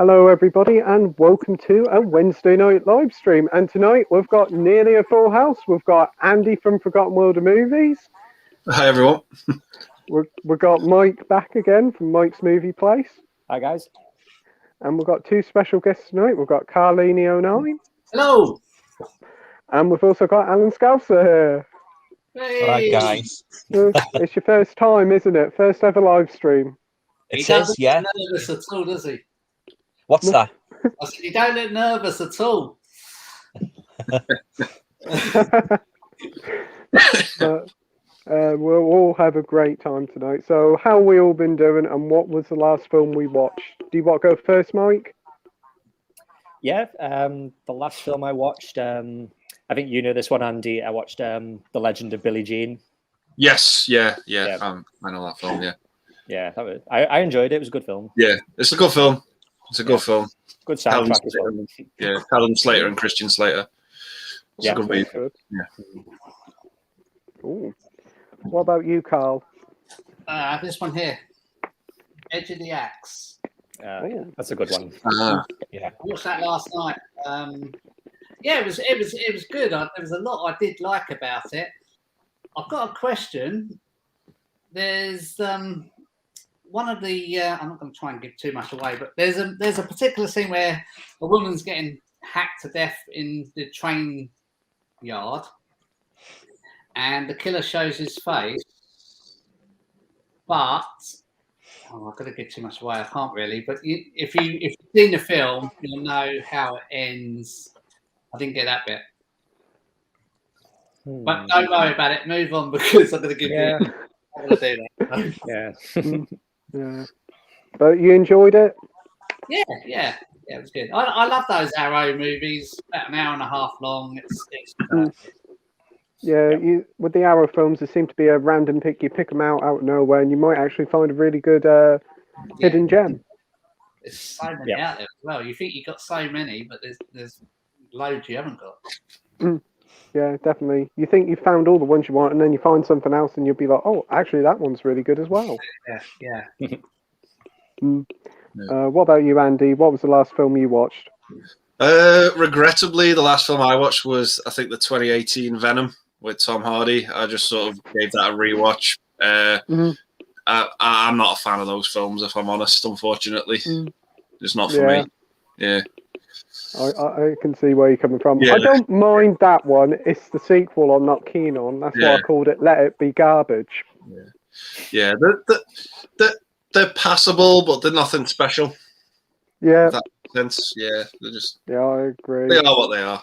Hello, everybody, and welcome to a Wednesday night live stream. And tonight we've got nearly a full house. We've got Andy from Forgotten World of Movies. Hi, everyone. We've got Mike back again from Mike's Movie Place. Hi, guys. And we've got two special guests tonight. We've got Carlinio9. Hello. And we've also got Alan Scouser here. Hey. Hi, guys. It's your first time, isn't it? First ever live stream. He doesn't look nervous at all, does he? What's that? I said, you don't look nervous at all. We'll all have a great time tonight. So how we all been doing, and what was the last film we watched? Do you want to go first, Mike? Yeah, the last film I watched, I think you know this one, Andy. I watched The Legend of Billie Jean. Yes, yeah. I know that film, yeah. Yeah, that was, I enjoyed it. It was a good film. Yeah, it's a good film. It's a good film. Good soundtrack as well. Yeah, Helen Slater and Christian Slater. It's Yeah, a good movie. Good. Yeah. Ooh. What about you, Carl? This one here, Edge of the Axe. That's a good one. Yeah, I watched that last night. Yeah, it was good. There was a lot I did like about it. I've got a question. There's one of the I'm not going to try and give too much away, but there's a particular scene where a woman's getting hacked to death in the train yard, and the killer shows his face. But I'm not going to give too much away. I can't really. But if you've seen the film, you'll know how it ends. I didn't get that bit. But don't worry about it. Move on because I'm going to give you. I'm going to do that. Yeah. But you enjoyed it? Yeah, it was good. I love those Arrow movies. About an hour and a half long. It's You with the Arrow films, there seem to be a random pick. You pick them out of nowhere, and you might actually find a really good hidden gem. There's so many out there as well. You think you got so many, but there's loads you haven't got. Yeah, definitely. You think you found all the ones you want, and then you find something else, and you'll be like, "Oh, actually, that one's really good as well." Yeah. What about you, Andy? What was the last film you watched? Regrettably, the last film I watched was, I think, the 2018 Venom with Tom Hardy. I just sort of gave that a rewatch. I'm not a fan of those films, if I'm honest, unfortunately. It's not for me. Yeah. I can see where you're coming from. Yeah. I don't mind that one. It's the sequel I'm not keen on. That's why I called it Let It Be Garbage. Yeah, they're passable, but they're nothing special. Yeah. If that makes sense. Yeah, they're just... Yeah, I agree. They are what they are.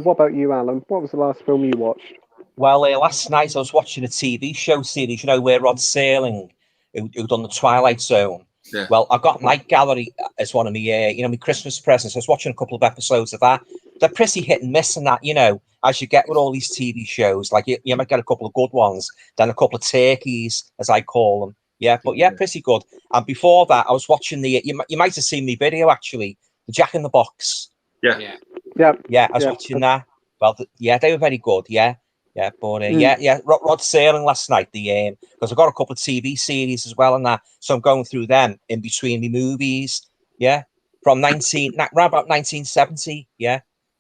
What about you, Alan? What was the last film you watched? Well, last night I was watching a TV show series, where Rod Serling, who done The Twilight Zone. Yeah. Well, I've got Night Gallery as one of my, my Christmas presents. I was watching a couple of episodes of that. They're pretty hit and miss and that, as you get with all these TV shows. Like, you might get a couple of good ones, then a couple of turkeys, as I call them. Yeah, but pretty good. And before that, I was watching you might have seen the video, actually, the Jack in the Box. Yeah. I was watching that. Well, they were very good, Yeah, but Rod Serling last night, because I've got a couple of TV series as well and that, so I'm going through them in between the movies, from around about 1970,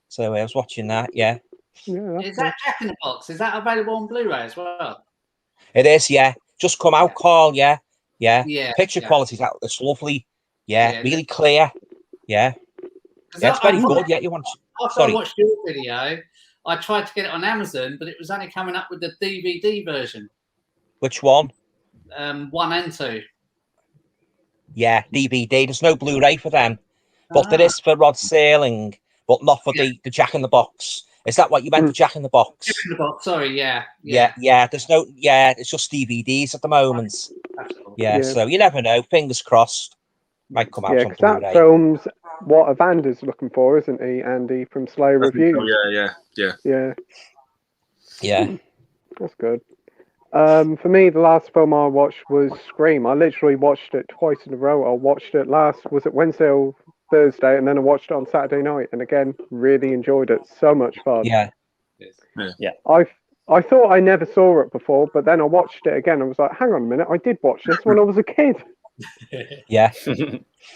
so I was watching that, Is that Jack in the Box? Is that available on Blu-ray as well? It is, just come out, Carl, picture quality, it's lovely, really clear, it's very good, you want to... After I watched your video, I tried to get it on Amazon, but it was only coming up with the DVD version. Which one? 1 and 2. Yeah, DVD. There's no Blu-ray for them, but there is for Rod Serling, but not for the Jack in the Box. Is that what you meant? The Jack in the Box? Jack in the Box. Sorry, yeah. There's no. Yeah, it's just DVDs at the moment. Yeah, so you never know. Fingers crossed. Might come out on Blu-ray. That film's what Evander's looking for, isn't he, Andy, from Slow Reviews? Yeah. That's good. For me, the last film I watched was Scream. I literally watched it twice in a row. I watched it was it Wednesday or Thursday, and then I watched it on Saturday night, and again, really enjoyed it. So much fun. Yeah. I thought I never saw it before, but then I watched it again. I was like, hang on a minute, I did watch this when I was a kid. Yeah.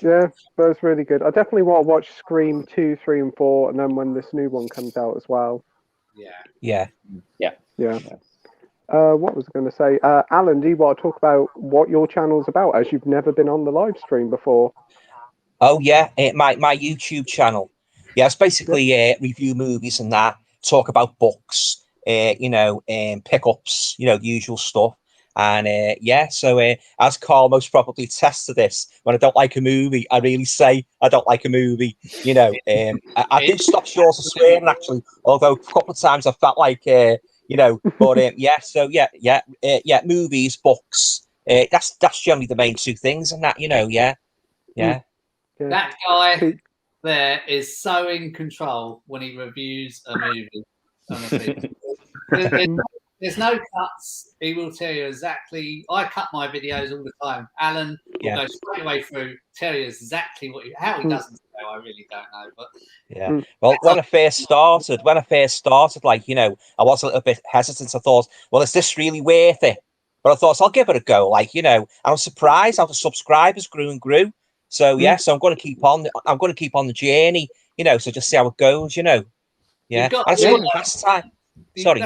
Yeah, that was really good. I definitely want to watch Scream 2, 3, and 4, and then when this new one comes out as well. Yeah. Yeah. What was I going to say? Alan, do you want to talk about what your channel's about, as you've never been on the live stream before? Oh yeah, my YouTube channel. Yeah, it's basically review movies and that, talk about books, pickups, the usual stuff. And so as Carl most probably attests to this, when I don't like a movie, I really say I don't like a movie. I did stop short of swearing actually, although a couple of times I felt like movies, books. That's generally the main two things, and that yeah. That guy there is so in control when he reviews a movie. Honestly, there's no cuts. He will tell you exactly. I cut my videos all the time. Alan will go straight away through, tell you exactly how he doesn't know. I really don't know, but Well, when I first started, like I was a little bit hesitant. I thought, well, is this really worth it? But I thought I'll give it a go. And I was surprised how the subscribers grew and grew. So so I'm going to keep on. I'm going to keep on the journey. So just see how it goes. Yeah, and it's a good pastime. Sorry.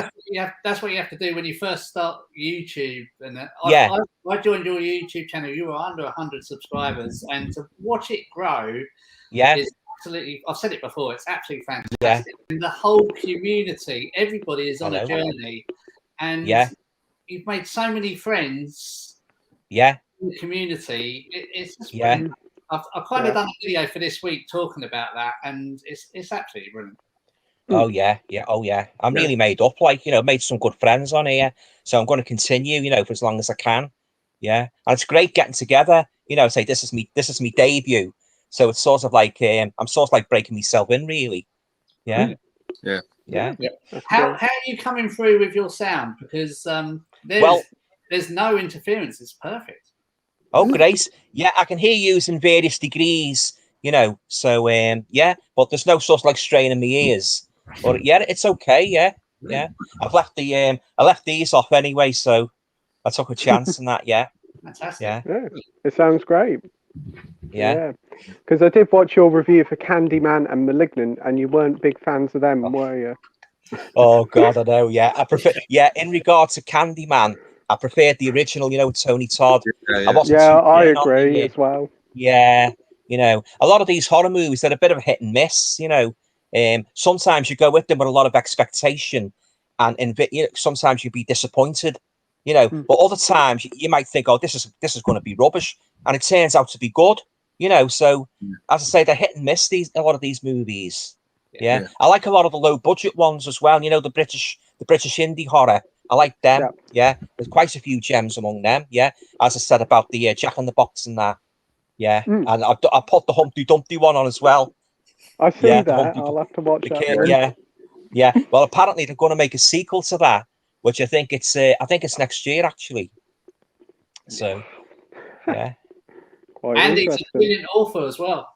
That's what you have to do when you first start YouTube. And I joined your YouTube channel. You were under 100 subscribers, and to watch it grow, is absolutely. I've said it before. It's absolutely fantastic. And the whole community, everybody is on a journey, and you've made so many friends. In the community. It's just brilliant. I've kind of done a video for this week talking about that, and it's absolutely brilliant. Oh yeah. I'm really made up, made some good friends on here, so I'm going to continue, for as long as I can. Yeah, and it's great getting together. Say this is me debut, so it's sort of like I'm sort of like breaking myself in, really. Yeah. How are you coming through with your sound? Because there's no interference. It's perfect. Oh, great. Yeah, I can hear you in various degrees, so but there's no sort of like strain in my ears. But it's okay. Yeah. I left these off anyway, so I took a chance on that. Yeah. Fantastic. Yeah, it sounds great. Yeah. Because I did watch your review for Candyman and Malignant, and you weren't big fans of them, were you? Oh God, I know. Yeah, I prefer. Yeah, in regard to Candyman, I preferred the original. Tony Todd. I agree as well. Yeah, a lot of these horror movies, they're a bit of a hit and miss. Sometimes you go with them with a lot of expectation, and sometimes you'd be disappointed. But other times you might think, oh, this is going to be rubbish, and it turns out to be good. So as I say, they're hit and miss. A lot of these movies. Yeah. I like a lot of the low budget ones as well. The British indie horror. I like them. Yeah. There's quite a few gems among them. Yeah. As I said about the Jack in the Box and that. Yeah. And I put the Humpty Dumpty one on as well. I see that. I'll have to watch that one. Yeah. Well, apparently they're going to make a sequel to that, which I think it's next year actually. So, yeah. And he's a brilliant author as well.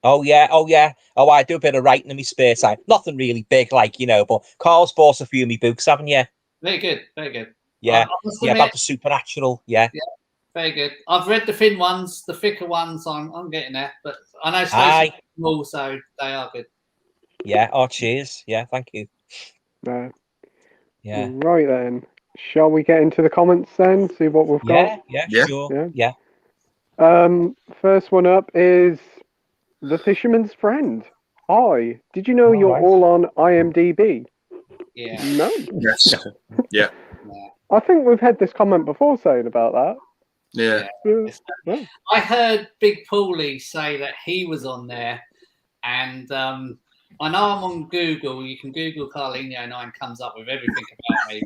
Oh yeah. Oh, I do a bit of writing in my spare time. Nothing really big, but Carl's bought a few of my books, haven't you? Very good. Yeah, about the supernatural. Yeah, very good. I've read the thin ones, the thicker ones. I'm getting there, but I know Stacey small, so they are good. Yeah. Oh, cheers. Yeah, thank you. Yeah. Right then, shall we get into the comments then? See what we've got. Yeah, sure. Yeah. First one up is The Fisherman's Friend. Hi, did you know you're all on IMDb? Yeah. No. Yes. Yeah. I think we've had this comment before saying about that. Yeah. I heard Big Paulie say that he was on there, and I know I'm on Google. You can Google Carlinio9, comes up with everything about me.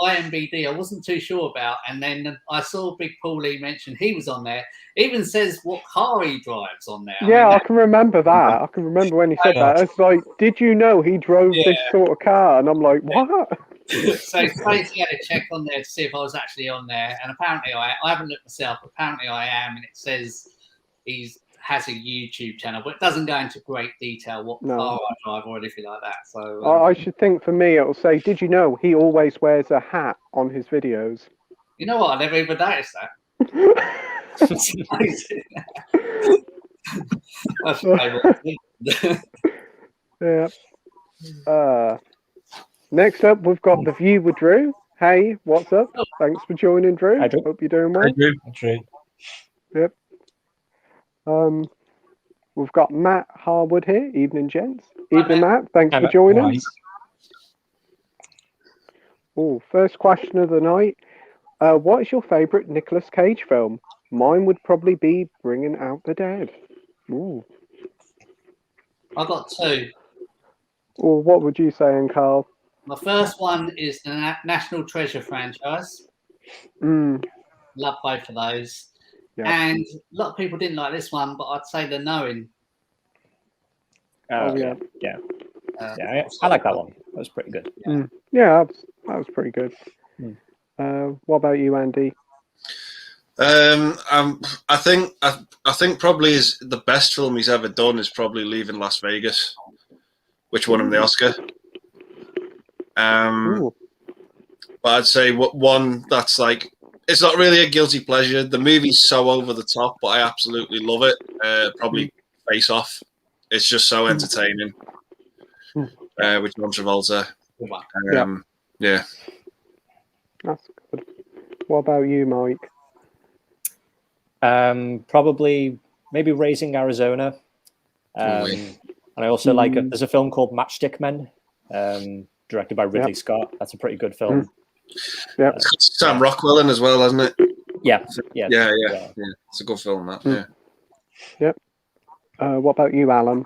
IMDb, I wasn't too sure about, and then I saw Big Paulie mention he was on there. Even says what car he drives on there. Yeah, I can remember that. I can remember when he said that. It's like, did you know he drove this sort of car? And I'm like, what? So Stacey had a check on there to see if I was actually on there, and apparently I haven't looked myself. Apparently I am, and it says he has a YouTube channel, but it doesn't go into great detail what car I drive or anything like that. So I should think for me it'll say, did you know he always wears a hat on his videos? You know what? I never even noticed that. That's favourite. Yeah. Next up, we've got The View with Drew. Hey, what's up? Thanks for joining, Drew. Hi, Drew. Hope you're doing well. True. Yep. We've got Matt Harwood here. Evening, gents. Evening, Matt. Thanks Hi, for Matt. joining. Right. Oh, first question of the night. What is your favourite Nicolas Cage film? Mine would probably be Bringing Out the Dead. Ooh. I got two. Or what would you say, Carl? My first one is the National Treasure franchise. Mm, Love both of those. Yeah. And a lot of people didn't like this one, but I'd say The Knowing. Oh, yeah. Yeah. I like that one. That was pretty good. Yeah, that was pretty good. Mm. What about you, Andy? I think probably the best film he's ever done is probably Leaving Las Vegas, which won him the Oscar. Ooh. But I'd say one that's like, it's not really a guilty pleasure. The movie's so over the top, but I absolutely love it. Probably Face Off. It's just so entertaining. With John Travolta. Yeah. That's good. What about you, Mike? Probably maybe Raising Arizona. And I also like there's a film called Matchstick Men, directed by Ridley Scott. That's a pretty good film. Yeah. Sam Rockwell in as well, hasn't it? Yeah. It's a good film, that. Yep. What about you, Alan?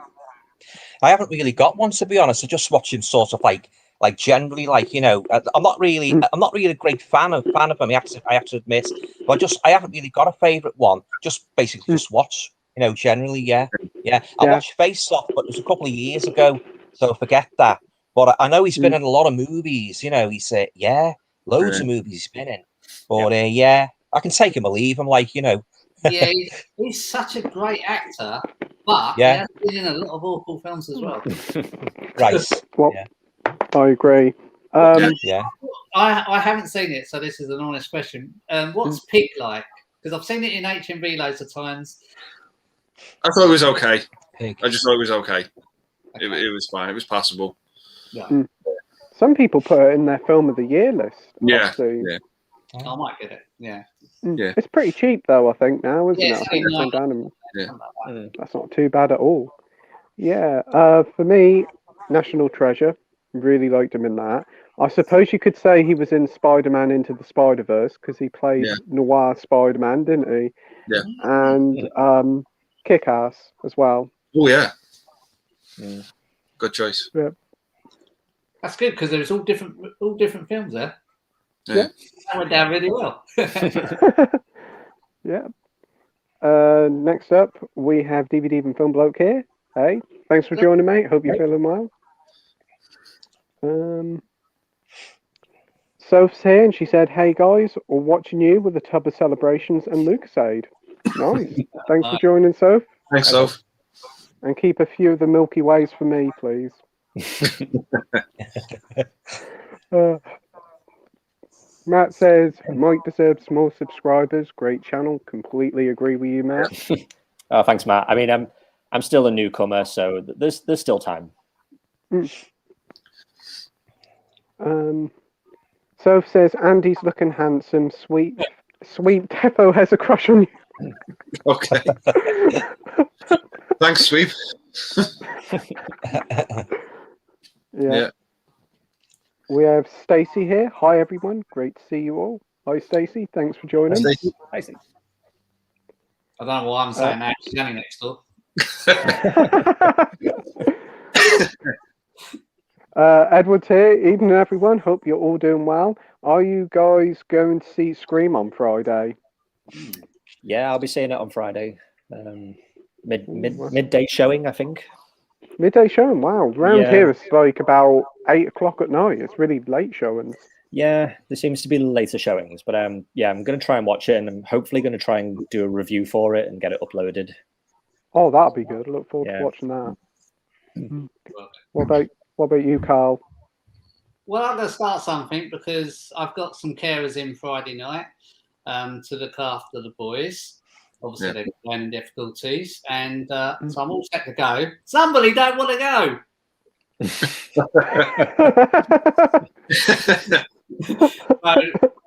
I haven't really got one, to be honest. I just watch him sort of like generally, like, you know, I'm not really a great fan of him. I have to admit, but I haven't really got a favourite one. Just basically just watch, you know, generally, yeah. I watched Face Off, but it was a couple of years ago, so forget that. But I know he's been in a lot of movies. You know, he's loads of movies he's been in. But I can take him or leave him, like, you know. Yeah, he's such a great actor, but he has been in a lot of awful films as well. Right. Well, I agree. I haven't seen it, so this is an honest question. What's Pig like? Because I've seen it in HMV loads of times. I thought it was okay. Pig. I just thought it was okay. It was fine. It was passable. Yeah. Some people put it in their film of the year list. Yeah. I might get it. Yeah. It's pretty cheap though, I think now, isn't it? I think it's it's gone down. Yeah. That's not too bad at all. Yeah. For me, National Treasure. Really liked him in that. I suppose you could say he was in Spider-Man Into the Spider-Verse because he played noir Spider-Man, didn't he? Yeah. And Kick-Ass as well. Oh yeah. Good choice. Yeah. That's good because there's all different films there. Yeah. That went down really well. Yeah. Next up, we have DVD and Film Bloke here. Hey, thanks for joining, mate. Hope you're feeling well. Soph's here, and she said, "Hey guys, we're watching you with a tub of celebrations and Lucasade." Nice. Thanks for joining, Soph. Thanks, Soph. And keep a few of the Milky Ways for me, please. Matt says Mike deserves more subscribers. Great channel. Completely agree with you, Matt. Oh, thanks, Matt. I mean, I'm still a newcomer, so there's still time. Soph says Andy's looking handsome. Sweet Defo has a crush on you. Okay. Thanks, Sweep. Yeah. We have Stacey here. Hi, everyone. Great to see you all. Hi, Stacey. Thanks for joining. Stacey. Hi, Stacey. I don't know why I'm saying that. She's only next door. Edward's here. Evening, everyone. Hope you're all doing well. Are you guys going to see Scream on Friday? Yeah, I'll be seeing it on Friday. Midday showing, I think. Midday showing. Wow. Round here it's like about 8 o'clock at night. It's really late showings. Yeah, there seems to be later showings, but I'm going to try and watch it, and I'm hopefully going to try and do a review for it and get it uploaded. Oh, that'll be good. I look forward to watching that. What about you, Carl? Well, I'm going to start something because I've got some carers in Friday night to look after the boys. Obviously, they've got learning difficulties, and so I'm all set to go. Somebody don't want to go.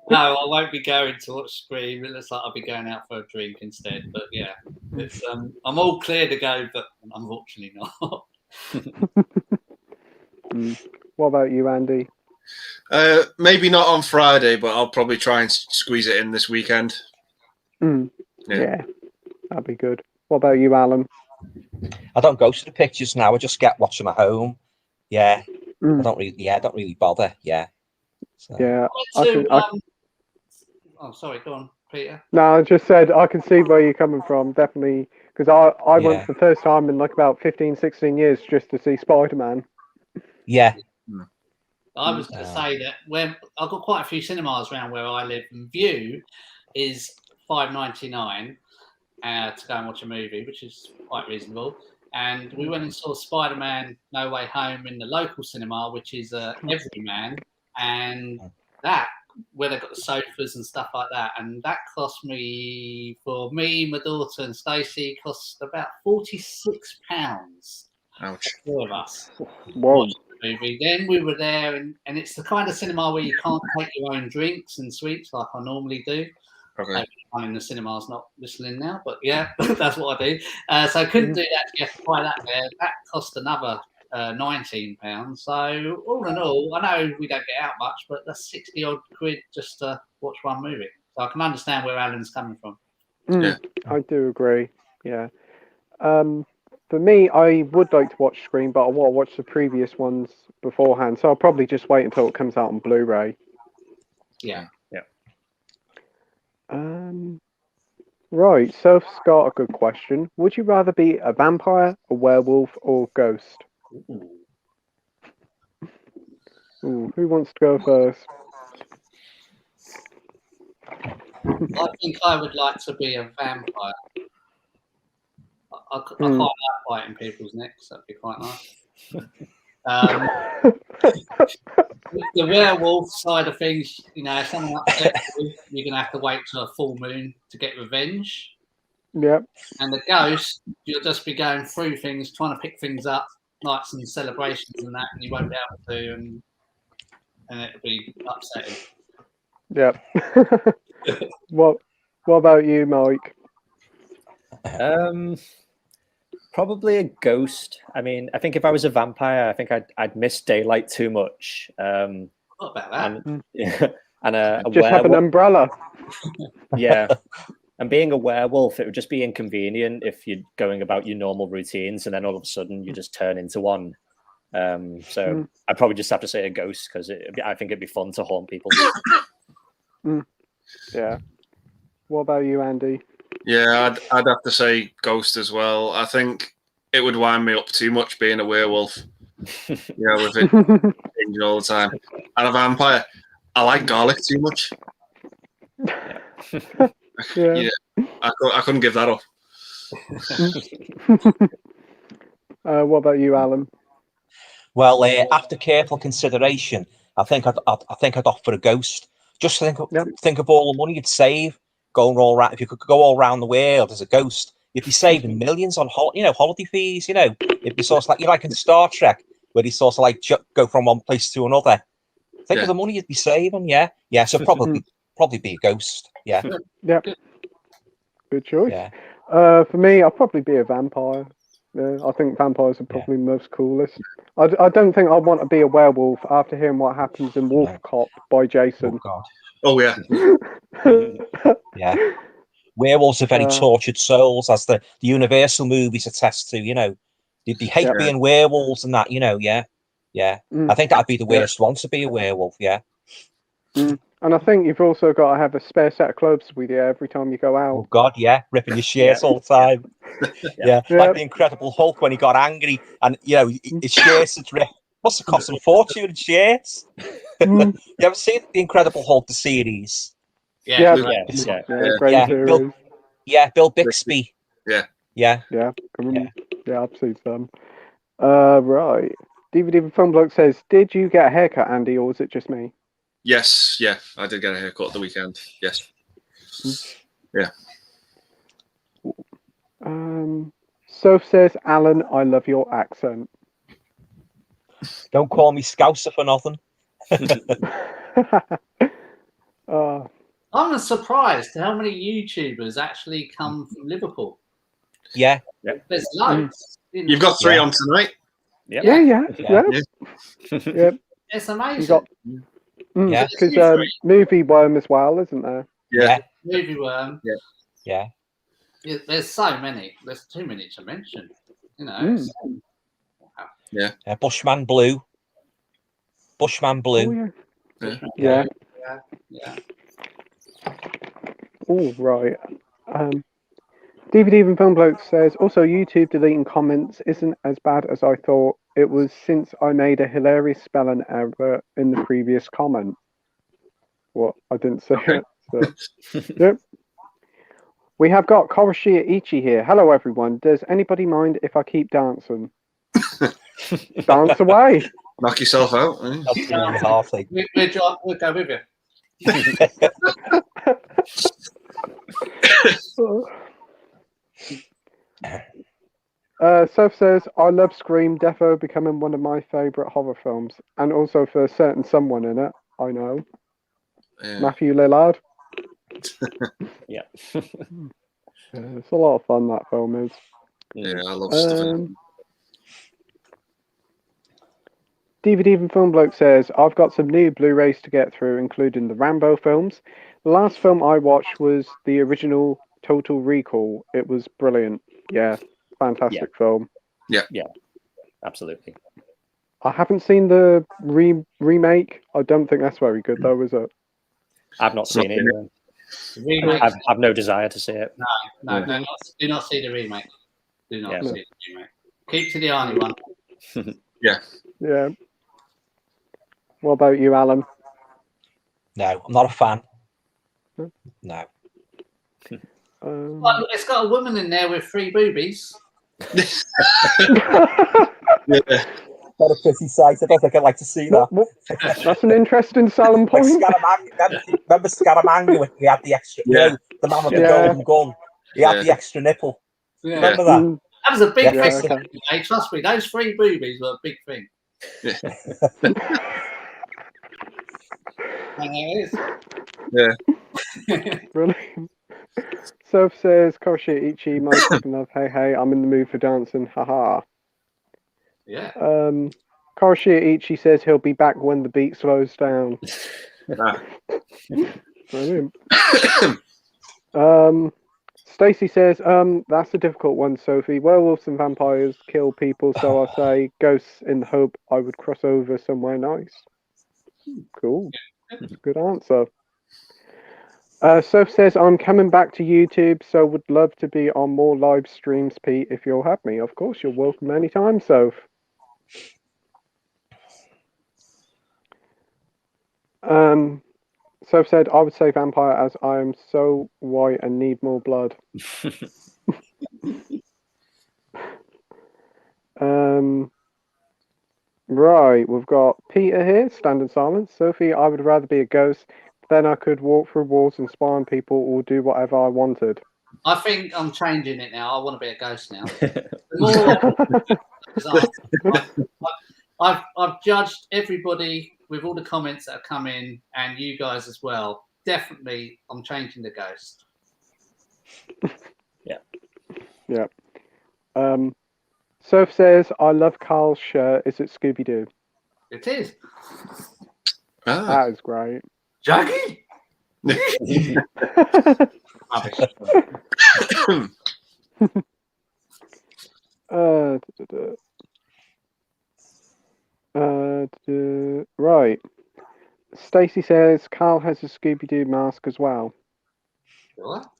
No, I won't be going to watch Scream. It looks like I'll be going out for a drink instead. But yeah, it's I'm all clear to go, but unfortunately not. What about you, Andy? Maybe not on Friday, but I'll probably try and squeeze it in this weekend. Yeah, that'd be good. What about you, Alan? I don't go to the pictures now. I just get watching at home. Yeah, I don't really bother. Yeah. So. Yeah. Oh, sorry. Go on, Peter. No, I just said I can see where you're coming from. Definitely, because I went for the first time in like about 15, 16 years just to see Spider-Man. Yeah. I was going to say that when I've got quite a few cinemas around where I live, and View is $5.99 to go and watch a movie, which is quite reasonable. And we went and saw Spider-Man: No Way Home in the local cinema, which is Everyman, and that where they've got the sofas and stuff like that, and that cost me, for me, my daughter and Stacey, cost about £46. Ouch! For 4 of us. Whoa. Movie. Then we were there, and it's the kind of cinema where you can't take your own drinks and sweets like I normally do. Okay. I'm in the cinema's not listening now, but yeah, that's what I do. So I couldn't do that. You have to buy that there. That cost another £19. So all in all, I know we don't get out much, but that's 60 odd quid just to watch one movie. So I can understand where Alan's coming from. Yeah, I do agree. Yeah. For me, I would like to watch Scream, but I want to watch the previous ones beforehand. So I'll probably just wait until it comes out on Blu-ray. Yeah. Right. Soph's got a good question. Would you rather be a vampire, a werewolf, or ghost? Ooh, who wants to go first? I think I would like to be a vampire. I quite like biting people's necks. That'd be quite nice. The werewolf side of things, if someone upsets you, you're going to have to wait till a full moon to get revenge. Yep. And the ghost, you'll just be going through things, trying to pick things up, like some celebrations and that, and you won't be able to, and it'll be upsetting. Yep. What about you, Mike? Probably a ghost. I mean, I think if I was a vampire, I think I'd miss daylight too much. What about that? And a Just werewolf, have an umbrella. Yeah. And being a werewolf, it would just be inconvenient if you're going about your normal routines and then all of a sudden you just turn into one. So I'd probably just have to say a ghost because I think it'd be fun to haunt people. Yeah. What about you, Andy? Yeah, I'd have to say ghost as well. I think it would wind me up too much being a werewolf. With it changing all the time. And a vampire, I like garlic too much. Yeah, I couldn't give that up. What about you, Alan? Well, after careful consideration, I think I'd opt for a ghost. Just think of all the money you'd save going all around. If you could go all around the world as a ghost, you'd be saving millions on holiday fees. It'd be sort of like in Star Trek, where you sort of like go from one place to another. Think of the money you'd be saving. Yeah. So probably be a ghost. Yeah. Yep. Good choice. Yeah. For me, I'll probably be a vampire. Yeah, I think vampires are probably the most coolest. I don't think I'd want to be a werewolf after hearing what happens in Wolf Cop by Jason. Oh, God. Oh, yeah. Yeah. Werewolves are very tortured souls, as the Universal movies attest to, They hate being werewolves and that, Yeah. I think that'd be the worst one to be a werewolf, yeah. And I think you've also got to have a spare set of clothes with you every time you go out. Oh, God, yeah. Ripping your shirts all the time. Like the Incredible Hulk when he got angry and, his shirts had ripped. Must have cost him a fortune in shirts. You ever seen the Incredible Hulk, the series? Yeah. Great series. Bill Bixby. Yeah, I've seen some. Right. DVD Fun Bloke says, did you get a haircut, Andy, or was it just me? Yes, I did get a haircut at the weekend. Yes. Yeah. Soph says, Alan, I love your accent. Don't call me Scouser for nothing. I'm surprised how many YouTubers actually come from Liverpool. Yeah. There's loads. You've got 3 on tonight. Yep. Yeah. It's amazing. You got because Movie Worm as well, isn't there? Yeah. Movie Worm. Yeah. There's so many. There's too many to mention. You know. Yeah. Bushman Blue. Bushman Blue. Oh, yeah. Oh, right. DVD Even Film Bloke says, also YouTube deleting comments isn't as bad as I thought. It was since I made a hilarious spelling error in the previous comment. What? I didn't say it. So. Yep. We have got Koroshia Ichi here. Hello, everyone. Does anybody mind if I keep dancing? Dance away. Knock yourself out. Eh? We'll go with you. Soph says, I love Scream, defo becoming one of my favourite horror films. And also for a certain someone in it, I know. Yeah. Matthew Lillard. Yeah. It's a lot of fun, that film is. Yeah, I love stuff. DVD Even Film Bloke says, I've got some new Blu-rays to get through, including the Rambo films. The last film I watched was the original Total Recall. It was brilliant. Yeah, fantastic film. Yeah, absolutely. I haven't seen the remake. I don't think that's very good, though, is it? I've not seen it. Remake. I've no desire to see it. No, do not see the remake. Do not see the remake. Keep to the Arnie one. Yeah. What about you, Alan? No, I'm not a fan. No. Well, it's got a woman in there with 3 boobies. Yeah. Not a pretty sight. I don't think I'd like to see that. That's an interesting selling point. Like remember Scaramanga when he had the extra, the man with the golden gun? He had the extra nipple. Yeah. Remember that? That was a big thing. Okay. Hey, trust me, those 3 boobies were a big thing. And it is. Brilliant. Soph says, Koroshia Ichi, my chicken love, hey, I'm in the mood for dancing, haha. Yeah. Koroshia Ichi says he'll be back when the beat slows down. Brilliant. Stacey says, that's a difficult one, Sophie. Werewolves and vampires kill people, so I say ghosts in the hope I would cross over somewhere nice. Cool. Good answer. Soph says, I'm coming back to YouTube, so would love to be on more live streams, Pete, if you'll have me. Of course, you're welcome anytime, Soph. Soph said, I would say vampire as I am so white and need more blood. Right, we've got Peter here, standing silence. Sophie, I would rather be a ghost. Then I could walk through walls and spy on people or do whatever I wanted. I think I'm changing it now. I want to be a ghost now. I've judged everybody with all the comments that have come in, and you guys as well. Definitely, I'm changing the ghost. Yeah. Soph says, I love Carl's shirt. Is it Scooby-Doo? It is. That is great. Jackie? Right. Stacey says Carl has a Scooby-Doo mask as well. What?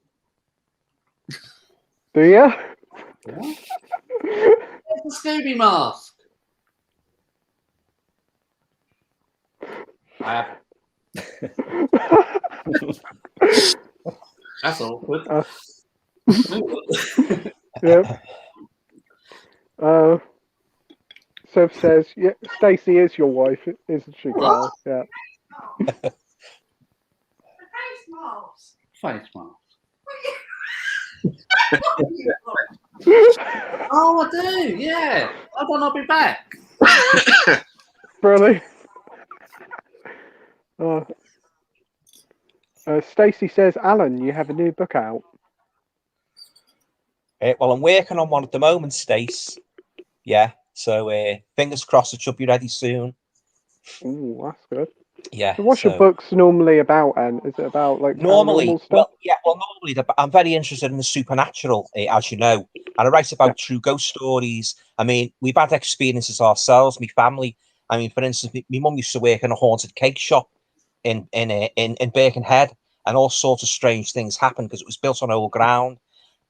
Do you? It's a Scooby mask. I have. That's awkward. Yep. Soph says, yeah, Stacey is your wife, isn't she, Carl? Yeah. Face mask. Face mask. Oh, I do. Yeah. Hold on, I'll be back. Brilliant. Stacey says, Alan, you have a new book out. Well, I'm working on one at the moment, Stace. Yeah, so fingers crossed it should be ready soon. Ooh, that's good. Yeah. So what's your books normally about, and is it about like paranormal stuff? Normally I'm very interested in the supernatural, as you know, and I write about true ghost stories. I mean, we've had experiences ourselves, my family. I mean, for instance, my mum used to work in a haunted cake shop in Birkenhead, and all sorts of strange things happened because it was built on old ground.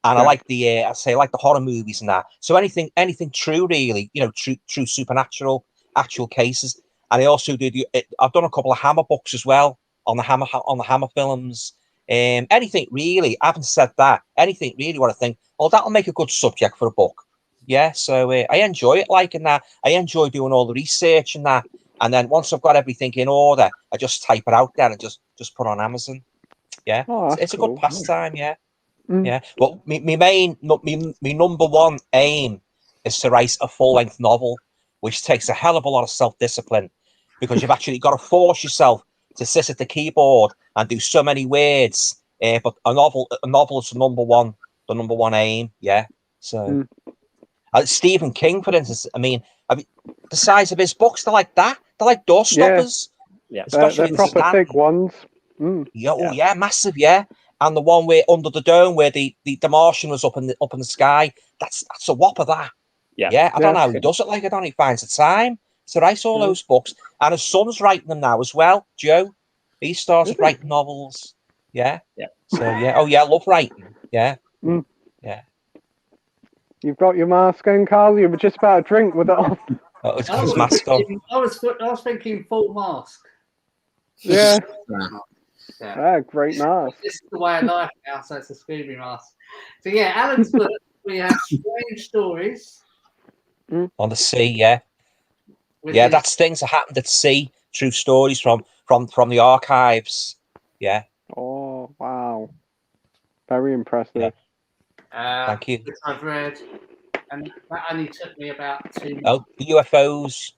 And I like I like the horror movies and that. So anything true, really, true supernatural, actual cases. And I also I've done a couple of Hammer books as well on the Hammer films. Anything really. I haven't said that. Anything really. What I think. Oh, that'll make a good subject for a book. Yeah. So I enjoy it, liking that. I enjoy doing all the research and that. And then once I've got everything in order, I just type it out there and just put on Amazon. Yeah. It's a good pastime. Yeah. Yeah, but my number one aim is to write a full-length novel, which takes a hell of a lot of self-discipline, because you've actually got to force yourself to sit at the keyboard and do so many words. But a novel is the number one aim. Yeah. So Stephen King, for instance, I mean, the size of his books, they're like that. They're like door stoppers. Yeah, they're proper thick ones. Yeah, oh yeah, massive, yeah. And the one where Under the Dome, where the Martian was up in the sky, that's a whopper. That, yeah. I don't know how he does it. Like, I don't know, he finds the time to write all those books, and his son's writing them now as well. Joe, he started writing novels. Yeah. So yeah, oh yeah, I love writing. Yeah, yeah. You've got your mask on, Carl. You were just about to drink with it on. Oh, it's got his mask on. I was thinking full mask. Yeah. Yeah. Great mask. This is the way I like it now, so it's a Scooby mask. So yeah, Alan's book, we have strange stories. On the sea, yeah. That's things that happened at sea, true stories from the archives. Yeah. Oh, wow. Very impressive. Thank you. Which I've read, and that only took me about 2 minutes. Oh, the UFOs.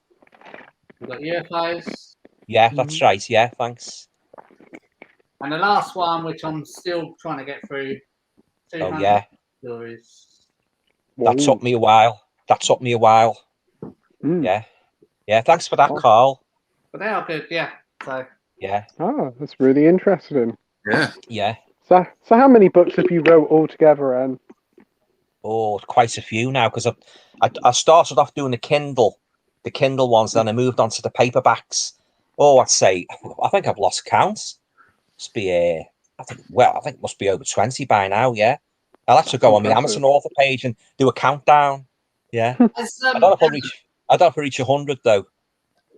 We've got UFOs. Yeah, that's right. Yeah, thanks. And the last one, which I'm still trying to get through, 200 stories. That took me a while. Yeah. Yeah, thanks for that, Carl. But they are good, yeah. So. Yeah. Oh, that's really interesting. Yeah. Yeah. So how many books have you wrote altogether, Anne? Oh, quite a few now, because I started off doing the Kindle ones, then I moved on to the paperbacks. Oh, I'd say, I think I've lost count. Must be I think it must be over 20 by now. Yeah, I'll have to go on the Amazon author page and do a countdown. Yeah, I don't know if I reach 100 though.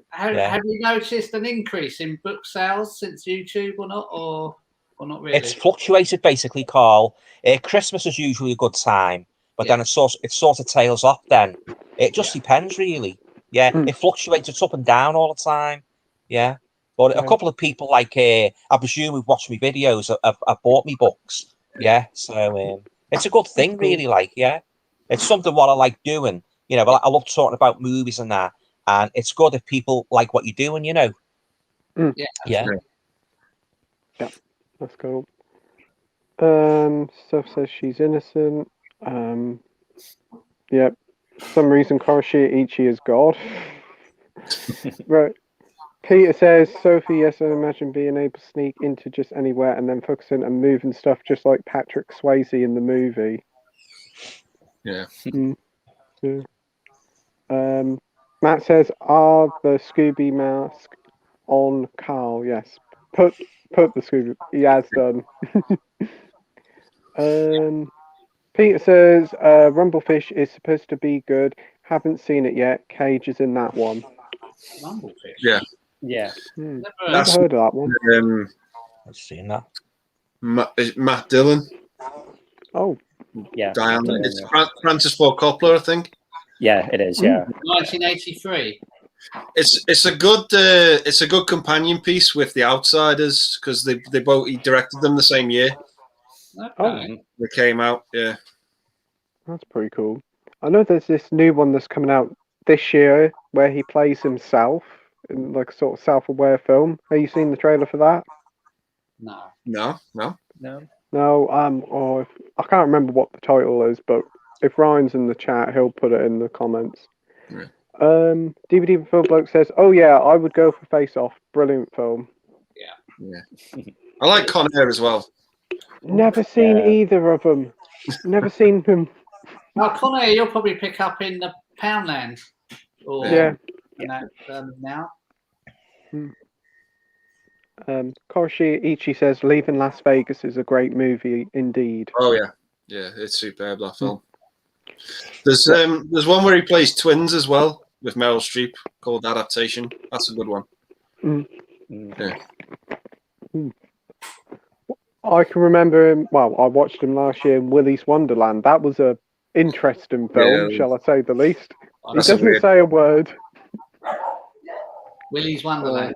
Have you noticed an increase in book sales since YouTube or not, or not really? It's fluctuated basically, Carl. Christmas is usually a good time, but then it sort of tails off. Then it just depends, really. Yeah, it fluctuates. It's up and down all the time. Yeah. But a couple of people, like, I presume who've watched my videos, have bought me books. Yeah, so it's a good thing, really. Like, yeah, it's something what I like doing. You know, but I love talking about movies and that, and it's good if people like what you're doing. You know. Yeah. That's cool. Stuff says she's innocent. Yep. For some reason, Koroshi Ichi is God. Right. Peter says, Sophie, yes, I imagine being able to sneak into just anywhere and then focusing and moving stuff just like Patrick Swayze in the movie. Yeah. Matt says, are the Scooby mask on Carl? Yes. Put the Scooby. He has done. Peter says, Rumblefish is supposed to be good. Haven't seen it yet. Cage is in that one. Rumblefish? Yeah. Never heard of that one. I've seen that. Matt Dillon. Oh. Yeah. Diana. It's Francis Ford Coppola, I think. Yeah, it is. Yeah. 1983. It's a good companion piece with The Outsiders, because he directed them the same year. Okay. That came out. Yeah. That's pretty cool. I know there's this new one that's coming out this year where he plays himself in like a sort of self-aware film. Have you seen the trailer for that? No. No. No. No, or I can't remember what the title is, but if Ryan's in the chat, he'll put it in the comments. Yeah. DVD Phil Bloke says, "Oh yeah, I would go for Face Off. Brilliant film. Yeah. I like Con Air as well. Never seen Yeah. either of them. Never seen them. Well, Connor, you'll probably pick up in the Poundland. Or Yeah. now. Koroshi Ichi says, "Leaving Las Vegas is a great movie indeed." Oh yeah, yeah, it's superb, that film. There's one where he plays twins as well with Meryl Streep called Adaptation. That's a good one. Yeah. I can remember him. Well, I watched him last year in Willy's Wonderland. That was a interesting film, shall I say the least. He That's a doesn't weird- say a word. Willy's Wonderland.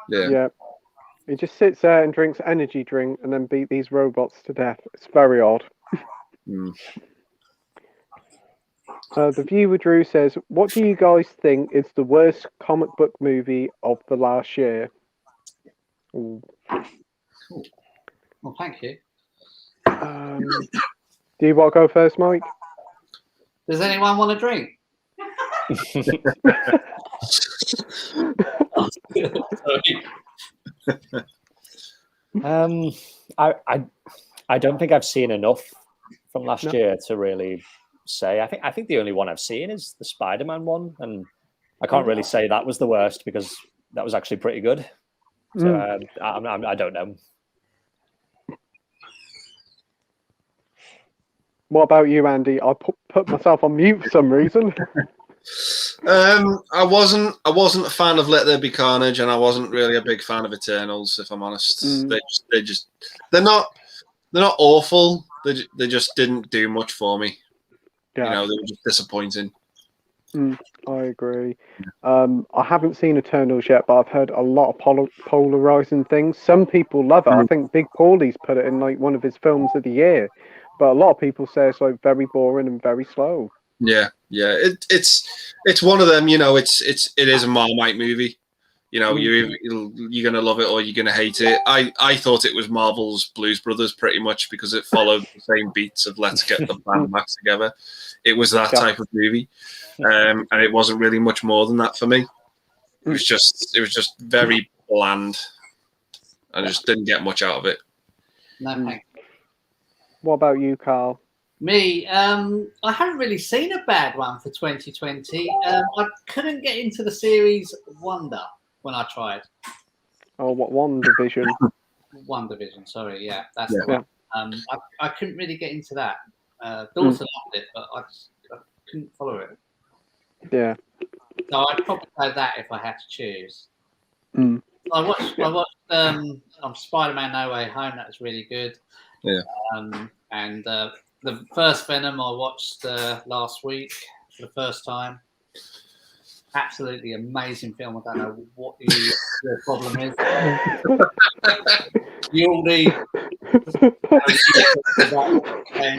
Yeah. He just sits there and drinks energy drink and then beat these robots to death. It's very odd. Mm. The viewer Drew says, "What do you guys think is the worst comic book movie of the last year?" Ooh. Well, thank you. Do you want to go first, Mike? Does anyone want a drink? Sorry. I don't think I've seen enough from last No. year to really say. I think the only one I've seen is the Spider-Man one, and I can't really say that was the worst because that was actually pretty good. So I don't know. What about you, Andy? I put myself on mute for some reason. I wasn't a fan of Let There Be Carnage, and I wasn't really a big fan of Eternals, if I'm honest. They're not awful. They just didn't do much for me. Yeah. You know, they were just disappointing. I agree. I haven't seen Eternals yet, but I've heard a lot of polarizing things. Some people love it. I think Big Paulie's put it in like one of his films of the year, but a lot of people say it's like very boring and very slow. Yeah. It's one of them. You know, it is a Marmite movie. You know, you're gonna love it or you're gonna hate it. I thought it was Marvel's Blues Brothers pretty much because it followed the same beats of let's get the band back together. It was that type of movie, and it wasn't really much more than that for me. It was just very bland. I just didn't get much out of it. No, thank you. What about you, Carl? Me, I haven't really seen a bad one for 2020. I couldn't get into the series Wonder when I tried. Oh, what WandaVision? WandaVision, sorry, yeah, that's the one. I couldn't really get into that. Daughter loved it, but I couldn't follow it. Yeah. So I'd probably say that if I had to choose. I watched Spider-Man No Way Home. That was really good. Yeah. And the first Venom I watched last week for the first time. Absolutely amazing film. I don't know what the problem is. You all need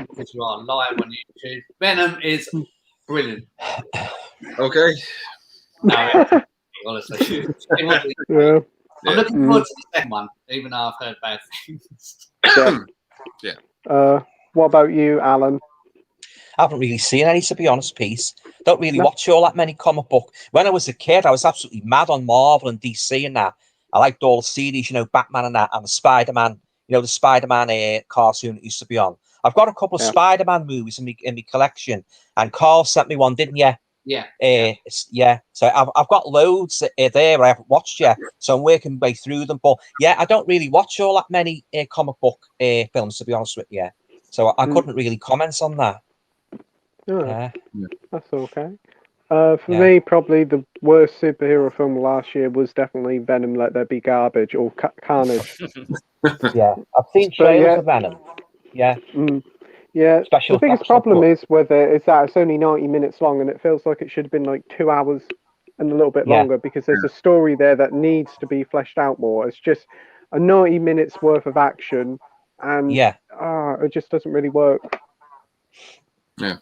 because you are live on YouTube. Venom is brilliant. Okay. No, honestly. Yeah. I'm looking forward to the second one, even though I've heard bad things. Yeah. What about you, Alan? I haven't really seen any, to be honest, Pete. Don't really watch all that many comic book. When I was a kid, I was absolutely mad on Marvel and DC and that. I liked all the series, you know, Batman and that, and the Spider-Man, you know, the Spider-Man cartoon that used to be on. I've got a couple of Spider-Man movies in my collection, and Carl sent me one, didn't you? Yeah. So I've got loads there I haven't watched yet, so I'm working my way through them. But yeah, I don't really watch all that many comic book films, to be honest with you. So I couldn't really comment on that. That's okay. For me, probably the worst superhero film last year was definitely Venom: Let There Be Garbage or Carnage. Yeah, I've seen trailers of Venom. Yeah. Yeah, Special the biggest problem is with it is that it's only 90 minutes long, and it feels like it should have been like 2 hours and a little bit longer because there's a story there that needs to be fleshed out more. It's just a 90 minutes worth of action and it just doesn't really work. Yeah.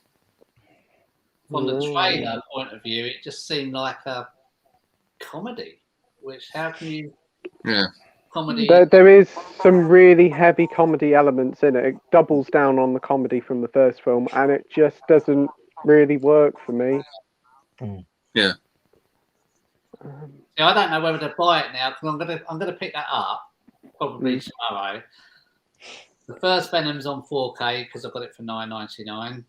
From the trailer point of view, it just seemed like a comedy. Which how can you? Yeah. Comedy. There is some really heavy comedy elements in it. It doubles down on the comedy from the first film, and it just doesn't really work for me. Yeah. I don't know whether to buy it now because I'm gonna pick that up probably tomorrow. The first Venom's on 4K because I got it for $9.99.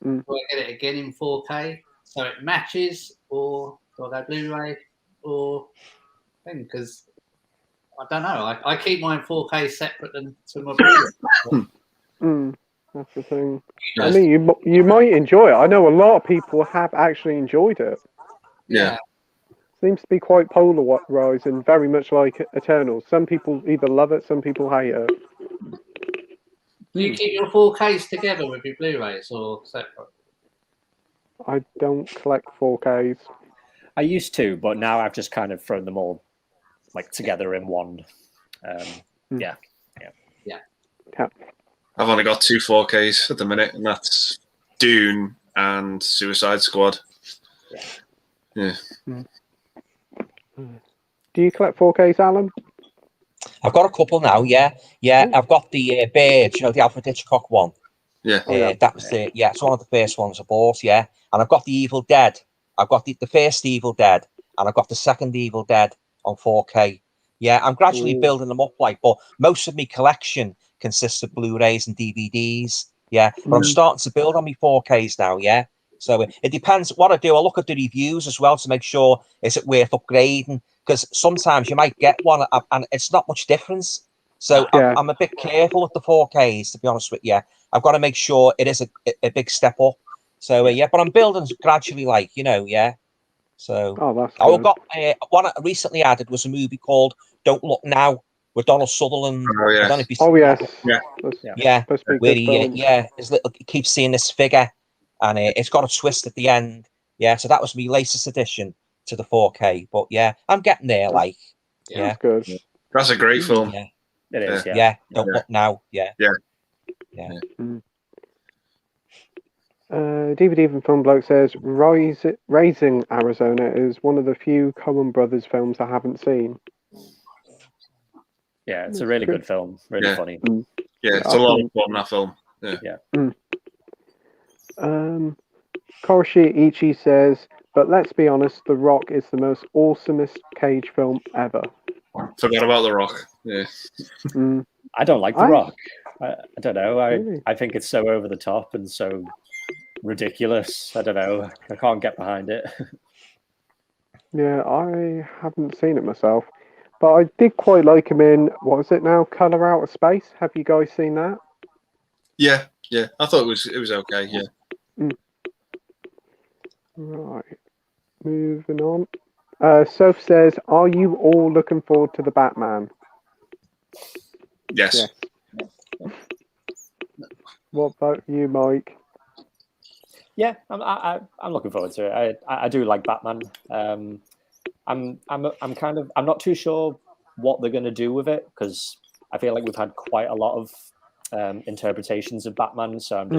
Do I get it again in 4K so it matches, or do I go Blu-ray or thing? Because I don't know. I keep mine 4K separate to my Blu-ray. That's the thing. I mean, you might enjoy it. I know a lot of people have actually enjoyed it. Yeah. Seems to be quite polarized and very much like Eternals. Some people either love it, some people hate it. Do you keep your 4Ks together with your Blu-rays or separate? I don't collect 4Ks. I used to, but now I've just kind of thrown them all like together in one. Yeah. I've only got 2 4Ks at the minute, and that's Dune and Suicide Squad. Yeah. Do you collect 4Ks, Alan? I've got a couple now. Yeah. I've got the Bird, the Alfred Hitchcock one. Yeah. That was it's one of the first ones I bought. Yeah, and I've got the Evil Dead. I've got the first Evil Dead, and I've got the second Evil Dead on 4K. Yeah, I'm gradually building them up, but most of my collection consists of Blu-rays and DVDs. Yeah, but I'm starting to build on my 4Ks now. Yeah, so it depends what I do. I look at the reviews as well to make sure is it worth upgrading, because sometimes you might get one and it's not much difference. So I'm a bit careful with the 4Ks, to be honest with you. I've got to make sure it is a big step up. So but I'm building gradually, So I got one I recently added was a movie called Don't Look Now with Donald Sutherland. Oh yeah. I don't know if you've seen Yeah. Where he keeps seeing this figure, and it's got a twist at the end. Yeah, so that was my latest addition to the 4K. But I'm getting there. That's good. That's a great film. Yeah. It is. Don't Look Now. Yeah. DVD from Film Bloke says Raising Arizona is one of the few Coen Brothers films I haven't seen. Yeah, it's a really good film. Really funny. Yeah, it's a lot of fun, that film. Koroshi Ichi says, but let's be honest, The Rock is the most awesomest Cage film ever. Forgot about The Rock. Yeah. I don't like The Rock. I don't know. I think it's so over the top and so ridiculous. I don't know. I can't get behind it. Yeah, I haven't seen it myself, but I did quite like him in, what is it now, Color Out of Space. Have you guys seen that? Yeah. I thought it was okay. Yeah. Right. Moving on. Soph says, are you all looking forward to the Batman? Yes. What about you, Mike? Yeah, I'm looking forward to it. I do like Batman. I'm not too sure what they're going to do with it, because I feel like we've had quite a lot of interpretations of Batman. So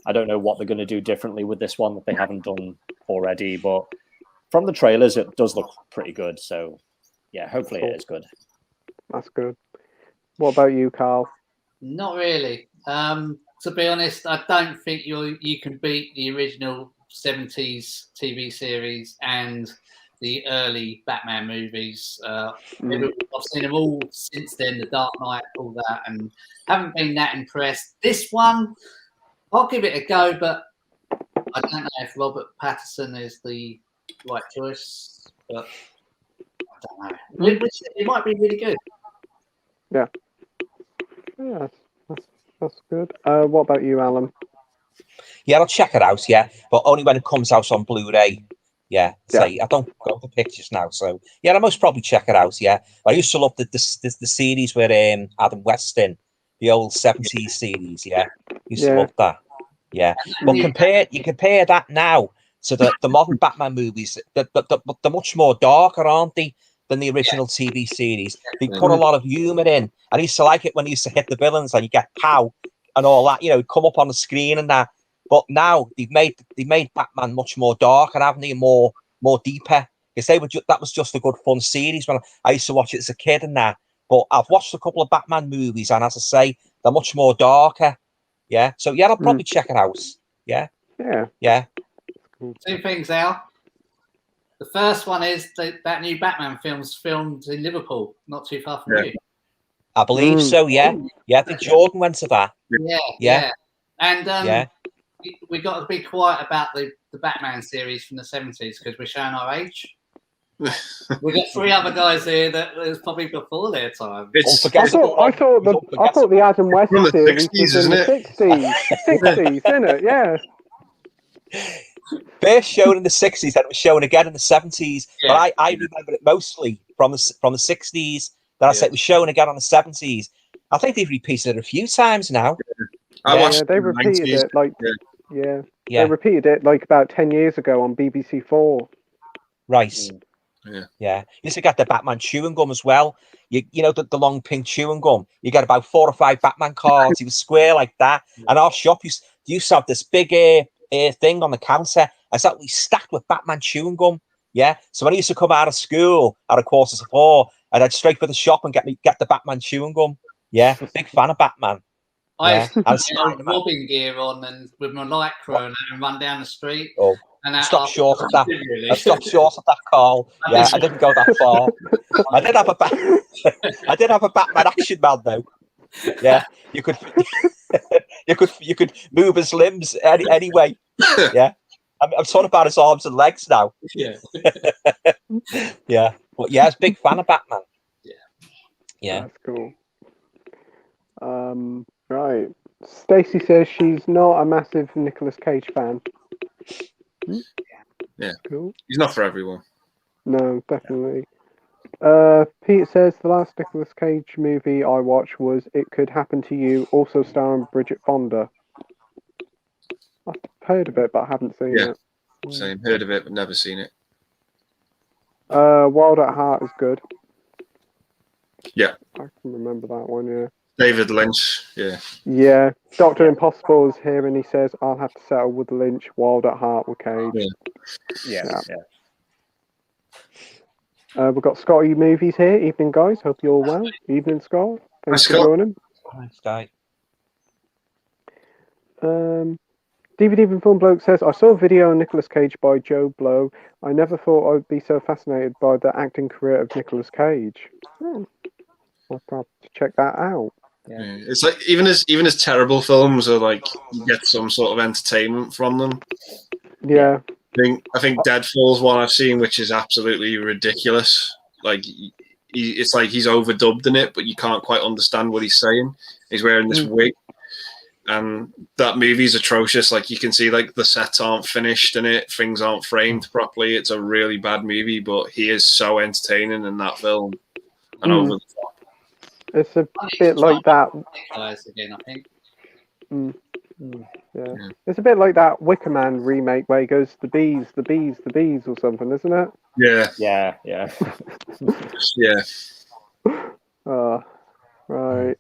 I don't know what they're going to do differently with this one that they haven't done already. But from the trailers, it does look pretty good. So yeah, hopefully it is good. That's good. What about you, Carl? Not really. To be honest, I don't think you can beat the original 70s TV series and the early Batman movies. I've seen them all since then, The Dark Knight, all that, and haven't been that impressed. This one, I'll give it a go, but I don't know if Robert Pattinson is the right choice. But I don't know. It might be really good. Yeah, that's good. What about you, Alan? Yeah, I'll check it out. Yeah, but only when it comes out on Blu-ray. Yeah. I don't go to pictures now, so I most probably check it out. Yeah, I used to love the series with Adam West in, the old 70s series. Yeah, used to love that. Yeah, but compare that now to the modern Batman movies. They're much more darker, aren't they? than the original TV series. They put a lot of humour in. I used to like it when they used to hit the villains and you get pow and all that, come up on the screen and that. But now they've made Batman much more dark and haven't they, more deeper. Because that was just a good fun series when I used to watch it as a kid and that. But I've watched a couple of Batman movies and as I say, they're much more darker. Yeah. So yeah, I'll probably check it out. Yeah. Yeah. Two things, Al. The first one is that new Batman film's filmed in Liverpool, not too far from you. I believe so, yeah. Yeah, I think Jordan went to that. Yeah. And we got to be quiet about the Batman series from the 70s because we're showing our age. We've got three other guys here that was probably before their time. I thought the Adam West series was in the 60s. 60s, isn't it? Yeah. First shown in the 60s, then it was shown again in the 70s. Yeah. But I remember it mostly from the 60s. Then I said it was shown again on the 70s. I think they've repeated it a few times now. They repeated it they repeated it like about 10 years ago on BBC 4. Right. Yeah. You used to get the Batman chewing gum as well. You know the long pink chewing gum. You get about 4 or 5 Batman cards. He was square like that. And our shop used to have this big thing on the counter. It's actually stacked with Batman chewing gum. Yeah. So when I used to come out of school at a 4:15, I'd head straight for the shop and get the Batman chewing gum. Yeah. Big fan of Batman. I used to put my robbing gear on and with my Lycra and run down the street. Oh. And stop short of that. I stopped short of that, Carl. Yeah, I didn't go that far. I did have a Batman action man though. Yeah, you could move his limbs anyway. Yeah, I'm talking about his arms and legs now. Yeah, yeah, but yeah, I was a big fan of Batman. Yeah, that's cool. Right. Stacey says she's not a massive Nicolas Cage fan. Yeah, cool. He's not for everyone. No, definitely. Pete says the last Nicolas Cage movie I watched was It Could Happen to You, also starring Bridget Fonda. I've heard of it, but I haven't seen it. Same. Heard of it, but never seen it. Wild at Heart is good. Yeah. I can remember that one, yeah. David Lynch, yeah. Yeah. Dr. Impossible is here and he says, I'll have to settle with Lynch, Wild at Heart with Cage. Yeah. We've got Scotty Movies here. Evening, guys. Hope you're well. Evening, Scott. Thanks for joining. Thanks, Scott. DVD from Film Bloke says, I saw a video on Nicolas Cage by Joe Blow. I never thought I'd be so fascinated by the acting career of Nicolas Cage. I'll probably check that out. Yeah. It's like even his terrible films are like you get some sort of entertainment from them. Yeah. I think Deadfall's one I've seen, which is absolutely ridiculous. Like it's like he's overdubbed in it, but you can't quite understand what he's saying. He's wearing this wig, and that movie's atrocious. Like you can see, like the sets aren't finished in it, things aren't framed properly. It's a really bad movie, but he is so entertaining in that film and over the top. It's a bit like that. Again, I think. Yeah. It's a bit like that Wicker Man remake where he goes, the bees, or something, isn't it? Yeah. Yeah. Right.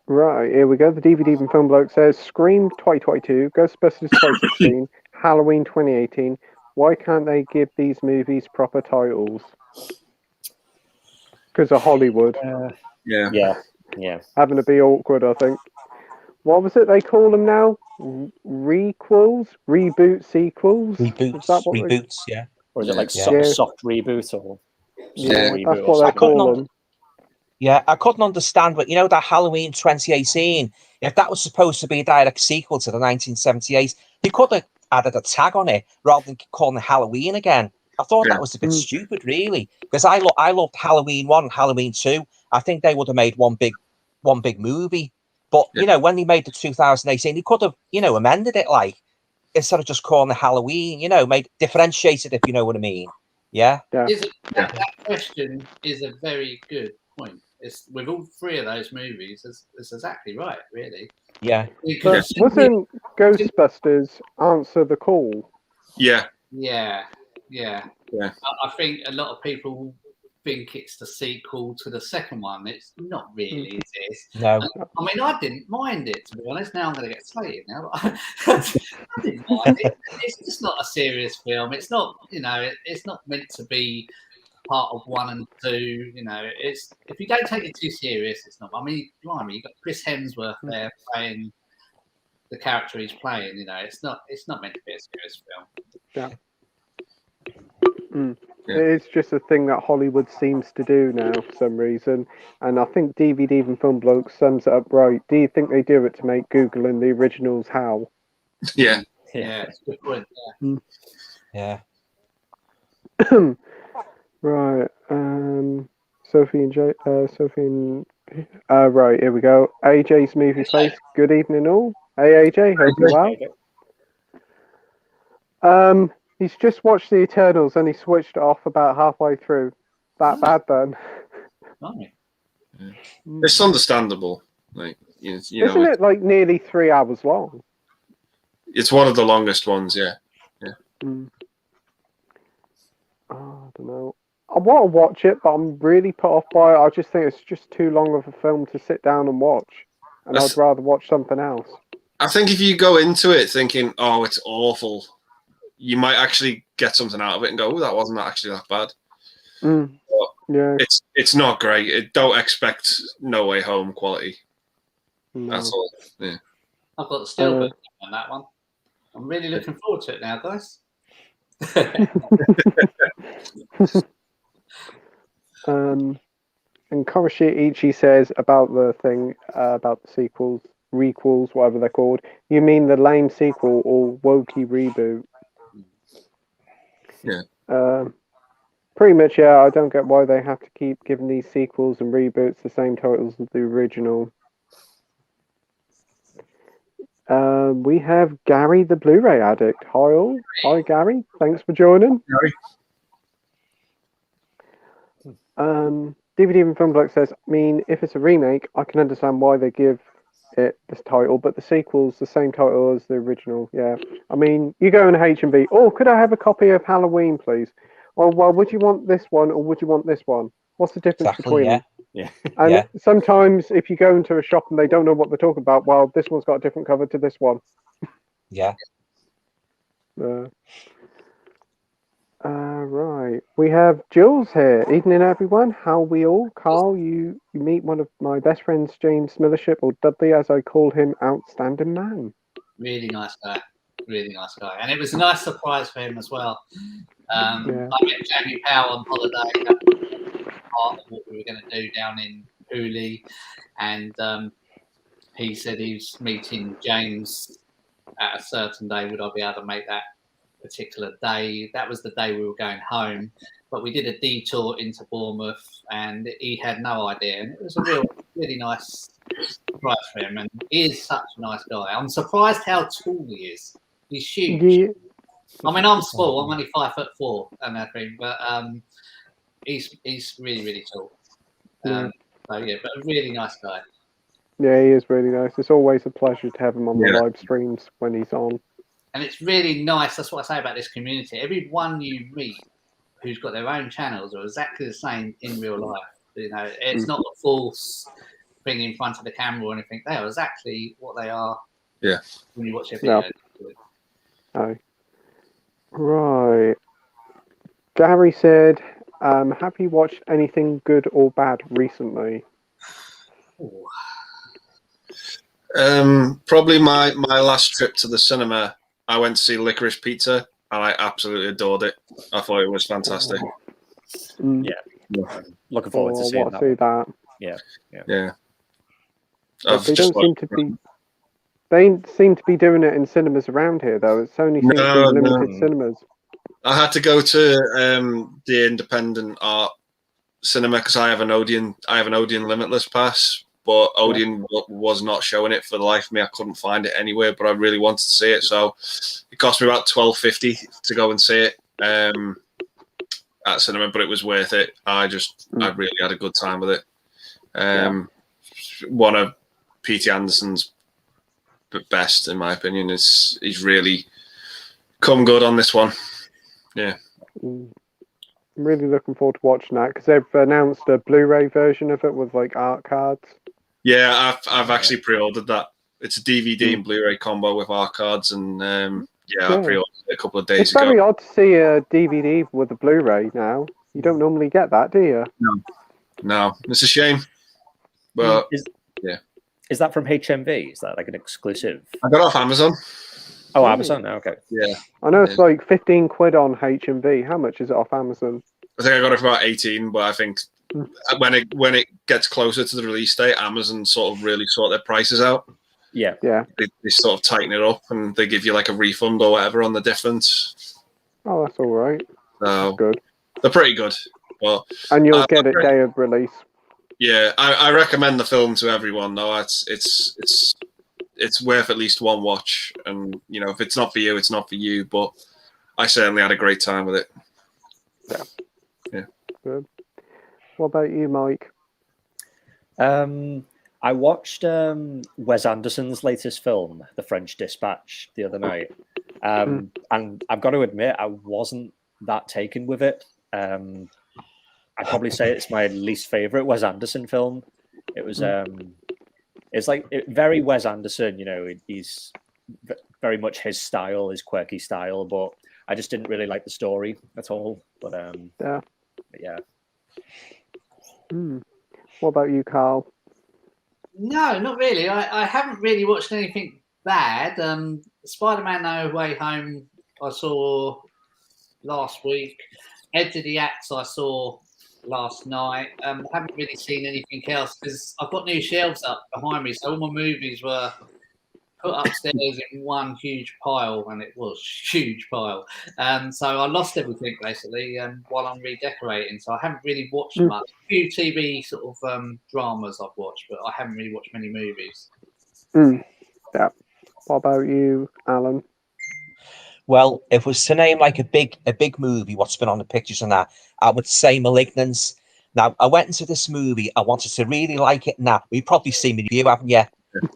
Right, here we go. The DVD from Film Bloke says, Scream 2022, Ghostbusters 2016, Halloween 2018. Why can't they give these movies proper titles? Because of Hollywood. Yeah. Having to be awkward, I think. What was it they call them now? Requels? Reboot sequels? Reboots, yeah. Or is it like soft reboot or... Reboot that's what they call them. Yeah, I couldn't understand, but that Halloween 2018, if that was supposed to be a direct sequel to the 1978, they could have added a tag on it rather than calling it Halloween again. I thought that was a bit stupid, really, because I loved Halloween 1 and Halloween 2. I think they would have made one big movie. But, when they made the 2018, they could have, amended it, like, instead of just calling it Halloween, differentiated, if you know what I mean. Yeah? That question is a very good point. It's with all three of those movies, it's exactly right, really. Yeah. But wasn't Ghostbusters Answer the Call? Yeah. Yeah. Yeah. I think a lot of people think it's the sequel to the second one. It's not really, is it? No. I mean, I didn't mind it, to be honest. Now I'm going to get slated now. I didn't mind it. It's just not a serious film. It's not, it's not meant to be part of 1 and 2. It's, if you don't take it too serious, it's not. I mean, blimey, you've got Chris Hemsworth there playing the character he's playing. It's not meant to be a serious film. Yeah. It's just a thing that Hollywood seems to do now for some reason, and I think DVD and Film Bloke sums it up right. Do you think they do it to make Google and the originals how? Yeah. Yeah, it's a good point. Yeah. Right. Sophie and right, here we go. AJ's movie face. Good evening, all. Hey, AJ. Hope you're well. He's just watched The Eternals and he switched it off about halfway through. That bad then? It's understandable. Like Isn't it like nearly 3 hours long? It's one of the longest ones. Yeah. Oh, I don't know. I want to watch it, but I'm really put off by it. I just think it's just too long of a film to sit down and watch, and I'd rather watch something else. I think if you go into it thinking, "Oh, it's awful," you might actually get something out of it and go, "Oh, that wasn't actually that bad." Yeah, it's not great. Don't expect No Way Home quality. No. That's all. Yeah. I've got the steelbook on that one. I'm really looking forward to it now, guys. And Koroshi Ichi says about the thing about the sequels, requels, whatever they're called. You mean the lame sequel or wokey reboot? Yeah. Pretty much, yeah. I don't get why they have to keep giving these sequels and reboots the same titles as the original. We have Gary the Blu-ray addict. Hi all. Hi Gary. Thanks for joining. DVD and Film Bloke says, I mean, if it's a remake, I can understand why they give it this title, but the sequel's the same title as the original. Yeah. I mean, you go in H&B, oh, could I have a copy of Halloween, please? Well, would you want this one or would you want this one? What's the difference between them? Yeah. And sometimes if you go into a shop and they don't know what they're talking about, well, this one's got a different cover to this one. Yeah. Right. We have Jules here. Evening, everyone. How are we all? Carl, you meet one of my best friends, James Millership, or Dudley, as I call him, outstanding man. Really nice guy. Really nice guy. And it was a nice surprise for him as well. I met Jamie Powell on holiday. That was part of what we were going to do down in Hooley. And he said he was meeting James at a certain day. Would I be able to make that particular day? That was the day we were going home. But we did a detour into Bournemouth and he had no idea. And it was a really nice surprise for him. And he is such a nice guy. I'm surprised how tall he is. He's huge. Yeah. I mean, I'm small. I'm only 5'4" and everything, but he's really, really tall. So yeah, but a really nice guy. Yeah, he is really nice. It's always a pleasure to have him on the live streams when he's on. And it's really nice. That's what I say about this community. Everyone you meet who's got their own channels are exactly the same in real life. It's not a false thing in front of the camera or anything. They are exactly what they are. Yeah. When you watch their video. Oh. Right. Gary said, have you watched anything good or bad recently? Probably my last trip to the cinema, I went to see Licorice Pizza and I absolutely adored it. I thought it was fantastic. Yeah. Looking forward to seeing that. Yeah. They don't seem to be. They seem to be doing it in cinemas around here, though. It's only seems to be limited cinemas. I had to go to the independent art cinema because I have an Odeon Limitless pass, but Odeon was not showing it for the life of me. I couldn't find it anywhere, but I really wanted to see it, so it cost me about $12.50 to go and see it at cinema, but it was worth it. I really had a good time with it. One of P.T. Anderson's best, in my opinion. He's really come good on this one. Yeah. I'm really looking forward to watching that because they've announced a Blu-ray version of it with like art cards. Yeah, I've actually pre-ordered that. It's a DVD and Blu-ray combo with art cards, and I pre-ordered it a couple of days It's ago. very odd to see a DVD with a Blu-ray now. You don't normally get that, do you? No, it's a shame. But is that from HMV? Is that like an exclusive? I got it off Amazon. Oh, Amazon. Okay. Yeah. I know it's like 15 quid on HMV. How much is it off Amazon? I think I got it for about 18, but I think when it gets closer to the release date, Amazon sort of really sort their prices out. Yeah. They sort of tighten it up and they give you like a refund or whatever on the difference. Oh, that's all right. So that's good. They're pretty good. Well, and you'll get it day of release. Yeah, I recommend the film to everyone. Though it's worth at least one watch, and if it's not for you, it's not for you. But I certainly had a great time with it. Yeah. Good. What about you, Mike? I watched Wes Anderson's latest film, The French Dispatch, the other night, and I've got to admit I wasn't that taken with it. I'd probably say it's my least favorite Wes Anderson film. It was it's like very Wes Anderson, he's very much his style, his quirky style, but I just didn't really like the story at all. But yeah. What about you, Carl? No, not really. I haven't really watched anything bad. Spider-Man No Way Home I saw last week. Edge of the Axe I saw last night. I haven't really seen anything else because I've got new shelves up behind me, so all my movies were put upstairs in one huge pile, and it was a huge pile. So I lost everything basically while I'm redecorating. So I haven't really watched much. A few TV sort of dramas I've watched, but I haven't really watched many movies. Yeah. What about you, Alan? Well, if it was to name like a big movie, what's been on the pictures and that, I would say *Malignance*. Now, I went into this movie. I wanted to really like it. Now, you've probably seen the review, haven't you?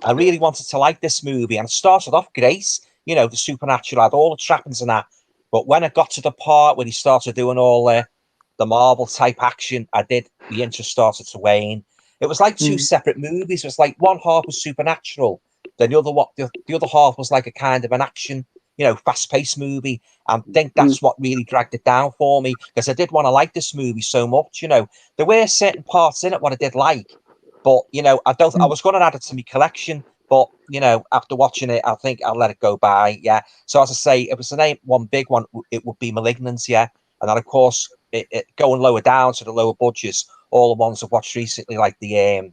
I really wanted to like this movie, and it started off great. The supernatural had all the trappings and that. But when I got to the part where he started doing all the Marvel type action, the interest started to wane. It was like two separate movies. It was like one half was supernatural, then the other half was like a kind of an action, fast-paced movie. I think that's what really dragged it down for me, because I did want to like this movie so much. There were certain parts in it what I did like, but I was going to add it to my collection, but after watching it, I think I'll let it go by. Yeah. So as I say, if it was to name one big one, it would be *Malignance*. Yeah, and then of course it going lower down to the lower budgets, all the ones I've watched recently, like the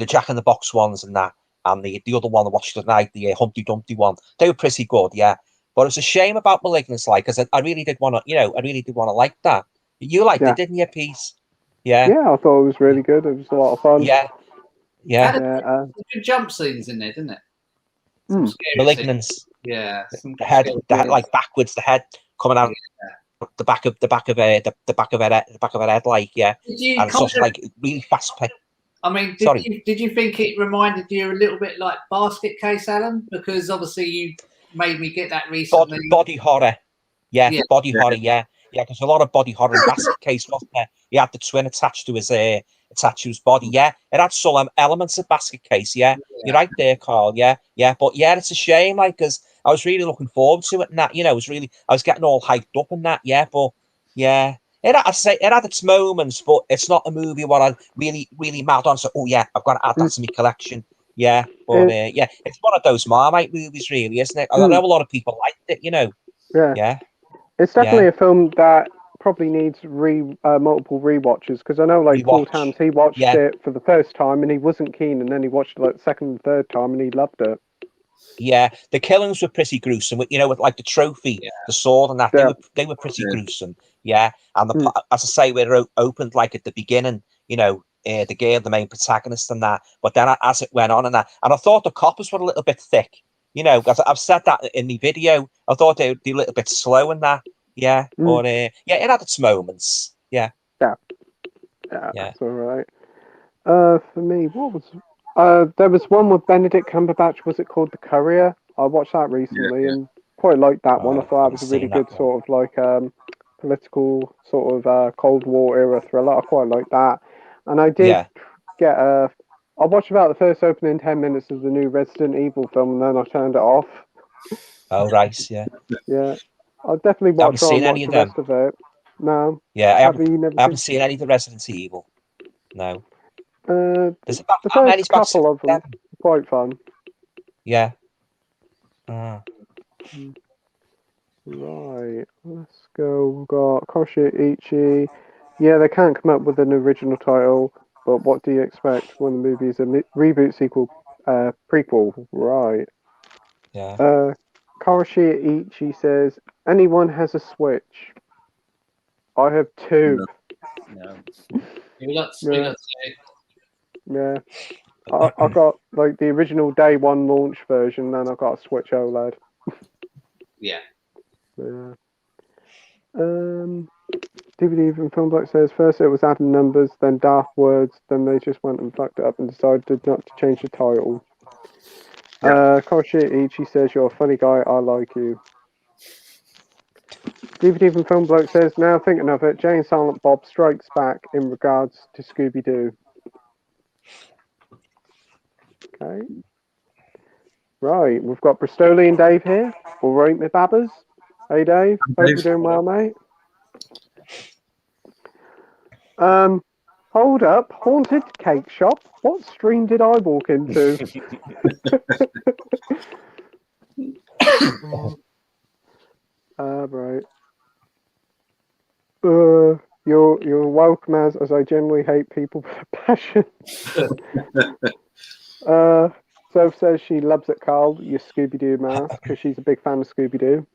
Jack in the Box ones and that. And the other one I watched tonight, the Humpty Dumpty one, they were pretty good, yeah. But it's a shame about *Malignance*, because I really did want to, like that. You liked it, didn't you, Pete? Yeah. Yeah, I thought it was really good. It was a lot of fun. Yeah. Good jump scenes in there, didn't it? *Malignance*. Yeah. The head like backwards, the head coming out the back of her head, like and it's sort of like really fast paced. I mean, did you think it reminded you a little bit like Basket Case, Alan? Because obviously you made me get that recently. Body horror. Yeah, body horror, yeah. Yeah, because a lot of body horror in Basket Case, wasn't there? He had the twin attached to his body, yeah. It had some elements of Basket Case, yeah. You're right there, Carl, yeah. But yeah, it's a shame, because I was really looking forward to it and that, I was getting all hyped up and that, yeah, but yeah. It had its moments, but it's not a movie where I really, really mad on. So, I've got to add that to my collection. Yeah, but it's one of those Marmite movies, really, isn't it? I know a lot of people liked it, Yeah. It's definitely a film that probably needs multiple rewatches, because I know Paul Tams, he watched it for the first time and he wasn't keen, and then he watched it the second and third time and he loved it. Yeah, the killings were pretty gruesome. With like the trophy, the sword, and that they were pretty gruesome. Yeah, and as I say, we opened like at the beginning. The girl, the main protagonist, and that. But then as it went on and that, and I thought the coppers were a little bit thick. Because I've said that in the video. I thought they would be a little bit slow in that. Yeah, but it had its moments. Yeah. That's all right. For me, what was? There was one with Benedict Cumberbatch. Was it called The Courier? I watched that recently and quite liked that one. I thought that was a really good sort of political sort of Cold War era thriller. I quite like that, and I did Yeah. get a. I watched about the first opening 10 minutes of the new Resident Evil film, and then I turned it off. Oh, right. Yeah. Yeah, I'll definitely Haven't try and seen any watch of the them. rest of it. No, Yeah, I have you haven't. never I haven't seen? seen any of the Resident Evil. No. There's The about how many? first About couple of them 7. quite fun. Yeah. Ah. Right, let's go. We've got Koshi. Yeah, they can't come up with an original title, but what do you expect when the movie is a reboot, sequel, prequel? Right. Yeah. Koshi says, anyone has a Switch? I have 2. No. We got Yeah. two. Yeah. I got like the original day one launch version, then I got a Switch OLED. Yeah. Yeah. DVD from Filmblock says first it was adding numbers, then daft words, then they just went and fucked it up and decided not to change the title. Koshi says you're a funny guy, I like you. DVD from Filmblock says now thinking of it, Jay and Silent Bob strikes back in regards to Scooby Doo. Okay. Right, we've got Bristolian Dave here. All right, my babbers. Hey Dave, hope you're doing well, mate. Hold up, haunted cake shop. What stream did I walk into? Right. You're welcome as I generally hate people with a passion. Soph says she loves it, Carl, your Scooby Doo mask, because she's a big fan of Scooby Doo.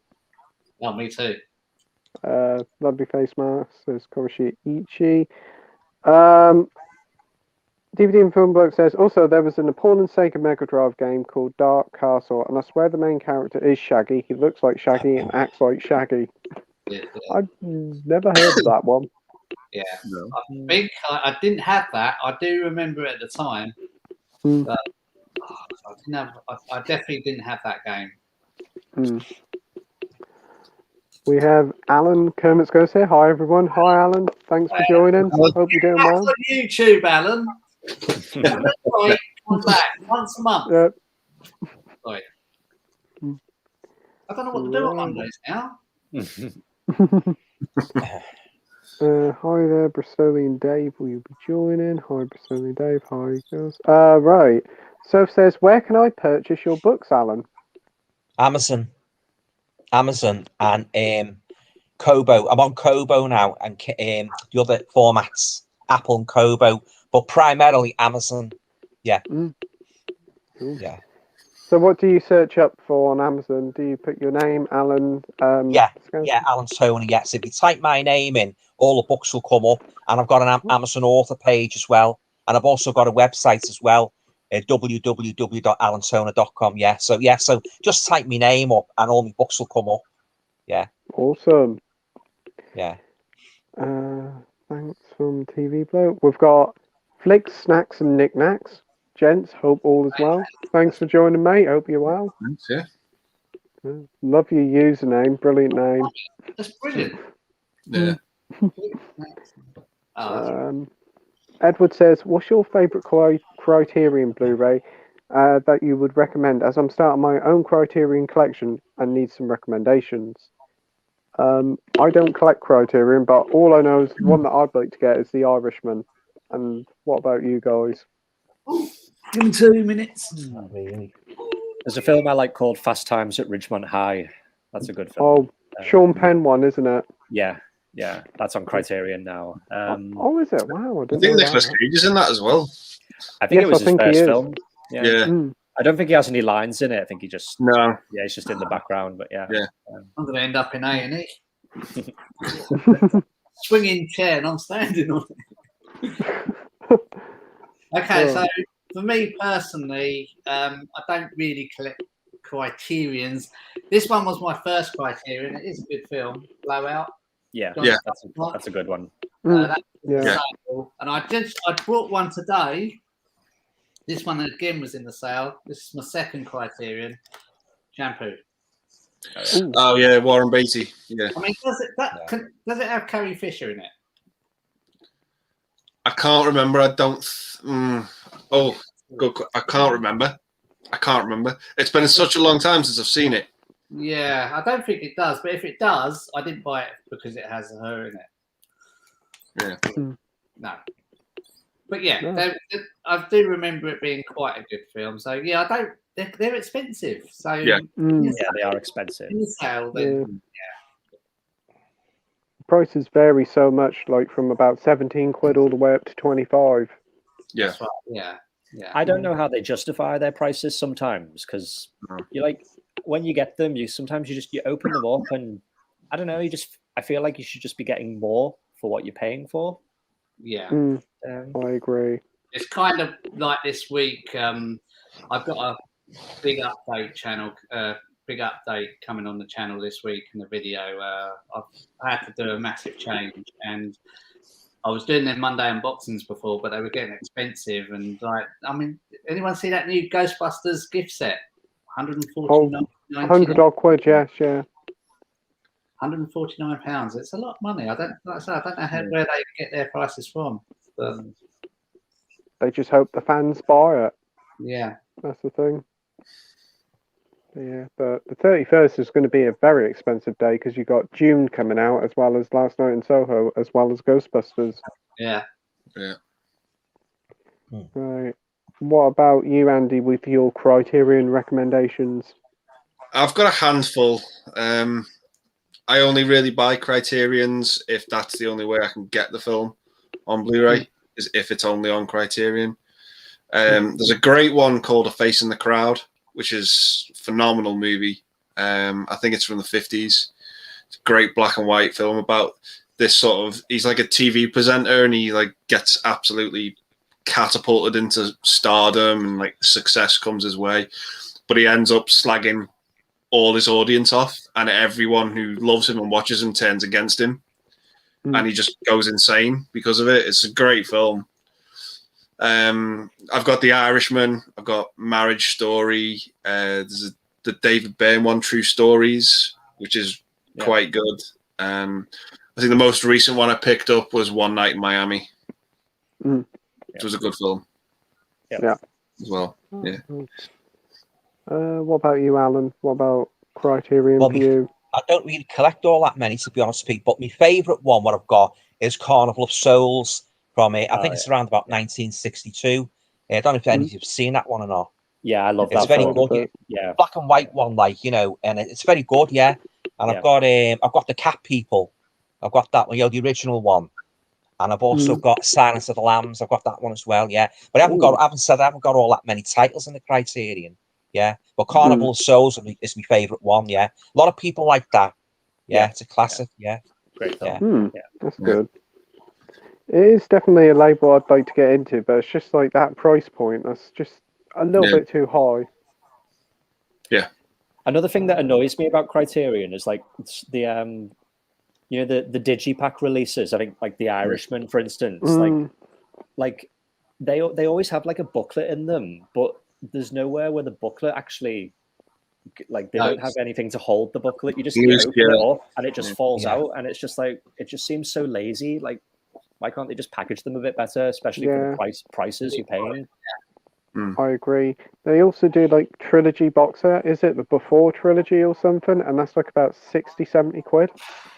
Oh, me too. Lovely face mask, says Koroshi Ichi. DVD and Film Bloke says, also, there was an appalling Sega Mega Drive game called Dark Castle, and I swear the main character is Shaggy. He looks like Shaggy and acts like Shaggy. Yeah. I've never heard of that one. Yeah. No. I think I didn't have that. I do remember it at the time. But I didn't have. I definitely didn't have that game. We have Alan Kermit's Ghost here. Hi, everyone. Hi, Alan. Thanks for joining. Hope you're doing well. On YouTube, Alan. Right, come back once a month. Right. I don't know what to do on Mondays now. Hi there, Bristolian Dave. Will you be joining? Hi, Bristolian Dave. Hi, girls. Right. Soph says, where can I purchase your books, Alan? Amazon and Kobo. I'm on Kobo now, and the other formats, Apple and Kobo, but primarily Amazon. Yeah. Cool. Yeah. So what do you search up for on Amazon? Do you put your name, Alan? Yeah, Alan Tony. Yes, if you type my name in, all the books will come up, and I've got an Amazon author page as well, and I've also got a website as well, www.alantona.com. Yeah, so just type my name up, and all my books will come up. Yeah. Awesome. Yeah. Thanks from TV Bloke. We've got Flicks, Snacks, and Knickknacks. Gents, hope all is well. Thanks for joining, mate. Hope you're well. Thanks, yeah. Love your username. Brilliant name. That's brilliant. Yeah. Edward says, what's your favourite Criterion Blu-ray that you would recommend, as I'm starting my own Criterion collection and need some recommendations? I don't collect Criterion, but all I know is one that I'd like to get is The Irishman. And what about you guys? Give me 2 minutes. Not really. There's a film I like called Fast Times at Ridgemont High. That's a good film. Oh, Sean Penn one, isn't it? Yeah, that's on Criterion now. Oh, is it? Wow, I I didn't think know Nicolas that. Cage is in that as well. I think Yes, it was I his think he first is. film. Yeah. I don't think he has any lines in it. I think he just No. he's just in the background. But yeah. I'm going to end up in A&E. Swinging chair and I'm standing on it. Okay, so for me personally, I don't really collect Criterions. This one was my first Criterion. It is a good film, Blowout. Yeah. That's a good one. And I brought one today. This one again was in the sale. This is my second Criterion, Shampoo. Oh yeah, Warren Beatty. Yeah. I mean, does it have Carrie Fisher in it? I can't remember. I don't. Oh, good. I can't remember. It's been such a long time since I've seen it. Yeah, I don't think it does. But if it does, I didn't buy it because it has her in it. Yeah. No. But yeah, I do remember it being quite a good film. So yeah, I don't. They're expensive. So Yeah. Yeah, they are expensive. in sale, then Prices vary so much, like from about 17 quid all the way up to 25. Yeah. that's right. Yeah. I don't know how they justify their prices sometimes, because you like when you get them, you open them up and I don't know, I feel like you should just be getting more for what you're paying for. Yeah. I agree. It's kind of like this week. I've got a big update coming on the channel this week in the video. I had to do a massive change, and I was doing them Monday unboxings before, but they were getting expensive. And like, I mean, anyone see that new Ghostbusters gift set? 149. 100 odd quid, yes, yeah. £149. It's a lot of money. I don't know where they get their prices from. But, They just hope the fans buy it. yeah. That's the thing. Yeah, but the 31st is going to be a very expensive day because you got June coming out as well as Last Night in Soho as well as Ghostbusters. Yeah. Yeah. Right. What about you, Andy, with your Criterion recommendations? I've got a handful. I only really buy Criterions if that's the only way I can get the film on Blu-ray, is if it's only on Criterion. There's a great one called A Face in the Crowd, which is a phenomenal movie. I think it's from the 50s. It's a great black and white film about this sort of, he's like a TV presenter and he like gets absolutely catapulted into stardom and like success comes his way, but he ends up slagging all his audience off, and everyone who loves him and watches him turns against him, and he just goes insane because of it. It's a great film. I've got The Irishman. I've got Marriage Story. There's the David Byrne one, True Stories, which is quite good. I think the most recent one I picked up was One Night in Miami, which was a good film. Yeah. As well. Yeah. What about you, Alan? What about Criterion for you? I don't really collect all that many, to be honest, Pete, but my favourite one, what I've got, is Carnival of Souls from I think it's around about 1962. I don't know if any of you have seen that one or not. Yeah, I love that. It's very good. Yeah, black and white one, like, you know, and it's very good. Yeah, and I've got the Cat People. I've got that one, the original one, and I've also got Silence of the Lambs. I've got that one as well. Yeah, but I haven't got all that many titles in the Criterion. Yeah, but Carnival of Souls is my favourite one. Yeah, a lot of people like that. Yeah, it's a classic. Yeah, great film. That's good. It is definitely a label I'd like to get into, but it's just like that price point. That's just a little bit too high. Yeah. Another thing that annoys me about Criterion is like the the digipack releases. I think like The Irishman, for instance, like they always have like a booklet in them, but there's nowhere where the booklet actually, like, they don't have anything to hold the booklet. You just open it up and it just falls out, and it's just like, it just seems so lazy. Like, why can't they just package them a bit better, especially for the prices you're paying? I agree. They also do like trilogy box set. Is it the Before trilogy or something? And that's like about 60-70 quid.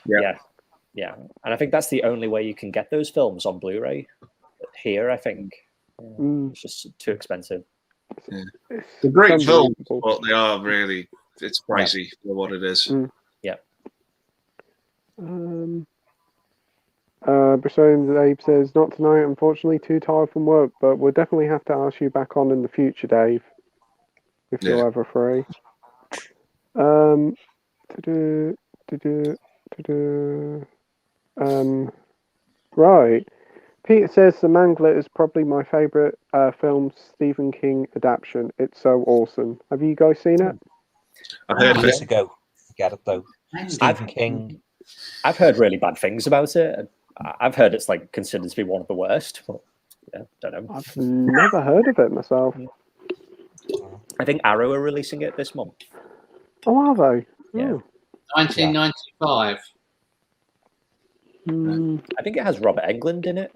Yeah. And I think that's the only way you can get those films on Blu-ray here, I think. It's just too expensive. It's a great film, but they are really, it's pricey for what it is. Yeah. Brazilian Abe says, not tonight, unfortunately, too tired from work, but we'll definitely have to ask you back on in the future, Dave, if you're ever free. Right. Peter says The Mangler is probably my favourite film Stephen King adaptation. It's so awesome. Have you guys seen it? I've heard years ago. Get it though. Stephen King. I've heard really bad things about it. I've heard it's like considered to be one of the worst. But don't know. I've never heard of it myself. I think Arrow are releasing it this month. Oh, are they? Yeah. 1995. I think it has Robert Englund in it.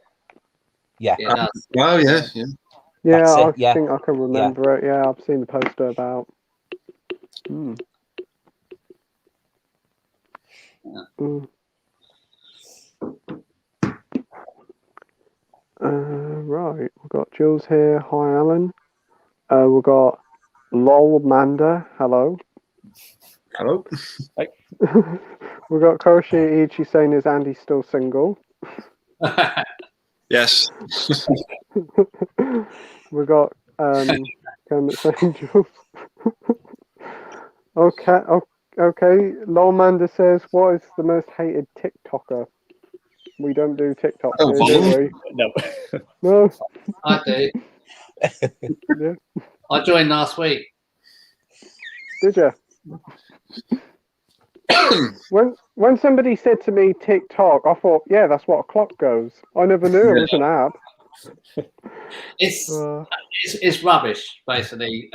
Yeah. It does. Wow, yeah. Yeah, That's it, I yeah. think I can remember it. Yeah, I've seen the poster about. Right, we've got Jules here. Hi, Alan. We've got Lol Manda. Hello. Hello. We've got Koshi Ichi saying, is Andy still single? Yes. We've got Kermit saying Jules. Okay. Lol Manda says, what is the most hated TikToker? We don't do TikTok I don't here, do follow we? No. No. I do. Yeah. I joined last week. Did you? When somebody said to me TikTok, I thought, yeah, that's what a clock goes. I never knew it was an app. It's rubbish, basically,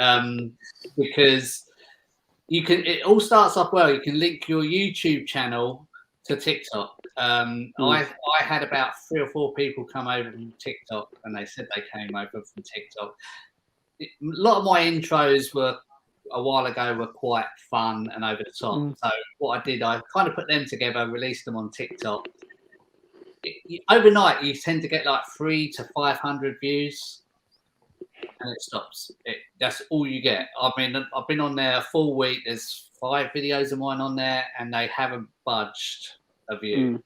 because you can. It all starts off well. You can link your YouTube channel to TikTok. I had about 3 or 4 people come over from TikTok, and they said they came over from TikTok. A lot of my intros were a while ago were quite fun and over the top. So what I did, I kind of put them together, released them on TikTok. Overnight, you tend to get like 300 to 500 views, and it stops. That's all you get. I mean, I've been on there a full week. There's 5 videos of mine on there, and they haven't budged a view.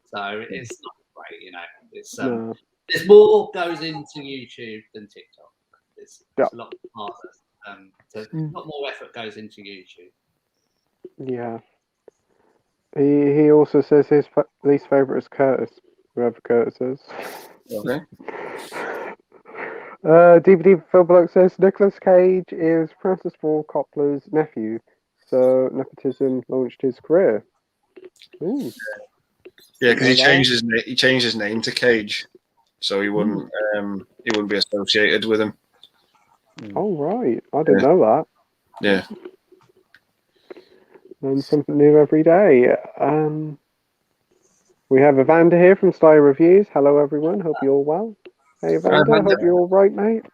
So it's not great, you know. It's there's more goes into YouTube than TikTok. It's a lot harder. A lot more effort goes into YouTube. Yeah. He also says his least favourite is Curtis, whoever Curtis is. Okay. DVD Phil Bloke says Nicolas Cage is Francis Ford Coppola's nephew, so nepotism launched his career. Ooh. Yeah, because he changed his name to Cage, so he wouldn't be associated with him. Oh right, I didn't know that. Yeah. Learn something new every day. We have Evander here from Sly Reviews. Hello everyone, hope you're all well. Hey Evander, hope you're all right, mate.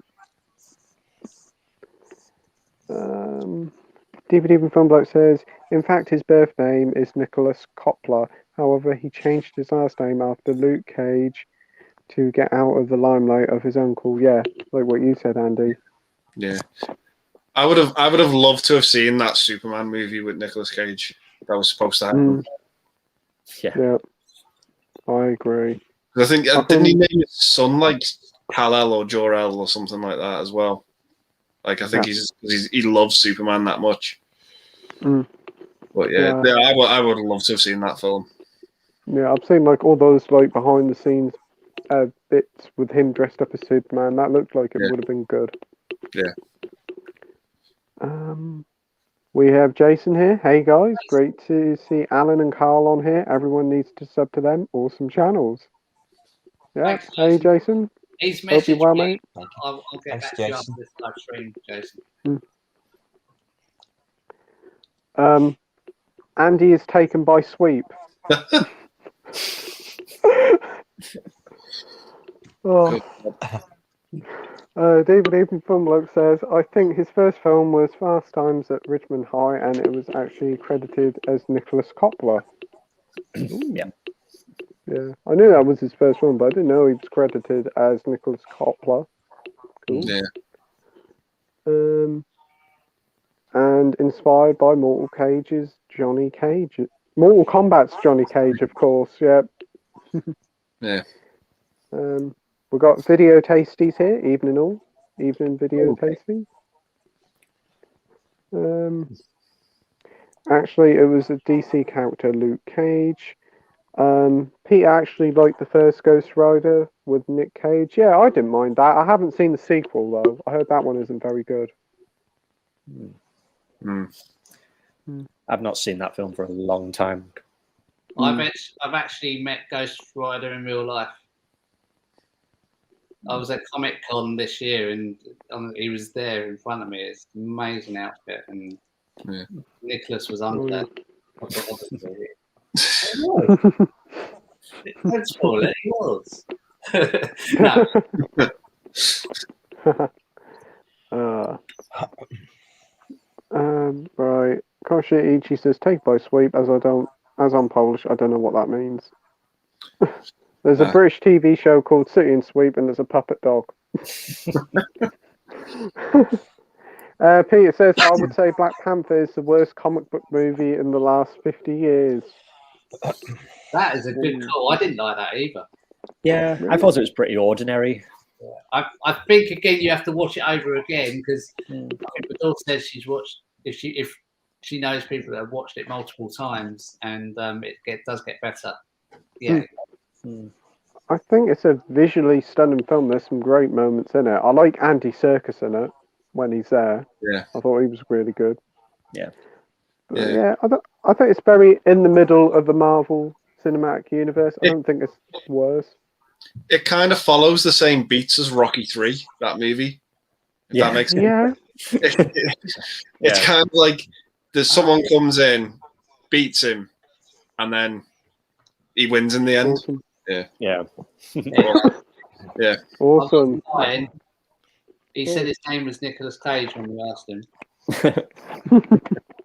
DVD Film Bloke says, in fact, his birth name is Nicholas Coppola. However, he changed his last name after Luke Cage to get out of the limelight of his uncle. Yeah, like what you said, Andy. Yeah. I would have loved to have seen that Superman movie with Nicolas Cage. That was supposed to happen. Yeah. I agree. I think didn't he name his son like Kal-El or Jor-El or something like that as well? Like I think he loves Superman that much. But yeah, I would love to have seen that film. Yeah, I've seen like all those like behind the scenes bits with him dressed up as Superman. That looked like it would have been good. Yeah. We have Jason here. Hey guys, great to see Alan and Carl on here. Everyone needs to sub to them. Awesome channels. Yeah. Thanks, hey Jason. He's Hope you're well, me. mate. I'll get back to you after this live stream, Jason. Andy is taken by sweep. David Even Funbloke says, I think his first film was Fast Times at Richmond High, and it was actually credited as Nicholas Coppola. Yeah, I knew that was his first film, but I didn't know he was credited as Nicholas Coppola. Cool. Yeah. And inspired by Mortal Kombat's Johnny Cage, of course. Yeah. Yeah. We've got Video Tasties here, evening Video Tasties. Actually, it was a DC character, Luke Cage. Pete actually liked the first Ghost Rider with Nick Cage. Yeah, I didn't mind that. I haven't seen the sequel, though. I heard that one isn't very good. I've not seen that film for a long time. I've actually met Ghost Rider in real life. I was at Comic Con this year, and he was there in front of me. It's an amazing outfit, and Yeah. Nicholas was under that. I thought, obviously. Don't spoil it. He was. No. Right. Koshi says take by sweep as I'm Polish, I don't know what that means. There's a British TV show called City and Sweep and there's a puppet dog. Peter says I would say Black Panther is the worst comic book movie in the last 50 years. That is a good call. I didn't like that either. Yeah, Really? I thought it was pretty ordinary. I think again you have to watch it over again because I think the daughter says she's watched if she knows people that have watched it multiple times and does get better. Yeah. I think it's a visually stunning film. There's some great moments in it. I like Andy Serkis in it when he's there. Yeah, I thought he was really good. Yeah. But yeah, I think it's very in the middle of the Marvel Cinematic Universe. I don't think it's worse. it kind of follows the same beats as Rocky 3, that movie. If that makes sense. Yeah. It's kind of like there's someone comes in, beats him, and then he wins in the end. Awesome. Yeah. Yeah. Awesome. He said his name was Nicolas Cage when we asked him.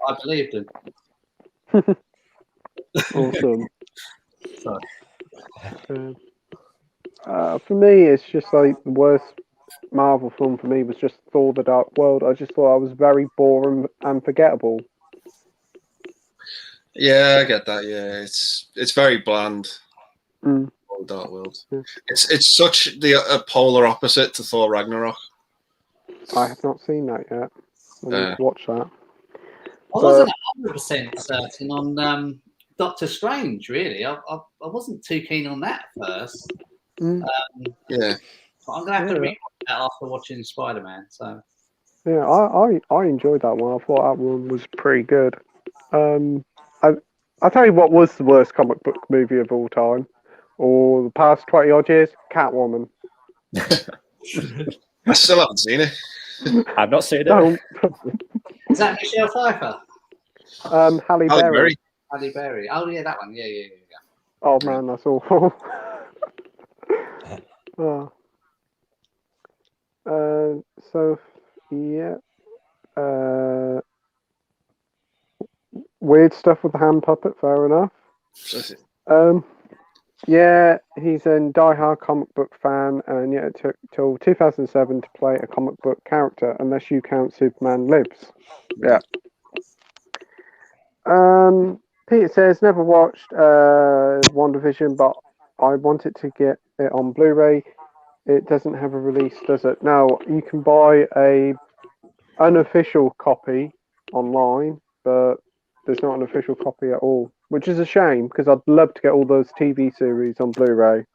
I believed him. Awesome. For me, it's just like the worst Marvel film for me was just Thor: The Dark World. I just thought I was very boring and forgettable. Yeah, I get that. Yeah, it's very bland. Dark World. Yeah. It's such a polar opposite to Thor Ragnarok. I have not seen that yet. I need to watch that. I wasn't 100% certain on Doctor Strange, really. I wasn't too keen on that at first. Yeah. But I'm going to have to read that after watching Spider-Man. So. Yeah, I enjoyed that one. I thought that one was pretty good. I'll tell you what was the worst comic book movie of all time, or the past 20 odd years, Catwoman. I still haven't seen it. I've not seen it. No. Is that Michelle Pfeiffer? Halle Berry. Halle Berry. Oh, yeah, that one. Yeah. Oh, man, that's awful. So, yeah. Weird stuff with the hand puppet, fair enough. Yeah, he's a die-hard comic book fan, and yet it took till 2007 to play a comic book character, unless you count Superman Lives. Yeah. Peter says, never watched WandaVision, but I wanted to get it on Blu-ray. It doesn't have a release, does it? No, you can buy a unofficial copy online, but there's not an official copy at all, which is a shame because I'd love to get all those TV series on Blu-ray.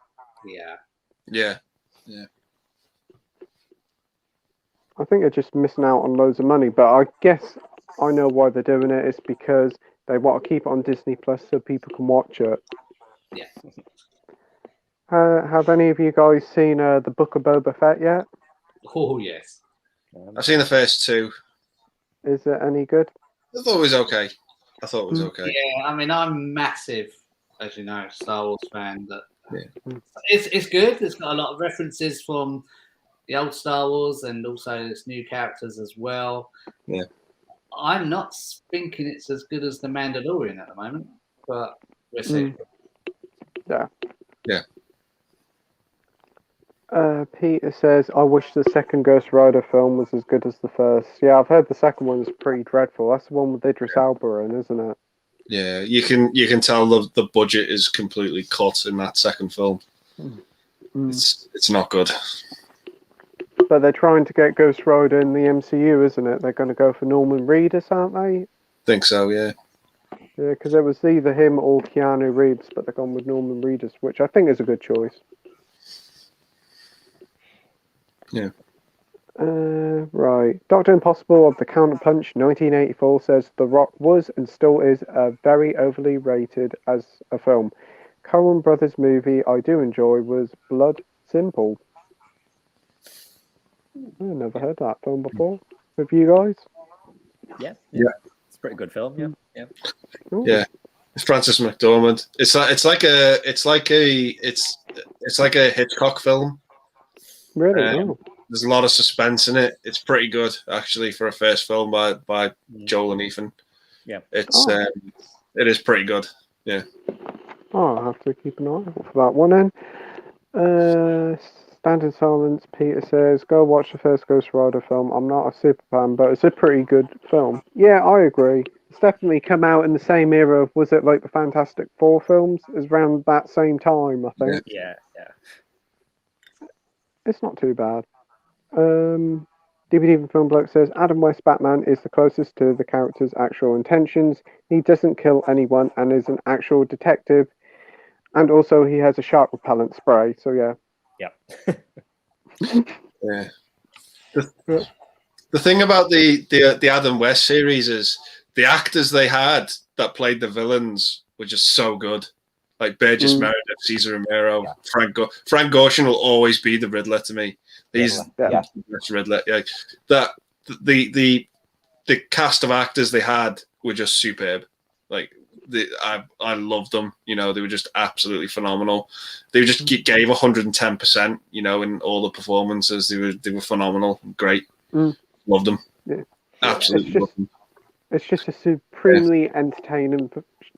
Yeah. I think they're just missing out on loads of money, but I guess I know why they're doing it. It's because they want to keep it on Disney Plus so people can watch it. Yeah. Have any of you guys seen the Book of Boba Fett yet? Oh, yes. I've seen the first two. Is it any good? I thought it was okay. Yeah, I mean, I'm massive, as you know, Star Wars fan. But it's good. It's got a lot of references from the old Star Wars and also its new characters as well. Yeah. I'm not thinking it's as good as The Mandalorian at the moment, but we'll see. Yeah. Yeah. Peter says, I wish the second Ghost Rider film was as good as the first. Yeah, I've heard the second one's pretty dreadful. That's the one with Idris Elba in, isn't it? Yeah, you can tell the budget is completely cut in that second film. It's not good. But they're trying to get Ghost Rider in the MCU, isn't it? They're going to go for Norman Reedus, aren't they? Think so, yeah. Yeah, because it was either him or Keanu Reeves, but they've gone with Norman Reedus, which I think is a good choice. Yeah. Right. Dr. Impossible of the Counterpunch 1984 says The Rock was and still is very overly rated as a film. Coen Brothers movie I do enjoy was Blood Simple. I've never heard that film before. Have you guys? Yeah. Yeah. It's pretty good film. Yeah, yeah. Ooh. Yeah. It's Francis McDormand. It's like a Hitchcock film. Really? Oh. There's a lot of suspense in it. It's pretty good actually for a first film by Joel and Ethan. Yeah. It's it is pretty good. Yeah. Oh, I'll have to keep an eye out for that one then. Standing Silence, Peter says, go watch the first Ghost Rider film. I'm not a super fan, but it's a pretty good film. Yeah, I agree. It's definitely come out in the same era. Was it like the Fantastic Four films? It's around that same time, I think. Yeah. It's not too bad. DVD Film Bloke says, Adam West Batman is the closest to the character's actual intentions. He doesn't kill anyone and is an actual detective. And also he has a shark repellent spray, so yeah. Yeah. Yeah. The thing about the Adam West series is the actors they had that played the villains were just so good. Like Burgess Meredith, Cesar Romero, Frank Gorshin will always be the Riddler to me. He's the best Riddler. Yeah. That the cast of actors they had were just superb. Like I loved them. You know, they were just absolutely phenomenal. They just gave 110%. You know, in all the performances, they were phenomenal, great. Loved them. Yeah. Absolutely loved them. It's just a supremely entertaining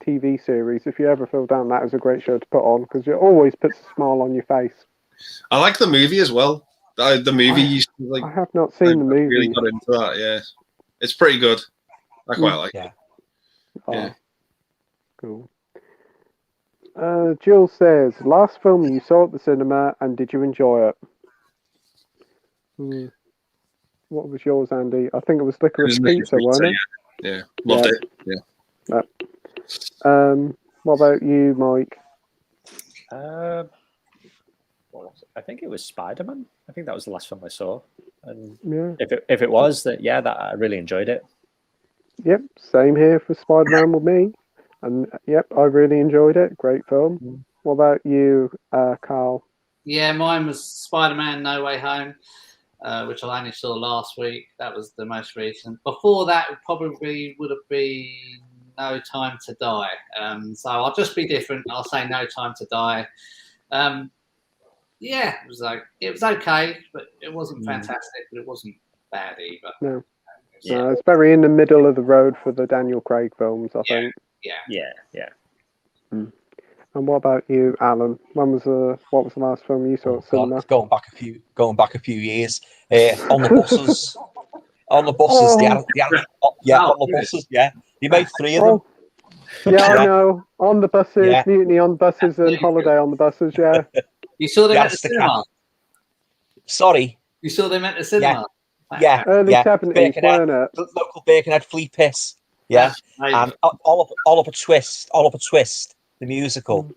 TV series. If you ever feel down, that is a great show to put on because it always puts a smile on your face. I like the movie as well. The movie used to like. I have not seen the movie. Really got into that. Yeah, it's pretty good. I quite like it. Yeah. Cool. Jill says, last film you saw at the cinema and did you enjoy it? What was yours, Andy? I think it was Licorice Pizza, wasn't it? Yeah, loved it. Yeah. What about you, Mike? What was it? I think it was Spider-Man. I think that was the last film I saw. And if it was that, that I really enjoyed it. Yep, same here for Spider-Man with me. And yep, I really enjoyed it. Great film. What about you, Carl? Yeah, mine was Spider-Man No Way Home, which I only saw last week. That was the most recent. Before that, it probably would have been No Time to Die. So I'll just be different. I'll say No Time to Die. Yeah, it was okay, but it wasn't fantastic, but it wasn't bad either. No. No, it's very in the middle of the road for the Daniel Craig films, I think. Yeah. And what about you, Alan? What was the last film you saw at cinema? Going back a few years. On the buses. On the buses, on the buses, You made 3 of them. Yeah, I know. On the buses, Mutiny on the buses, and Holiday on the buses, You saw them at the cinema? Sorry? You saw them at the cinema? Yeah. Early 70s, weren't it? The local Birkenhead Flea Piss. Yeah. And Oliver Twist, the musical.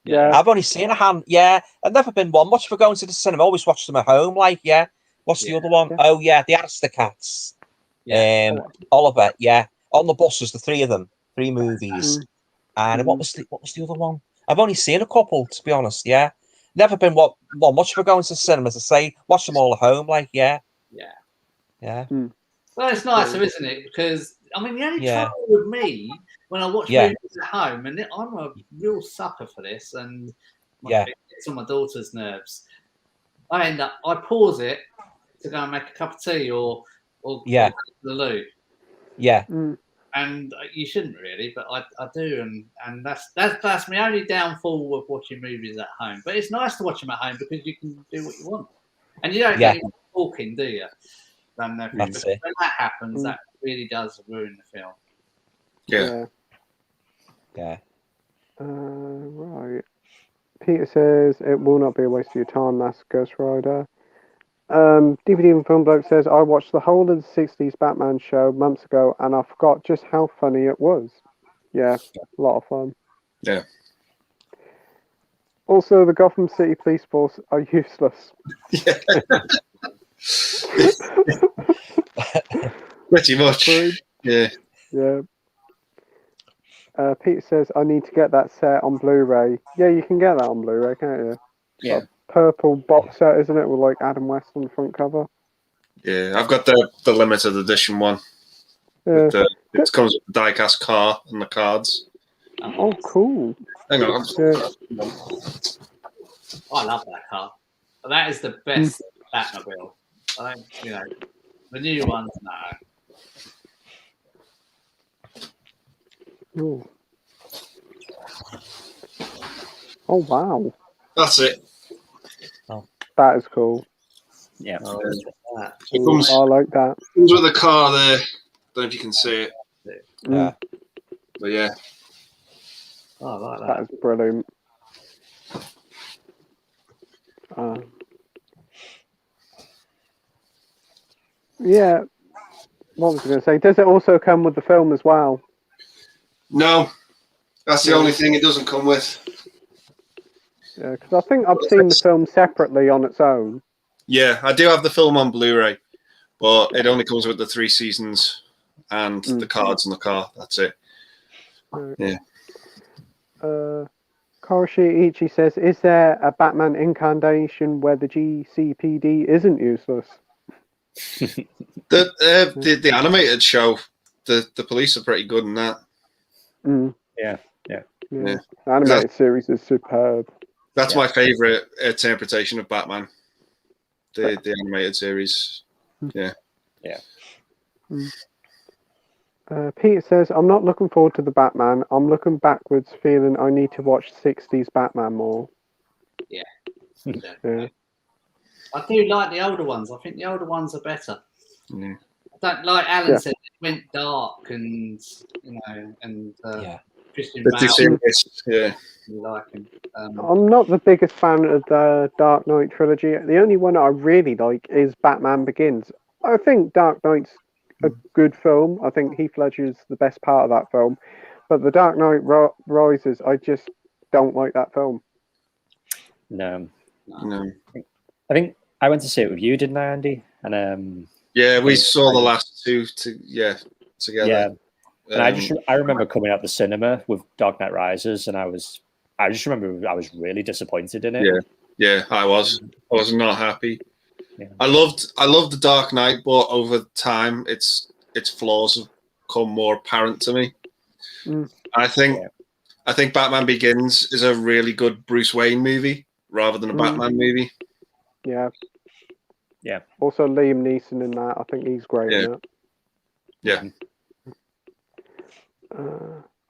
Yeah. I've only seen a hand. I've never been one much for going to the cinema. I always watch them at home. What's the other one? Oh, the Aristocats. Oliver, On the buses, the 3 of them. 3 movies. And what was the other one? I've only seen a couple, to be honest, Never been much for going to the cinema, as I say. Watch them all at home, Well, it's nicer, isn't it? Because, I mean, the only trouble with me, when I watch movies at home, and I'm a real sucker for this, and it gets on my daughter's nerves, I pause it to go and make a cup of tea or go to the loo. And you shouldn't really, but I do, and that's my only downfall with watching movies at home. But it's nice to watch them at home because you can do what you want, and you don't get anyone talking, do you? When that happens, that really does ruin the film. Right. Peter says it will not be a waste of your time. That's Ghost Rider. DVD and Film Bloke says, I watched the whole of the 60s Batman show months ago and I forgot just how funny it was. Yeah, a lot of fun. Yeah. Also, the Gotham City Police Force are useless. Pretty much. Yeah. Peter says, I need to get that set on Blu-ray. Yeah, you can get that on Blu-ray, can't you? Yeah. Purple box set, isn't it, with like Adam West on the front cover? Yeah, I've got the limited edition one. Yeah. It comes with the die-cast car and the cards. Oh, cool. Hang on. Yeah. I love that car. That is the best Batmobile. I don't, the new ones, no. Ooh. Oh, wow. That's it. That is cool. Yeah. Oh, It comes, I like that. comes with a car there. Don't know if you can see it. Yeah. But yeah. Oh, I like That is brilliant. Yeah. What was I going to say? Does it also come with the film as well? No. That's the only thing it doesn't come with. Yeah, because I think I've seen the film separately on its own. Yeah, I do have the film on Blu-ray, but it only comes with the 3 seasons and the cards in the car. That's it. Yeah. Koroshi Ichi says, is there a Batman incarnation where the GCPD isn't useless? The animated show, the police are pretty good in that. Yeah. The animated series is superb. That's my favourite interpretation of Batman. The animated series. Yeah. Peter says, I'm not looking forward to the Batman. I'm looking backwards, feeling I need to watch 60s Batman more. Yeah. Yeah. I do like the older ones. I think the older ones are better. Yeah. I don't like Alan said, it went dark and Christian Bale. Yeah. Like him. I'm not the biggest fan of the Dark Knight trilogy. The only one I really like is Batman Begins. I think Dark Knight's a good film. I think Heath Ledger's the best part of that film. But the Dark Knight Rises, I just don't like that film. No. No. I think I went to see it with you, didn't I, Andy? And yeah, we saw the last two together. Yeah. And I remember coming out the cinema with Dark Knight Rises, and I just remember I was really disappointed in it. Yeah, I was not happy. Yeah. I loved the Dark Knight, but over time, its flaws have become more apparent to me. I think Batman Begins is a really good Bruce Wayne movie rather than a Batman movie. Yeah. Yeah. Also, Liam Neeson in that. I think he's great in it. Yeah.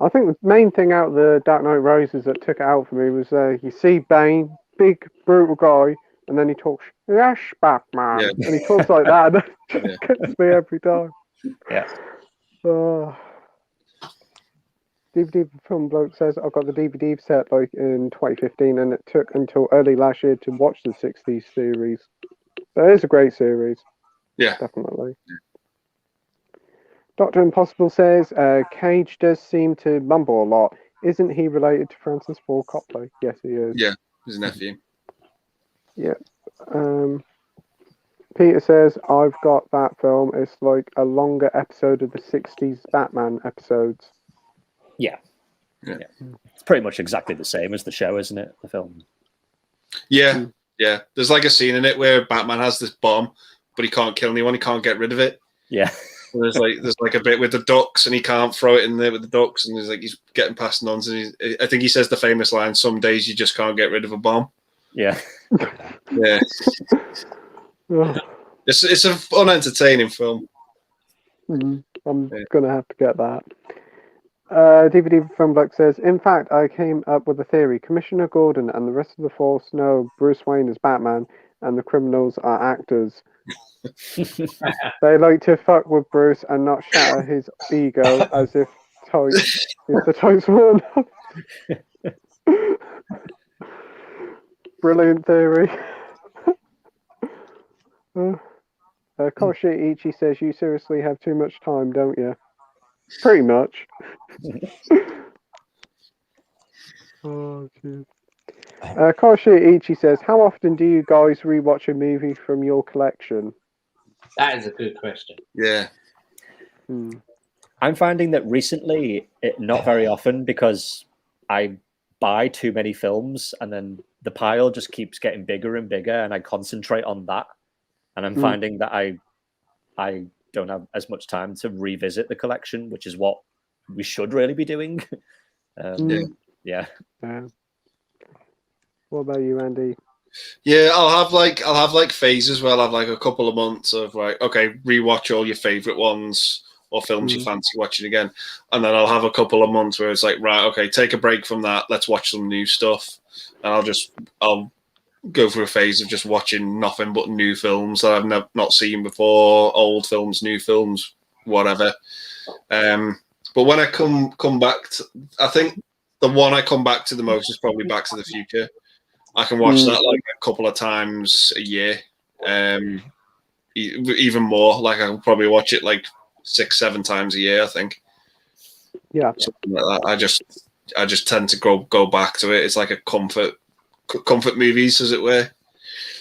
I think the main thing out of the Dark Knight Rises that took it out for me was you see Bane, big, brutal guy, and then he talks, yes, Batman. Yeah. And he talks like that. And it just gets me every time. Yeah. DVD Film Bloke says, I got the DVD set like in 2015, and it took until early last year to watch the 60s series. So it is a great series. Yeah. Definitely. Dr. Impossible says, Cage does seem to mumble a lot. Isn't he related to Francis Ford Coppola? Yes, he is. Yeah, his nephew. Yeah. Peter says, I've got that film. It's like a longer episode of the 60s Batman episodes. Yeah. It's pretty much exactly the same as the show, isn't it? The film. Yeah. Yeah. There's like a scene in it where Batman has this bomb, but he can't kill anyone. He can't get rid of it. Yeah. And there's like a bit with the ducks, and he can't throw it in there with the ducks, and he's getting past nonsense. I think he says the famous line, "Some days you just can't get rid of a bomb." Yeah. Yeah. It's a fun, entertaining film. I'm gonna have to get that. DVD Film Black says, in fact, I came up with a theory. Commissioner Gordon and the rest of the force know Bruce Wayne is Batman, and the criminals are actors. They like to fuck with Bruce and not shatter his ego as if the tights weren't enough. Brilliant theory. Koroshi Ichi says, you seriously have too much time, don't you? Pretty much. Oh, jeez. Koroshi Ichi says, how often do you guys rewatch a movie from your collection? That is a good question. Yeah. I'm finding that recently, not very often, because I buy too many films and then the pile just keeps getting bigger and bigger, and I concentrate on that. And I'm finding that I don't have as much time to revisit the collection, which is what we should really be doing. Yeah. What about you, Andy? Yeah, I'll have like phases where I'll have like a couple of months of like, okay, rewatch all your favorite ones or films you fancy watching again, and then I'll have a couple of months where it's like, right, okay, take a break from that, let's watch some new stuff, and I'll go through a phase of just watching nothing but new films that I've not seen before, old films, new films, whatever. But when I come back to, I think the one I come back to the most is probably Back to the Future. I can watch that like a couple of times a year, even more. Like I can probably watch it like 6-7 times a year. I think. Yeah, something like that. I just tend to go back to it. It's like a comfort movies, as it were.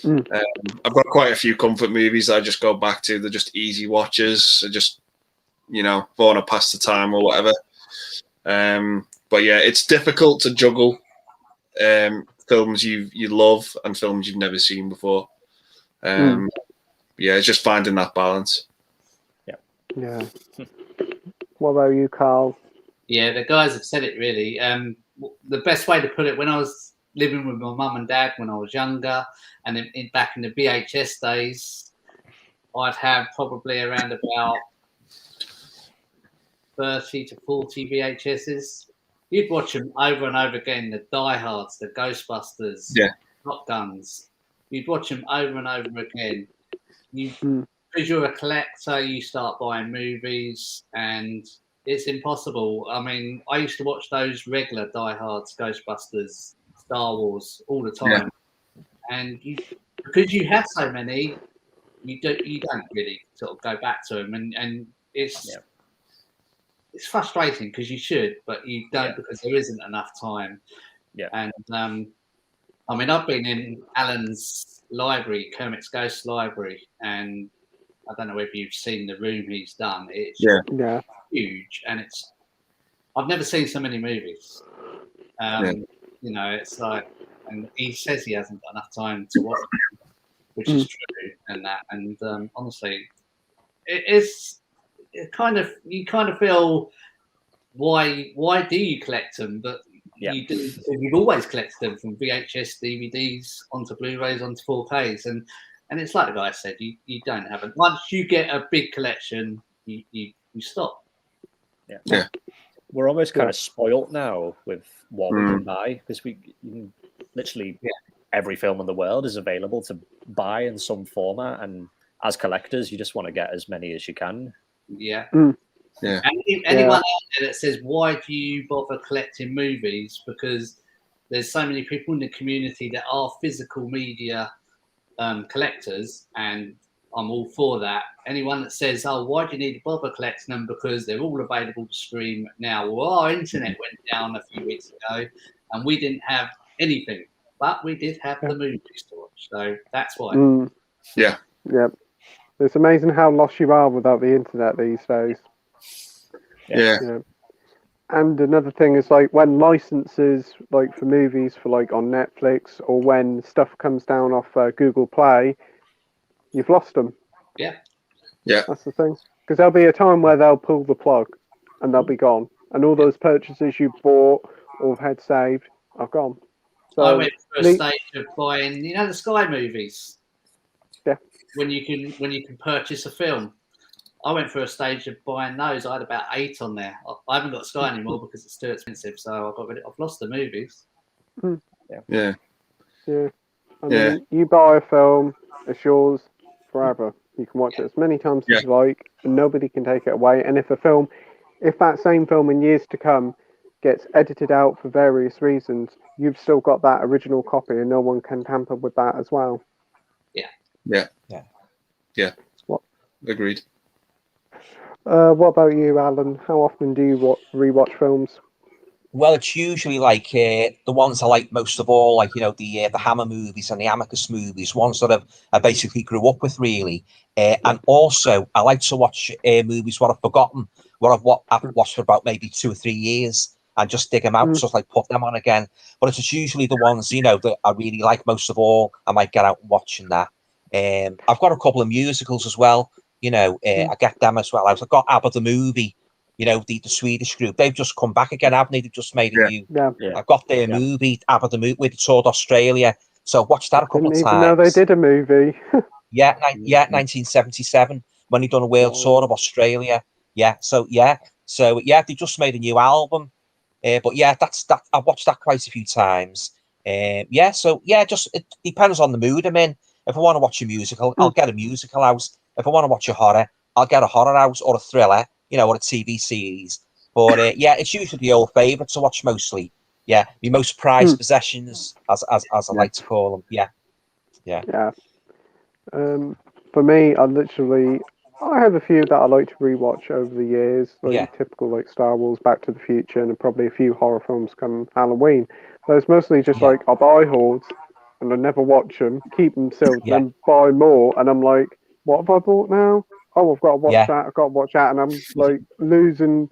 I've got quite a few comfort movies that I just go back to. They're just easy watches. I just want to pass the time or whatever. But yeah, it's difficult to juggle films you love and films you've never seen before. Yeah, it's just finding that balance. Yeah. What about you, Carl? Yeah, the guys have said it really. The best way to put it, when I was living with my mum and dad when I was younger, and back in the VHS days, I'd have probably around about 30 to 40 VHSs. You'd watch them over and over again, the Die Hards, the Ghostbusters, Top Guns. You'd watch them over and over again. Because you're a collector, you start buying movies, and it's impossible. I mean, I used to watch those regular Die Hards, Ghostbusters, Star Wars all the time. And because you have so many, you don't really sort of go back to them, and it's frustrating because you should, but you don't because there isn't enough time. And I mean, I've been in Alan's library, Kermit's Ghost Library, and I don't know whether you've seen the room he's done. It's huge, and I've never seen so many movies. It's like, and he says he hasn't got enough time to watch, which is true, and that, and honestly, you kind of feel why do you collect them? But you've always collected them, from VHS, DVDs onto Blu-rays, onto 4Ks, and it's like the guy said, you don't have it. Once you get a big collection, you stop. We're almost kind of spoilt now with what we can buy, because literally every film in the world is available to buy in some format, and as collectors, you just want to get as many as you can. And anyone out there that says, why do you bother collecting movies? Because there's so many people in the community that are physical media collectors, and I'm all for that. Anyone that says, oh, why do you need to bother collecting them? Because they're all available to stream now. Well, our internet went down a few weeks ago and we didn't have anything, but we did have the movies to watch. So that's why. It's amazing how lost you are without the internet these days. And another thing is, like, when licenses, like for movies, for like on Netflix, or when stuff comes down off Google Play, you've lost them. That's the thing, because there'll be a time where they'll pull the plug and they'll be gone, and all those purchases you bought or had saved are gone. So I went through a stage of buying, the Sky movies. When you can purchase a film, I went through a stage of buying those. I had about 8 on there. I haven't got Sky anymore because it's too expensive, so I've lost the movies. I mean, you buy a film, it's yours forever. You can watch it as many times as you like, and nobody can take it away. And if that same film in years to come gets edited out for various reasons, you've still got that original copy, and no one can tamper with that as well. Agreed. What about you, Alan? How often do you rewatch films? Well, it's usually like the ones I like most of all, like the Hammer movies and the Amicus movies, ones that I basically grew up with, really. And also, I like to watch movies what I've forgotten, what I've watched for about maybe 2 or 3 years, and just dig them out, just like put them on again. But it's usually the ones that I really like most of all. I might get out and watching that. I've got a couple of musicals as well You know, I get them as well. I've got ABBA the movie. You know, the Swedish group. They've just come back again, haven't they? They've just made a new. Yeah. I've got their movie, ABBA the movie, with toured Australia. So I've watched that a couple of times. Didn't even know they did a movie. Yeah, 1977 when he done a world tour of Australia. Yeah, so they just made a new album. But yeah, that's that. I've watched that quite a few times. Just it depends on the mood I'm in. If I want to watch a musical, I'll get a musical house. If I want to watch a horror, I'll get a horror house or a thriller, or a TV series. But it's usually the old favourite to watch mostly. Yeah, the most prized possessions, as I like to call them. Yeah. For me, I have a few that I like to rewatch over the years, typical like Star Wars, Back to the Future, and probably a few horror films come Halloween. But it's mostly just like I buy hordes and I never watch them, keep them sealed, then buy more, and I'm like, what have I bought now? Oh, I've got to watch that. I've got to watch that, and I'm like losing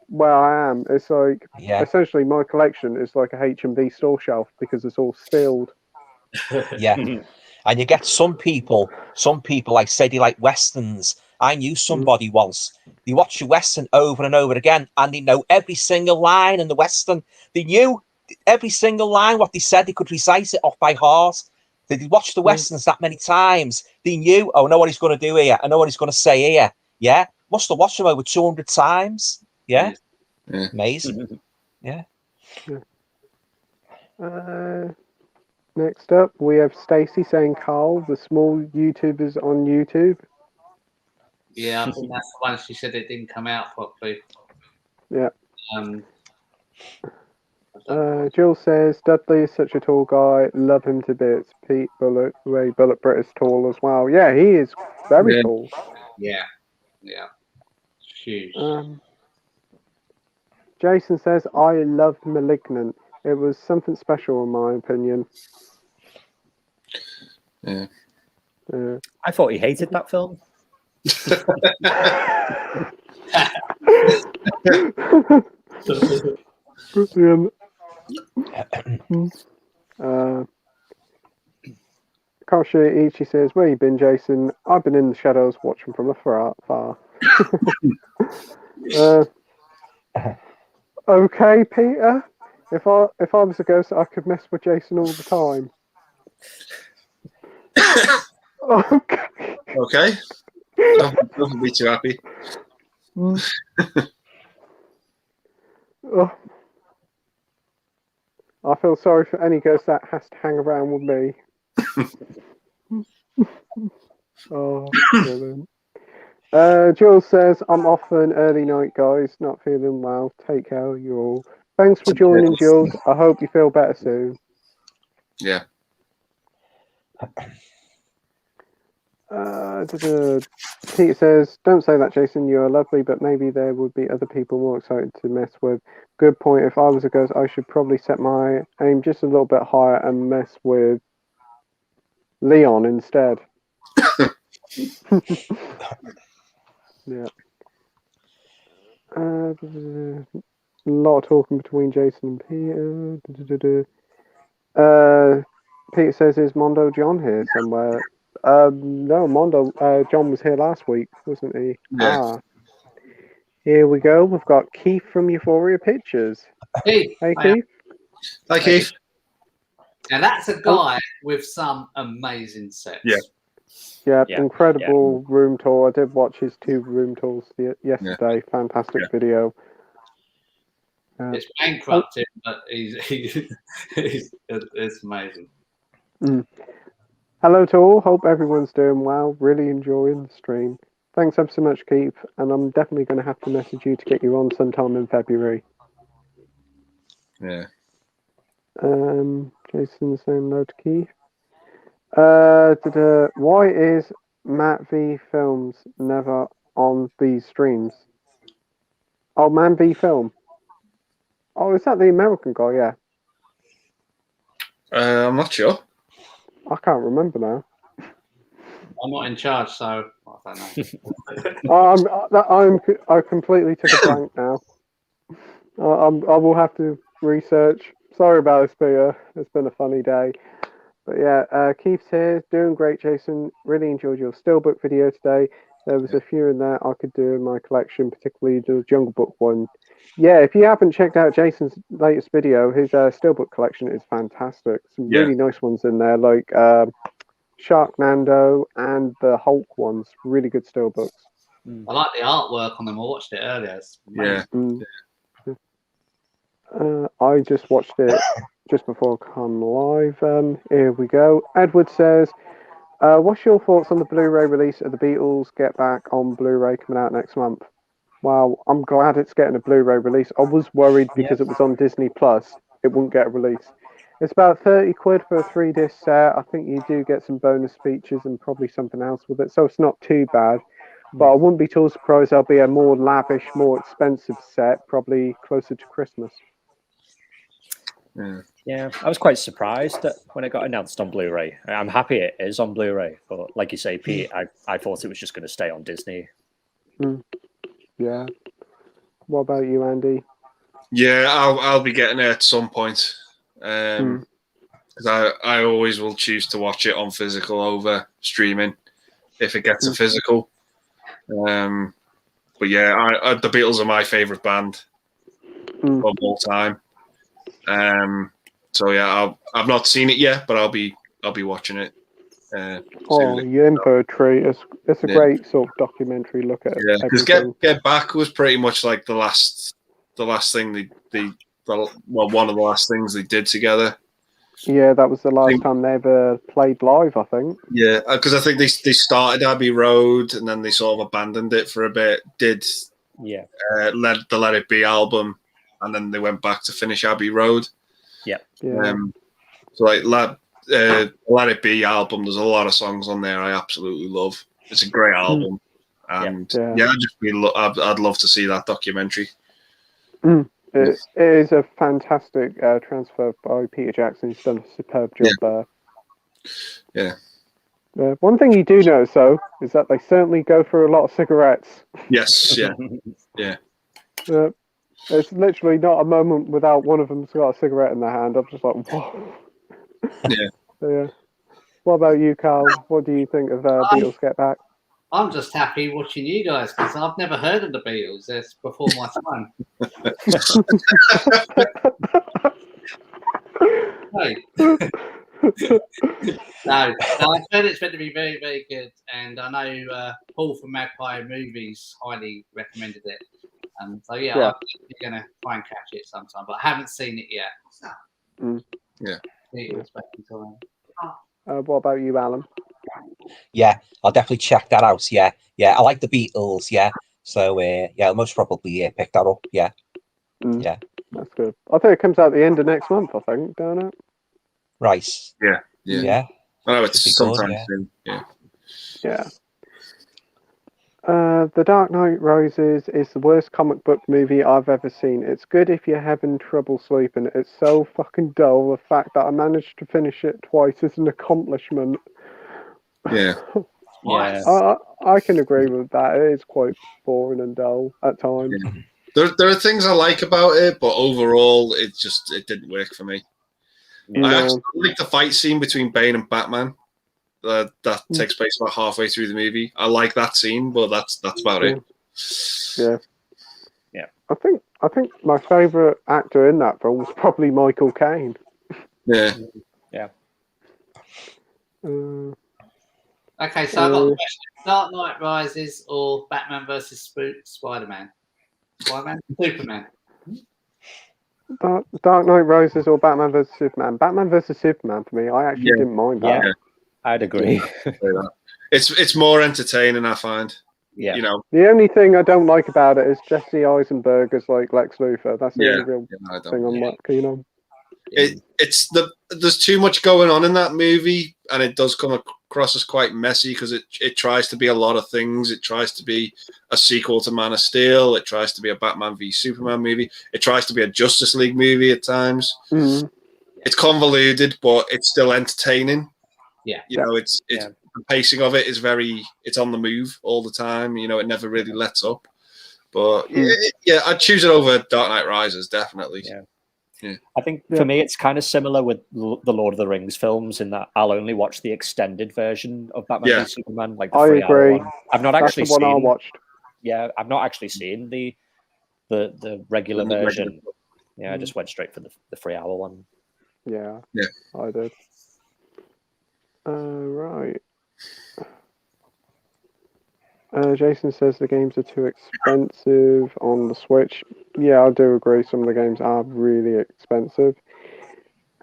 where I am. It's like essentially my collection is like a H&B store shelf because it's all sealed. And you get some people like say they like westerns. I knew somebody once. They watched a western over and over again, and they know every single line in the western. They knew every single line what they said. They could recite it off by heart. They watched the westerns that many times. They knew, I know what he's going to do here. I know what he's going to say here. Yeah, must have watched them over 200 times. Yeah. Amazing. Yeah. Next up, we have Stacey saying, Carl, the small YouTubers on YouTube. Yeah, I think that's the one she said it didn't come out properly. Yeah. Jill says, Dudley is such a tall guy. Love him to bits. Pete Bullet, Ray Bullet Britt is tall as well. Yeah, he is very tall. Yeah. Huge. Jason says, I love Malignant. It was something special in my opinion. Yeah. I thought he hated that film. Brilliant. Kashi Ichi says, where you been, Jason? I've been in the shadows watching from afar. Okay, Peter. If I was a ghost, I could mess with Jason all the time. Okay. Don't be too happy. I feel sorry for any ghost that has to hang around with me. Brilliant. Jules says, I'm off for an early night, guys. Not feeling well. Take care, you all. Thanks for joining, Jules. I hope you feel better soon. Yeah. Peter says, don't say that, Jason. You're lovely, but maybe there would be other people more excited to mess with. Good point. If I was a ghost, I should probably set my aim just a little bit higher and mess with Leon instead. Yeah. A lot of talking between Jason and Peter. Peter says, is Mondo John here somewhere? No, Mondo. John was here last week, wasn't he? Yeah. Here we go. We've got Keith from Euphoria Pictures. Hey, Keith. Hi, Keith. Now that's a guy with some amazing sets. Yeah, incredible room tour. I did watch his 2 room tours yesterday. Fantastic video. It's bankrupted, but it's amazing. Hello to all. Hope everyone's doing well. Really enjoying the stream. Thanks ever so much, Keith. And I'm definitely going to have to message you to get you on sometime in February. Yeah. Jason saying hello to Keith. Why is Matt V Films never on these streams? Oh, Man V Film. Oh, is that the American guy? Yeah. I'm not sure. I can't remember now. I'm not in charge, so I don't know. I completely took a blank now. I will have to research. Sorry about this, Peter. It's been a funny day. But yeah, Keith's here. Doing great, Jason. Really enjoyed your Steelbook video today. There was a few in there I could do in my collection, particularly the Jungle Book one. Yeah, if you haven't checked out Jason's latest video, his steelbook collection is fantastic. Some really nice ones in there, like Sharknado and the Hulk ones. Really good steelbooks. I like the artwork on them. I watched it earlier. I just watched it just before I come live. Here we go. Edward says, what's your thoughts on the Blu-ray release of the Beatles Get Back on Blu-ray coming out next month? Well, I'm glad it's getting a Blu-ray release. I was worried because it was on Disney Plus, it wouldn't get a release. It's about 30 quid for a 3-disc set. I think you do get some bonus features and probably something else with it, so it's not too bad. But I wouldn't be too surprised there'll be a more lavish, more expensive set, probably closer to Christmas. Yeah, I was quite surprised that when it got announced on Blu-ray. I'm happy it is on Blu-ray, but like you say, Pete, I thought it was just going to stay on Disney. Yeah. What about you, Andy? Yeah, I'll be getting it at some point. Because I always will choose to watch it on physical over streaming if it gets a physical. But yeah, the Beatles are my favourite band of all time. So yeah, I've not seen it yet, but I'll be watching it. You're in for a treat. It's a great sort of documentary look at. Yeah, because Get Back was pretty much like the last thing one of the last things they did together. Yeah, that was the last time they ever played live, I think. Yeah, because I think they started Abbey Road and then they sort of abandoned it for a bit. Did the Let It Be album, and then they went back to finish Abbey Road. Yeah. So like Let It Be album, there's a lot of songs on there I absolutely love. It's a great album, and I'd love to see that documentary. It is a fantastic transfer by Peter Jackson. He's done a superb job there. Yeah. One thing you do notice, though, is that they certainly go through a lot of cigarettes. Yes, yeah. There's literally not a moment without one of them's got a cigarette in their hand. I'm just like, whoa. Yeah. What about you, Carl? What do you think of Beatles Get Back? I'm just happy watching you guys because I've never heard of the Beatles. It's before my time. No, I've heard it's meant to be very, very good, and I know Paul from Magpie Movies highly recommended it. So I'm going to try and catch it sometime, but I haven't seen it yet. What about you, Alan? Yeah, I'll definitely check that out. Yeah, I like the Beatles. Yeah, so I'll most probably pick that up. Yeah, that's good. I think it comes out the end of next month. I think, don't it? Right. Yeah. I know it's sometime soon. Yeah. The Dark Knight Rises is the worst comic book movie I've ever seen. It's good if you're having trouble sleeping. It's so fucking dull. The fact that I managed to finish it twice is an accomplishment. Yeah. I can agree with that. It is quite boring and dull at times. Yeah. There are things I like about it, but overall, it didn't work for me. I actually like the fight scene between Bane and Batman. That takes place about halfway through the movie. I like that scene, but that's about it. Yeah. I think my favourite actor in that film was probably Michael Caine. Yeah. Okay, so I've got a question: Dark Knight Rises or Batman versus Spider-Man? Superman. Dark Knight Rises or Batman vs Superman? Batman vs Superman for me. I actually didn't mind that. Yeah, I'd agree. It's more entertaining, I find. Yeah. The only thing I don't like about it is Jesse Eisenberg as like Lex Luthor. That's the only real thing I'm not keen on. There's too much going on in that movie, and it does come across as quite messy because it tries to be a lot of things. It tries to be a sequel to Man of Steel. It tries to be a Batman v Superman movie. It tries to be a Justice League movie at times. It's convoluted, but it's still entertaining. The pacing of it is it's on the move all the time. It never really lets up. But I'd choose it over Dark Knight Rises, definitely. Yeah. I think for me, it's kind of similar with the Lord of the Rings films in that I'll only watch the extended version of Batman v Superman, like the I 3-hour agree. one. I've not That's actually the one I seen. watched. Yeah, I've not actually seen the regular version. Yeah, I just went straight for the 3-hour one. Yeah, I did. Right. Jason says the games are too expensive on the Switch. Yeah, I do agree. Some of the games are really expensive.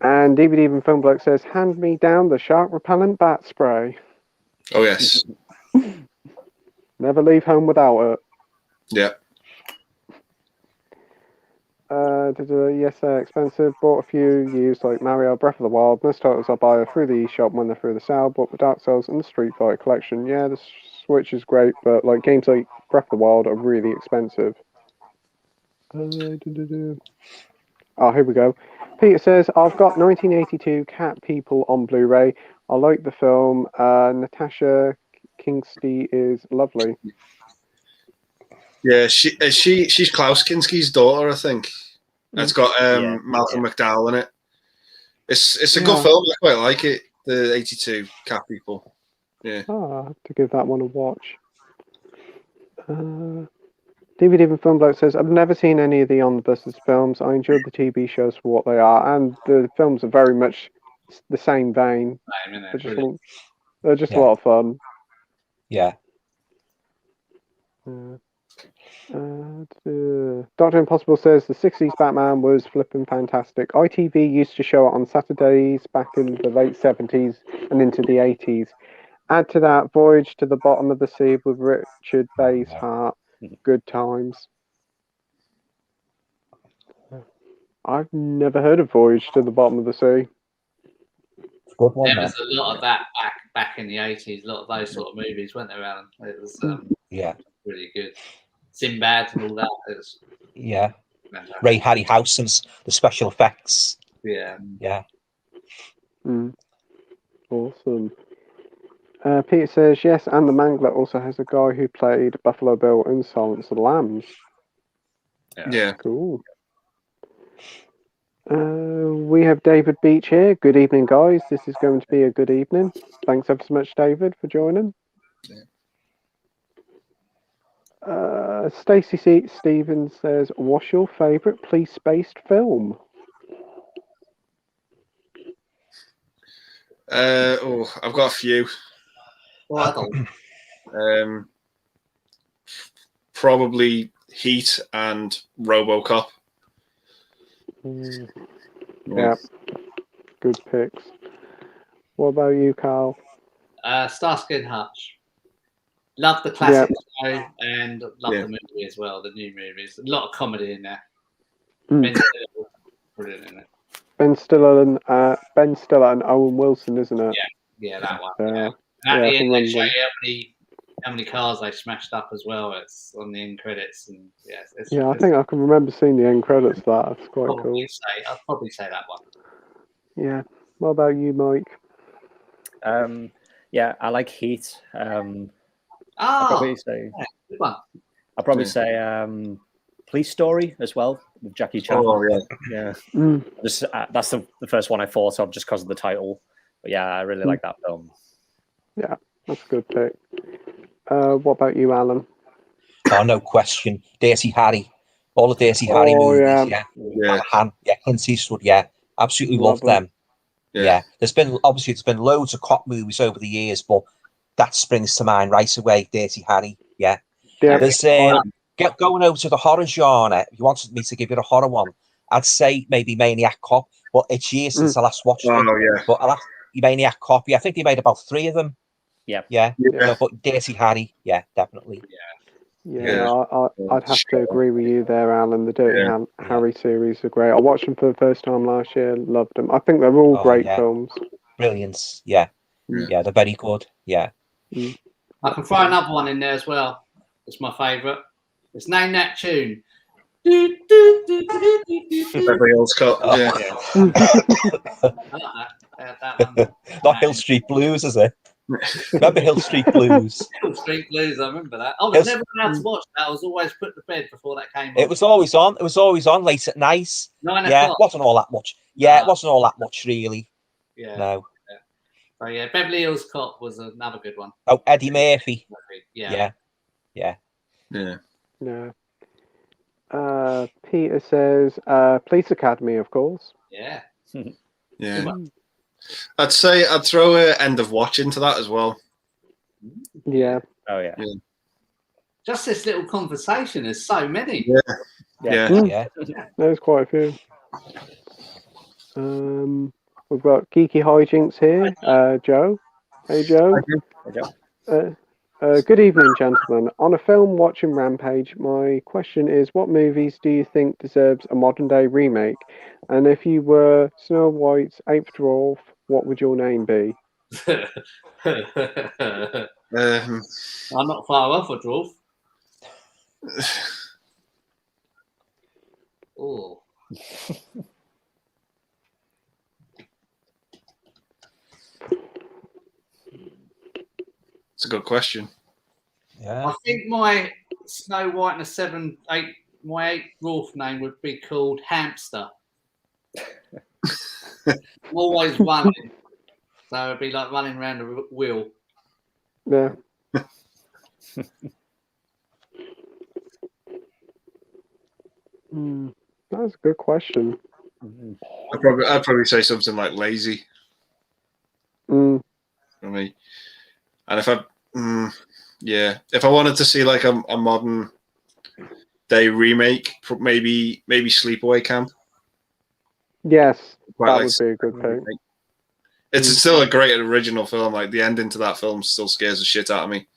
And DVD Even Film Bloke says, hand me down the shark repellent bat spray. Oh, yes. Never leave home without it. Yeah. Yes, they're expensive. Bought a few used like Mario, Breath of the Wild. Most titles I buy are through the eShop when they're through the sale. But the Dark Souls and the Street Fighter collection, yeah, the Switch is great, but like games like Breath of the Wild are really expensive. Oh, here we go. Peter says, I've got 1982 Cat People on Blu-ray. I like the film. Natasha Kingsty is lovely. Yeah, she's Klaus Kinski's daughter, I think. It's got Malcolm McDowell in it. It's a good film. I quite like it. The 82 Cat People. Yeah. I have to give that one a watch. DVD Even Film Bloke says, I've never seen any of the On the Buses films. I enjoyed the TV shows for what they are, and the films are very much the same vein. They're just a lot of fun. Yeah. Dr. Impossible says the 60s Batman was flipping fantastic. ITV used to show it on Saturdays back in the late 70s and into the 80s. Add to that Voyage to the Bottom of the Sea with Richard Basehart. Good times. I've never heard of Voyage to the Bottom of the Sea. Good one, there was a lot of that back in the 80s. A lot of those sort of movies, weren't there, Alan? It was really good. Sinbad and all that. It was Ray Harryhausen's the special effects. Yeah. Awesome. Peter says yes, and the Mangler also has a guy who played Buffalo Bill in Silence of the Lambs. Yeah. Cool. We have David Beach here. Good evening, guys. This is going to be a good evening. Thanks ever so much, David, for joining. Stacey C. Stevens says, what's your favourite police-based film? I've got a few. Probably Heat and RoboCop. Yeah, good picks. What about you, Carl? Starsky and Hutch. Love the classic show and love the movie as well, the new movies. A lot of comedy in there. Ben Stiller, brilliant in it. Ben Stiller and Owen Wilson, isn't it? Yeah, that one. At the end, they show you how many cars they smashed up as well. It's on the end credits, and I think I can remember seeing the end credits. That's quite cool. I'd probably say that one. Yeah. What about you, Mike? I like Heat. I'll probably say Police Story as well with Jackie Chan. That's the first one I thought of just because of the title. But yeah, I really like that film. Yeah, that's a good pick. What about you, Alan? Oh, no question. Dirty Harry. All the Dirty Harry movies. Clint Eastwood. Absolutely love them. There's been loads of cop movies over the years, but that springs to mind right away. Dirty Harry. There's going over to the horror genre. If you wanted me to give you a horror one, I'd say maybe Maniac Cop. But it's years since I last watched it. But Maniac Cop. I think they made about 3 of them. But Dirty Harry. Definitely. I'd have to agree with you there, Alan. The Dirty Harry series are great. I watched them for the first time last year. Loved them. I think they're all great films. Brilliance. They're very good. I can throw another one in there as well. It's my favourite. It's Name That Tune. Beverly Hills Cop. I like that one. Not Hill Street Blues, is it? Remember Hill Street Blues? Hill Street Blues, I remember that. I was never allowed to watch that. I was always put to bed before that came on. It was always on. It was always on late at night. 9 Yeah, o'clock. it wasn't all that much. Yeah, it wasn't all that much, really. Yeah. No. So yeah, Beverly Hills Cop was another good one. Oh, Eddie Murphy. Yeah. Yeah. Peter says Police Academy, of course. Yeah. Yeah. I'd say I'd throw End of Watch into that as well. Yeah. Oh yeah. Just this little conversation. There's so many. Yeah. There's quite a few. We've got Geeky Hijinks here. Joe. Hey, Joe. Good evening, gentlemen. On a film watching Rampage, my question is, what movies do you think deserves a modern-day remake? And if you were Snow White's eighth dwarf, what would your name be? I'm not far off a dwarf. Oh. It's a good question. Yeah. I think my Snow White and my eighth dwarf name would be called Hamster. I'm always running. So it'd be like running around a wheel. Yeah. That's a good question. I'd probably say something like Lazy. For me. And if I wanted to see like a modern day remake, maybe Sleepaway Camp. Yes, Quite that like would be a good pick. It's still a great original film. Like the ending to that film still scares the shit out of me.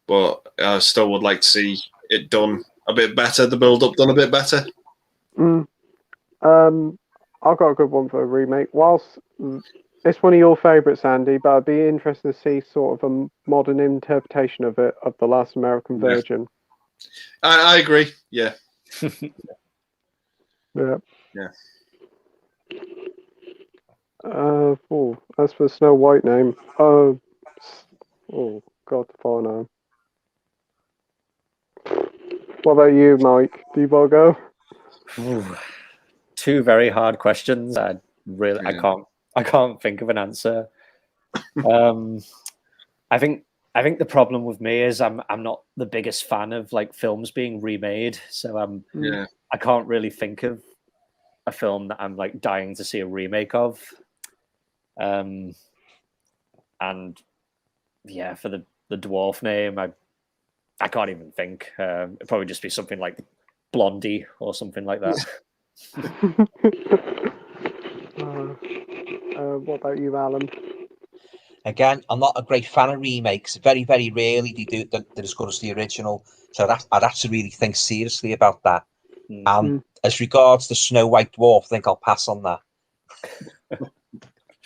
But I still would like to see it done a bit better. The build up done a bit better. I've got a good one for a remake. Whilst it's one of your favourites, Andy, but I'd be interested to see sort of a modern interpretation of it, of The Last American Virgin. I agree. Yeah. Yeah. As for Snow White name, God, the far name. What about you, Mike? Do you want to go? Two very hard questions. I can't think of an answer. I think the problem with me is I'm not the biggest fan of like films being remade, so I can't really think of a film that I'm like dying to see a remake of. And yeah, for the dwarf name, I can't even think. It'd probably just be something like Blondie or something like that. What about you, Alan? Again, I'm not a great fan of remakes. Very, very rarely they're as good as the original. So I'd have to really think seriously about that. As regards the Snow White Dwarf, I think I'll pass on that.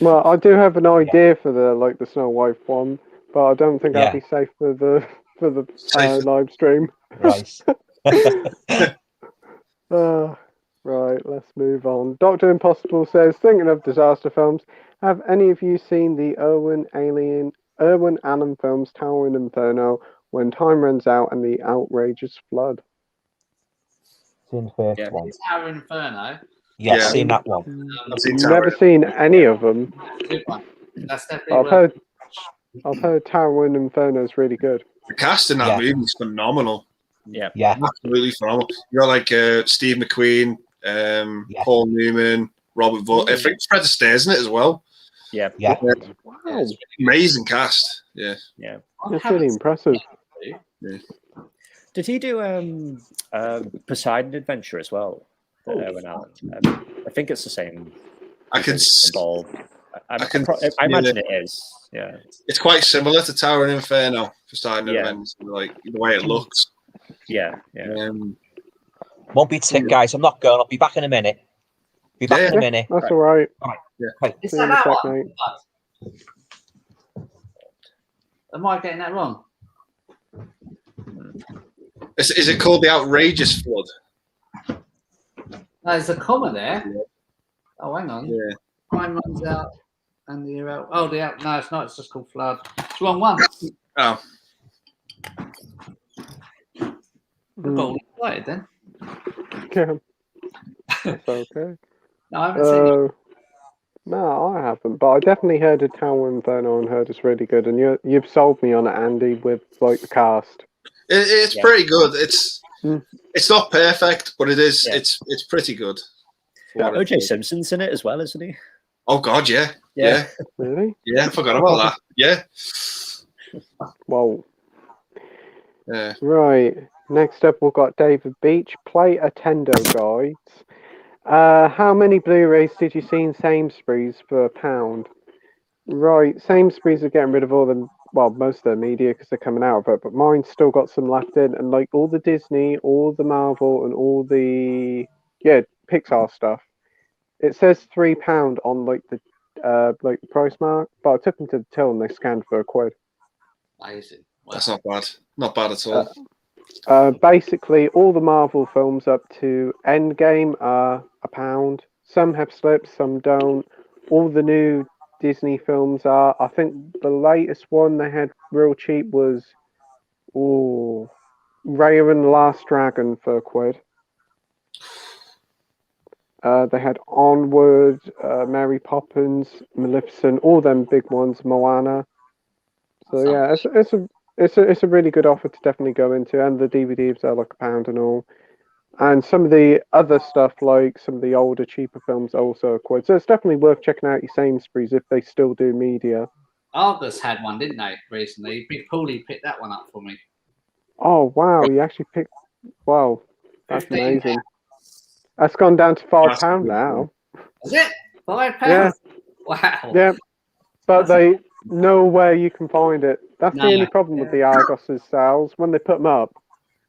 Well, I do have an idea for the Snow White one, but I don't think I'd be safe for the live stream. Right. Right, let's move on. Dr. Impossible says, thinking of disaster films, have any of you seen the Irwin Allen films Towering Inferno, When Time Runs Out, and The Outrageous Flood? Seen the first one. Towering Inferno. Yes, seen that one. I've never seen any of them. Good one. That's definitely I've heard Towering Inferno is really good. The cast in that movie is phenomenal. Yeah, absolutely phenomenal. You got like Steve McQueen, Paul Newman, Robert Vaughn. I think Fred Astaire in it as well. Yeah. Wow. Amazing cast. Yeah. That's really impressive. Yeah. Did he do Poseidon Adventure as well? Irwin Allen. I think it's the same. I can involved. I imagine it is. Yeah. It's quite similar to Towering Inferno for starting events, like the way it looks. Yeah. Won't be tick, guys. I'm not going. I'll be back in a minute. Be back in a minute. That's all right. Is that one? Am I getting that wrong? Is it called The Outrageous Flood? No, there's a comma there. Oh, hang on. Yeah. Time runs out. And the no, it's not. It's just called Flood. It's the wrong one. Oh, We've got all excited then. Yeah. That's okay. No, I haven't seen it. No, I haven't, but I definitely heard of Tower Inferno and heard it's really good. And you've sold me on it, Andy, with like the cast. it's pretty good. It's not perfect, but it is. Yeah. It's pretty good. Yeah. OJ Simpson's in it as well, isn't he? Oh God, yeah. Really? Yeah, I forgot about that. Yeah. Whoa. Yeah. Right. Next up, we've got David Beach. Playtendoguy. How many Blu-rays did you see in Sainsbury's for £1? Right. Sainsbury's are getting rid of most of their media because they're coming out of it, but mine's still got some left in, and like all the Disney, all the Marvel, and all the Pixar stuff. It says £3 on like the price mark, but I took them to the till and they scanned for £1. Amazing. Wow. That's not bad. Not bad at all. Basically, all the Marvel films up to Endgame are £1. Some have slips, some don't. All the new Disney films are. I think the latest one they had real cheap was Raya and the Last Dragon for £1. They had Onward, Mary Poppins, Maleficent, all them big ones, Moana. So yeah, it's a really good offer to definitely go into, and the DVDs are like £1 and all. And some of the other stuff, like some of the older, cheaper films, are also £1. So it's definitely worth checking out your Sainsbury's if they still do media. Argos had one, didn't they, recently? Big Paulie picked that one up for me. Oh wow, you actually picked. Wow, that's 15 amazing. That's gone down to £5 now. Is it? £5? Yeah. Wow. Yeah, but they know where you can find it. That's the only problem with the Argos' sales. When they put them up,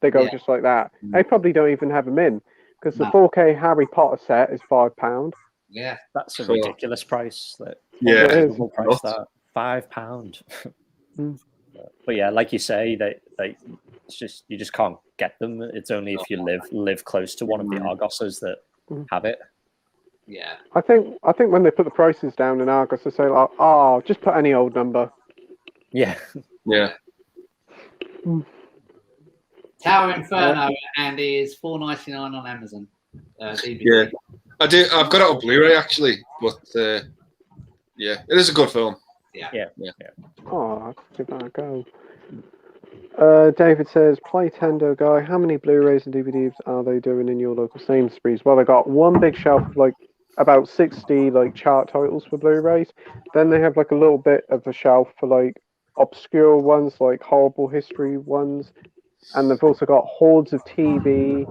they go just like that. They probably don't even have them in because the 4K Harry Potter set is £5. Yeah, that's a ridiculous price. That Yeah, it is. Price that £5. But yeah, like you say, it's just you just can't get them. It's only if you live close to one of the Argoses that have it. Yeah. I think when they put the prices down in Argos, they say like, "Oh, just put any old number." Yeah. Yeah. Tower Inferno, Andy, is $4.99 on Amazon. DVD. Yeah, I do. I've got it on Blu-ray actually, but yeah, it is a good film. Yeah. Oh, I'll give that a go. David says, Playtendoguy, how many Blu-rays and DVDs are they doing in your local Sainsbury's? Well, they got one big shelf of like about 60 like chart titles for Blu-rays. Then they have like a little bit of a shelf for like obscure ones, like horrible history ones. And they've also got hordes of TV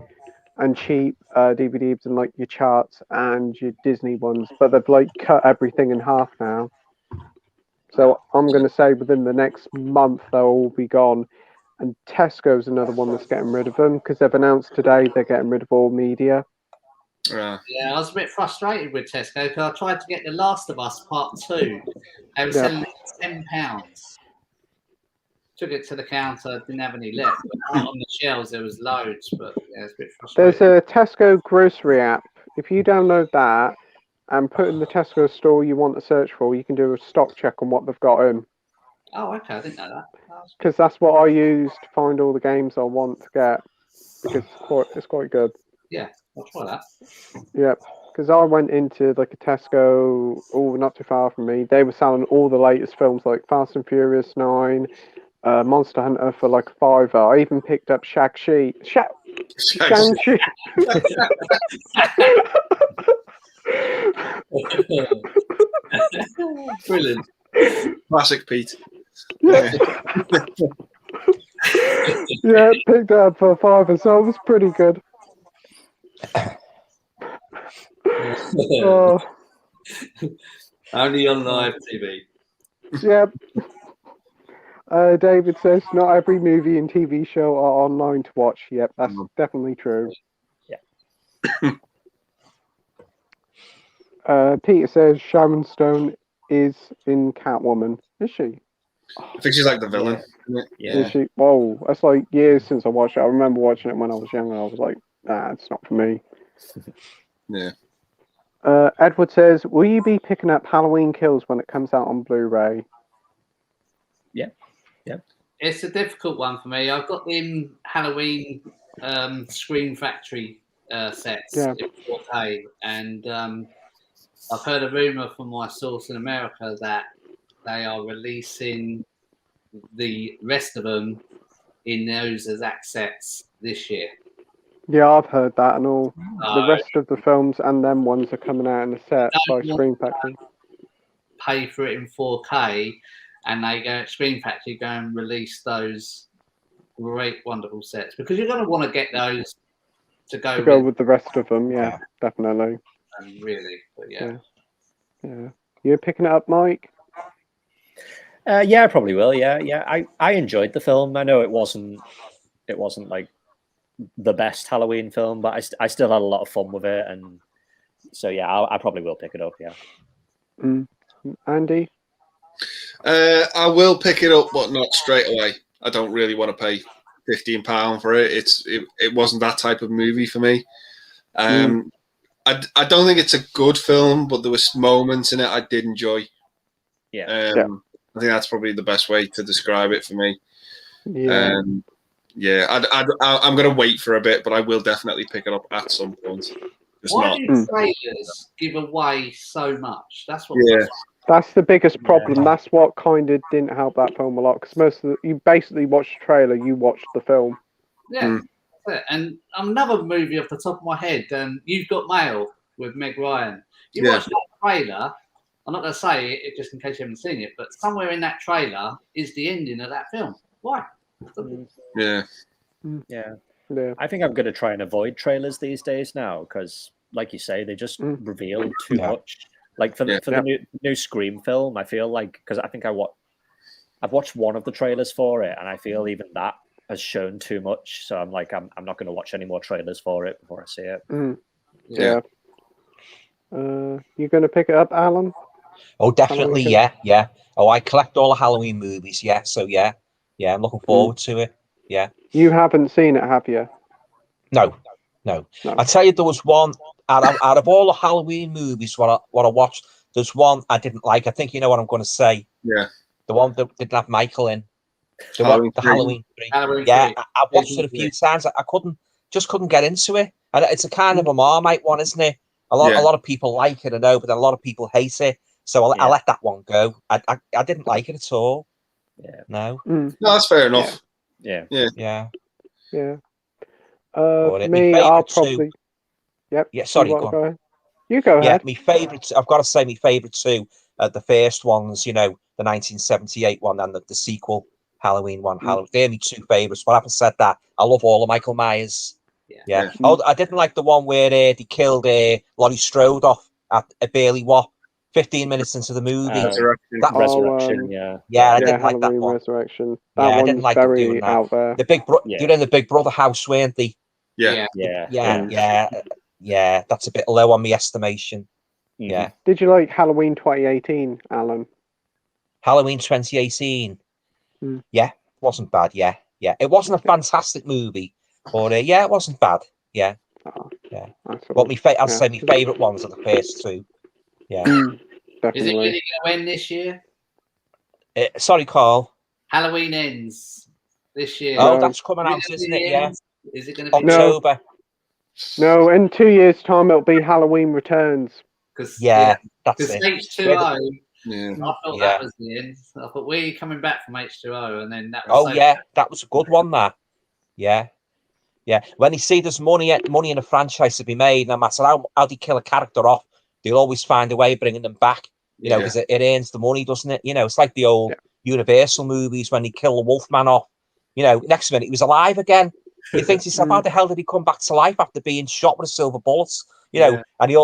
and cheap DVDs and like your charts and your Disney ones. But they've like cut everything in half now. So I'm going to say within the next month they'll all be gone. And Tesco's another one that's getting rid of them because they've announced today they're getting rid of all media. Yeah, I was a bit frustrated with Tesco because I tried to get The Last of Us Part 2. They were selling it for £10. Took it to the counter, didn't have any left. But out on the shelves there was loads, but yeah, it's a bit frustrating. There's a Tesco grocery app. If you download that and put in the Tesco store you want to search for, you can do a stock check on what they've got in. Oh, okay, I didn't know that. Because that's what I use to find all the games I want to get. Because it's quite good. Yeah, I'll try that. Yeah, because I went into like a Tesco, not too far from me. They were selling all the latest films like Fast and Furious 9, Monster Hunter for like £5. I even picked up Shang-Chi. Shang-Chi. Brilliant. Classic Pete. Yeah, picked it up for £5, so it was pretty good. Only on live TV. Yep. David says not every movie and TV show are online to watch. Yep, that's definitely true. Yeah. Peter says Sharon Stone is in Catwoman. Is she? I think she's like the villain. Yeah. Is she? Whoa, that's like years since I watched it. I remember watching it when I was younger. I was like, nah, it's not for me. Yeah. Edward says, will you be picking up Halloween Kills when it comes out on Blu-ray? It's a difficult one for me. I've got them Halloween Screen Factory sets Yeah. in 4K, and I've heard a rumor from my source in America that they are releasing the rest of them in those exact sets this year. Yeah, I've heard that and all. The So rest of the films and them ones are coming out in a set by Don't Screen Factory. pay for it in 4K, and they go Screen Factory go and release those great, wonderful sets, because you're going to want to get those to go, To go with with the rest of them, yeah, definitely. them, really. But yeah. Yeah. You're picking it up, Mike? Yeah, I probably will. Yeah. I enjoyed the film. I know it wasn't like the best Halloween film, but I still had a lot of fun with it, and so yeah, I probably will pick it up. Yeah. Andy? I will pick it up, but not straight away. I don't really want to pay £15 for it. It wasn't that type of movie for me. I don't think it's a good film, but there was moments in it I did enjoy. Yeah. I think that's probably the best way to describe it for me. Yeah. I'm going to wait for a bit, but I will definitely pick it up at some point. Why do trailers give away so much? That's what. Yeah. That's the biggest problem. Yeah. That's what kind of didn't help that film a lot, because you basically watched the trailer, you watched the film. Yeah. That's it. And another movie off the top of my head, You've Got Mail with Meg Ryan. You watch that trailer. I'm not going to say it just in case you haven't seen it, but somewhere in that trailer is the ending of that film. Why? Yeah. I think I'm going to try and avoid trailers these days now, because, like you say, they just reveal too much. Like for the new Scream film, I feel like, because I think I've watched one of the trailers for it, and I feel even that has shown too much. So I'm like, I'm not going to watch any more trailers for it before I see it. Yeah. You going to pick it up, Alan? Oh, definitely, yeah. Oh, I collect all the Halloween movies, so yeah, I'm looking forward to it. Yeah. You haven't seen it, have you? No. I tell you, there was one out of all the Halloween movies what I watched. There's one I didn't like. I think you know what I'm going to say. Yeah. The one that didn't have Michael in. The Halloween 3. Halloween 3. I watched it a few times. I couldn't get into it. And it's a kind of a Marmite one, isn't it? A lot of people like it, I know, but a lot of people hate it. So I let that one go. I didn't like it at all. Yeah. No. No, that's fair enough. Yeah. Me, I'll probably. Yep. Yeah. Sorry. Go ahead. You go ahead. Yeah, my favourite. I've got to say, my favourite two. The first ones, you know, the 1978 one and the sequel Halloween one. They're my two favourites. But having said that, I love all of Michael Myers. Yeah. Oh, I didn't like the one where they killed Laurie Strode off at barely 15 minutes into the movie. Resurrection. I didn't like that Halloween one. Resurrection. That I one's didn't like very them doing that. out there. The big they're in the Big Brother house, weren't they? Yeah. That's a bit low on my estimation. Yeah. Did you like Halloween 2018, Alan? Halloween 2018. Yeah, wasn't bad. Yeah. It wasn't a fantastic movie, but it wasn't bad. Yeah. But I'd say my favourite ones are the first two. Yeah. Definitely. Is it really going to end this year? Sorry, Carl. Halloween ends this year. Oh, that's coming out, isn't it? Yeah. Is it going to be October? No, in 2 years' time it'll be Halloween Returns. Because that's it. H2O. I thought that was the end. I thought we're coming back from H2O, and then that was. That was a good one. That. Yeah. When you see there's money in a franchise to be made, no matter how they kill a character off, they'll always find a way of bringing them back. You know, because it earns the money, doesn't it? You know, it's like the old Universal movies when they kill the Wolfman off. You know, next minute he was alive again. You think to yourself, how the hell did he come back to life after being shot with a silver bullet? You know, and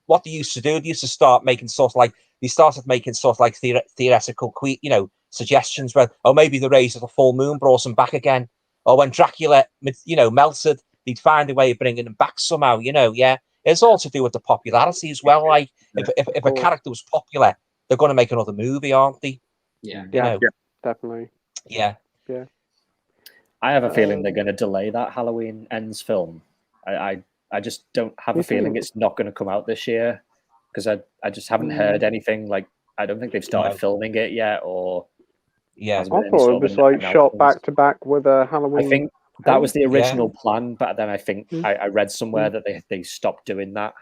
what they used to do, they used to start making theoretical, suggestions where, maybe the rays of the full moon brought him back again. Or when Dracula, melted, they'd find a way of bringing him back somehow, It's all to do with the popularity as well. Like, if a character was popular, they're going to make another movie, aren't they? Yeah, definitely. Yeah. I have a feeling they're going to delay that Halloween Ends film. I just don't have a feeling it's not going to come out this year. because I just haven't heard anything. Like, I don't think they've started filming it yet, or I thought it was like shot back to back with a Halloween. I think that was the original plan, but then I think I read somewhere that they stopped doing that.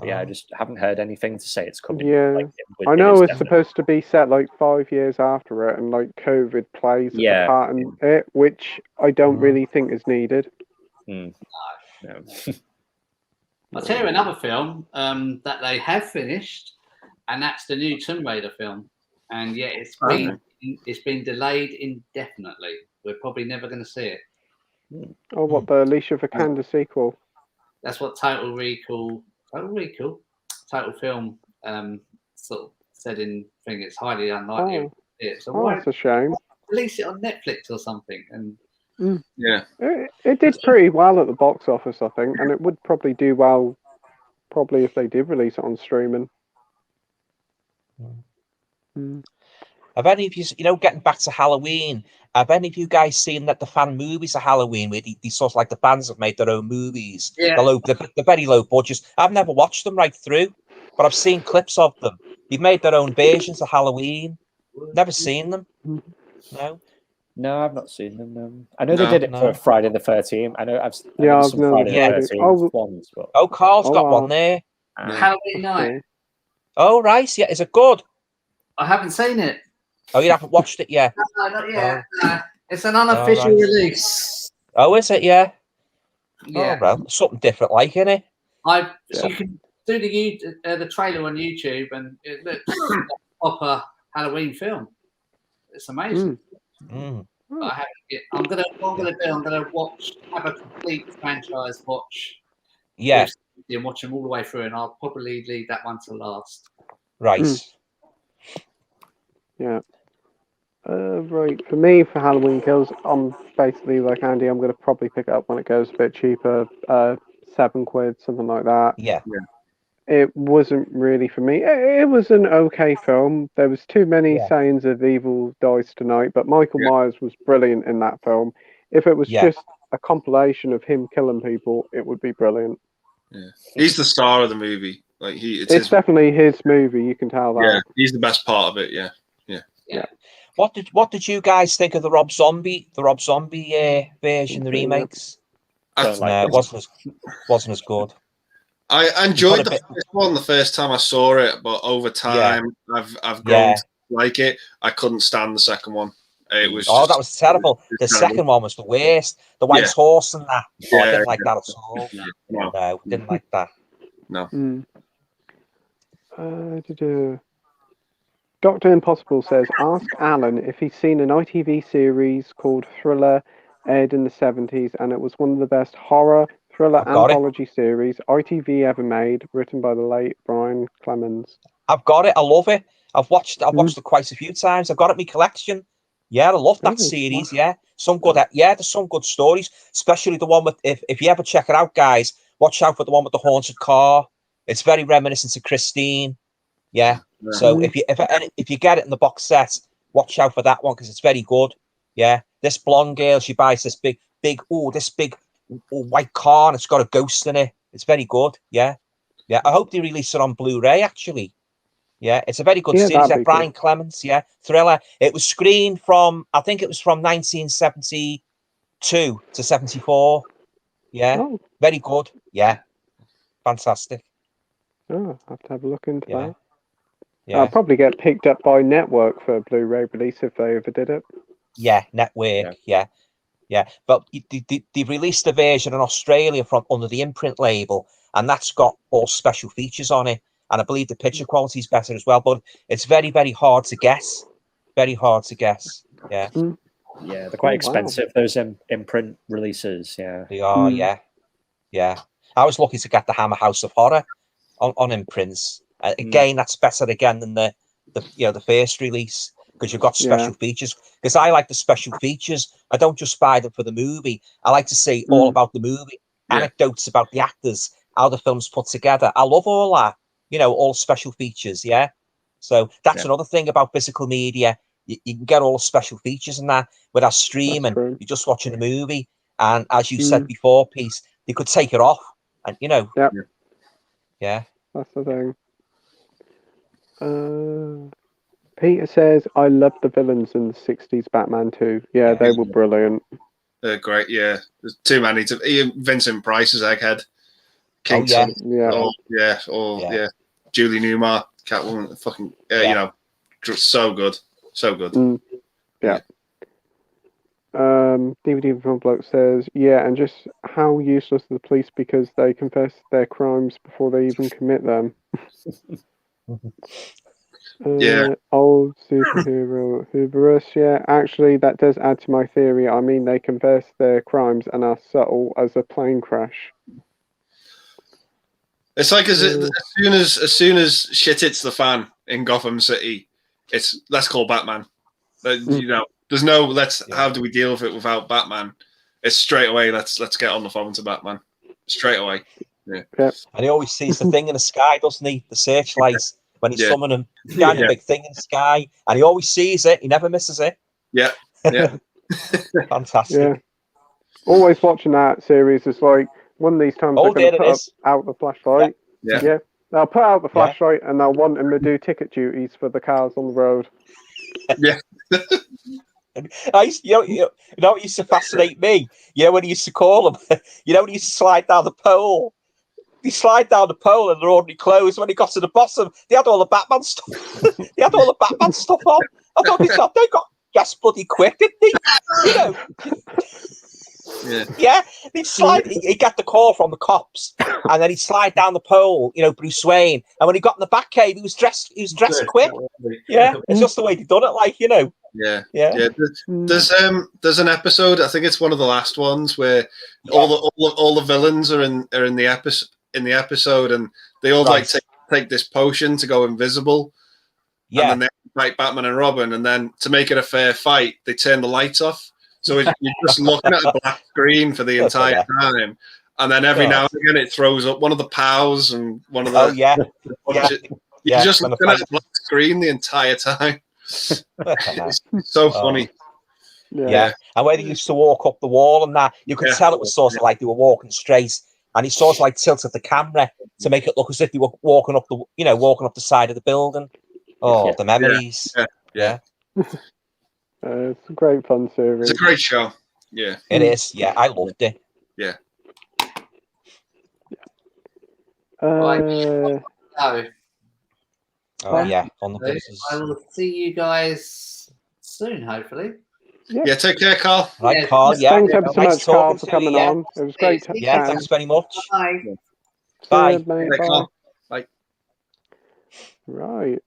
Yeah, I just haven't heard anything to say it's coming. Yeah, like, I know it's supposed to be set like 5 years after it, and like COVID plays a part in it, which I don't really think is needed. No. I'll tell you another film that they have finished, and that's the new Tomb Raider film. And yeah, it's been delayed indefinitely. We're probably never going to see it. Oh, what, the Alicia Vikander sequel? That's what Total Film sort of said in thing. It's highly unlikely. So that's a shame. Release it on Netflix or something. And it did pretty well at the box office, I think, and it would probably do well, probably if they did release it on streaming. Have any of you, getting back to Halloween, have any of you guys seen that the fan movies of Halloween, where these sort of like the fans have made their own movies? Yeah. The very low budgets. I've never watched them right through, but I've seen clips of them. They've made their own versions of Halloween. Never seen them. No, I've not seen them. No. I know they did it for Friday the 13th. I know I've seen some Friday the 13th ones. But... Oh, Carl's got one there. Halloween Night. Oh, right. Yeah, is it good? I haven't seen it. Oh, you haven't watched it yet? No, not yet. No. It's an unofficial release. Oh, is it? Yeah. Yeah. Oh, well, something different, like, innit? You can do the trailer on YouTube, and it looks like a proper Halloween film. It's amazing. But I haven't yet. I'm gonna have a complete franchise watch. Yeah. And watch them all the way through, and I'll probably leave that one to last. Right. Yeah. Right. For me, for Halloween Kills, I'm basically like Andy. I'm going to probably pick it up when it goes a bit cheaper, £7, something like that. Yeah. It wasn't really for me. It was an okay film. There was too many signs of evil dies tonight, but Michael Myers was brilliant in that film. If it was just a compilation of him killing people, it would be brilliant. Yeah, he's the star of the movie. Like it's definitely his movie. You can tell that. Yeah, he's the best part of it. Yeah. What did you guys think of the Rob Zombie version, the remakes? No, it wasn't as good. I enjoyed the first one the first time I saw it, but over time I've grown to like it. I couldn't stand the second one. It was that was terrible. The second one was the worst. The white horse and that. I didn't like that at all. No, didn't like that. No. Dr. Impossible says, ask Alan if he's seen an ITV series called Thriller, aired in the 70s, and it was one of the best horror thriller anthology series ITV ever made, written by the late Brian Clemens. I've got it. I love it. I've watched it quite a few times. I've got it in my collection. Yeah, I love that series. Yeah, there's some good stories, especially the one with if you ever check it out, guys, watch out for the one with the haunted car. It's very reminiscent of Christine. Yeah. So if you get it in the box set, watch out for that one because it's very good. Yeah. This blonde girl, she buys this big white car and it's got a ghost in it. It's very good. Yeah. Yeah. I hope they release it on Blu-ray actually. Yeah, it's a very good series. Brian Clemens, Thriller. It was screened from 1972 to 74. Yeah, very good. Yeah, fantastic. Oh, I'll have to have a look into that. Yeah, I'll probably get picked up by Network for a Blu-ray release if they ever did it. Yeah, Network. Yeah. But they released a version in Australia under the imprint label, and that's got all special features on it. And I believe the picture quality is better as well, but it's very, very hard to guess. Very hard to guess. Yeah. Yeah, they're quite expensive, those imprint releases. Yeah. They are, yeah. I was lucky to get the Hammer House of Horror on imprints. Again, that's better again than the first release because you've got special features. Because I like the special features. I don't just buy them for the movie. I like to see all about the movie, anecdotes about the actors, how the film's put together. I love all that. All special features, So that's another thing about physical media. You can get all the special features in that. Without streaming, you're just watching a movie. And as you said before, Pete, you could take it off and, Yeah. That's the thing. Peter says, I love the villains in the 60s Batman too. Yeah, they were brilliant. They're great, yeah. There's too many. Even Vincent Price's Egghead. King yeah. Julie Newmar, Catwoman, fucking, you know, so good. So good. Yeah. DVD from Bloke says, yeah, and just how useless are the police because they confess their crimes before they even commit them. Old superhero hubris. Yeah, actually, that does add to my theory. I mean, they confess their crimes and are subtle as a plane crash. It's like as soon as shit hits the fan in Gotham City, it's let's call Batman. You know, there's no how do we deal with it without Batman? It's straight away. Let's get on the phone to Batman straight away. Yeah. And he always sees the thing in the sky, doesn't he? The searchlight when he's summoning him. He's got a big thing in the sky, and he always sees it. He never misses it. Yeah. Fantastic. Yeah. Always watching that series is like one of these times they're going to put out the flashlight. Yeah. They'll put out the flashlight and they'll want him to do ticket duties for the cars on the road. Yeah. You know what used to fascinate me? You know when he used to call them? You know when he used to slide down the pole? He slide down the pole in their ordinary clothes. When he got to the bottom, they had all the Batman stuff. They had all the Batman stuff on. I thought they got gas bloody quick, didn't they? You know. Yeah, he'd get the call from the cops, and then he'd slide down the pole, you know, Bruce Wayne. And when he got in the Batcave, he was dressed quick. Yeah, it's just the way they've done it, like, you know. Yeah. There's an episode, I think it's one of the last ones, where all the villains are in the episode, and they all like take this potion to go invisible. Yeah. And then they fight Batman and Robin, and then to make it a fair fight, they turn the lights off. So you're just looking at a black screen for the entire time, and then every now and again it throws up one of the POWs and one of the. You're just looking at a black screen the entire time. It's so funny. Yeah, and when they used to walk up the wall and that, you could tell it was sort of like they were walking straight, and he sort of like tilted the camera to make it look as if they were walking up the side of the building. Oh, the memories. Yeah. It's a great fun series. It's a great show. Yeah. It is. Yeah, I loved it. Yeah. No. Oh yeah, on the basis. I will see you guys soon, hopefully. Yeah, take care, Carl. Right, Carl. Yeah, thanks ever so much, Carl, for coming on. It was great. Thanks very much. Bye. Bye. Bye. Right.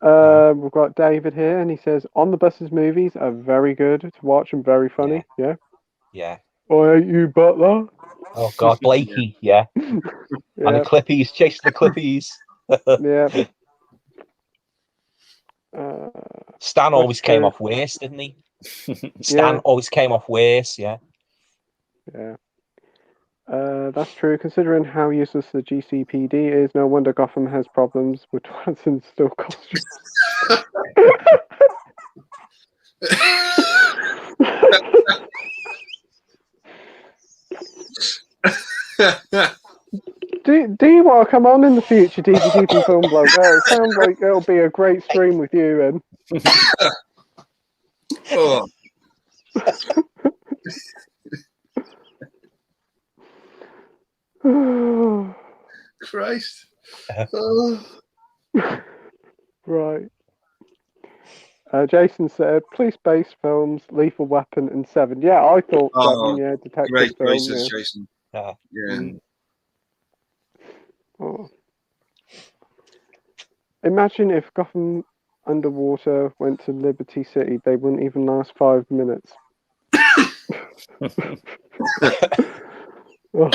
We've got David here, and he says, On the Buses movies are very good to watch and very funny. Yeah. I hate you, Butler. Oh, God, Blakey. Yeah. And the Clippies, chasing the Clippies. Yeah. Stan always came off worse, didn't he? Stan always came off worse, yeah. That's true. Considering how useless the GCPD is, no wonder Gotham has problems with Watson still costumes. Do you want to come on in the future, DVD from Film Blog? It sounds like it'll be a great stream with you, and. Oh. Christ. Oh. Right. Jason said, police-based films, Lethal Weapon, and Seven. Yeah, I thought Seven. Yeah, detective great film. choices, Jason. Oh. Imagine if Gotham Underwater went to Liberty City, they wouldn't even last 5 minutes. Oh.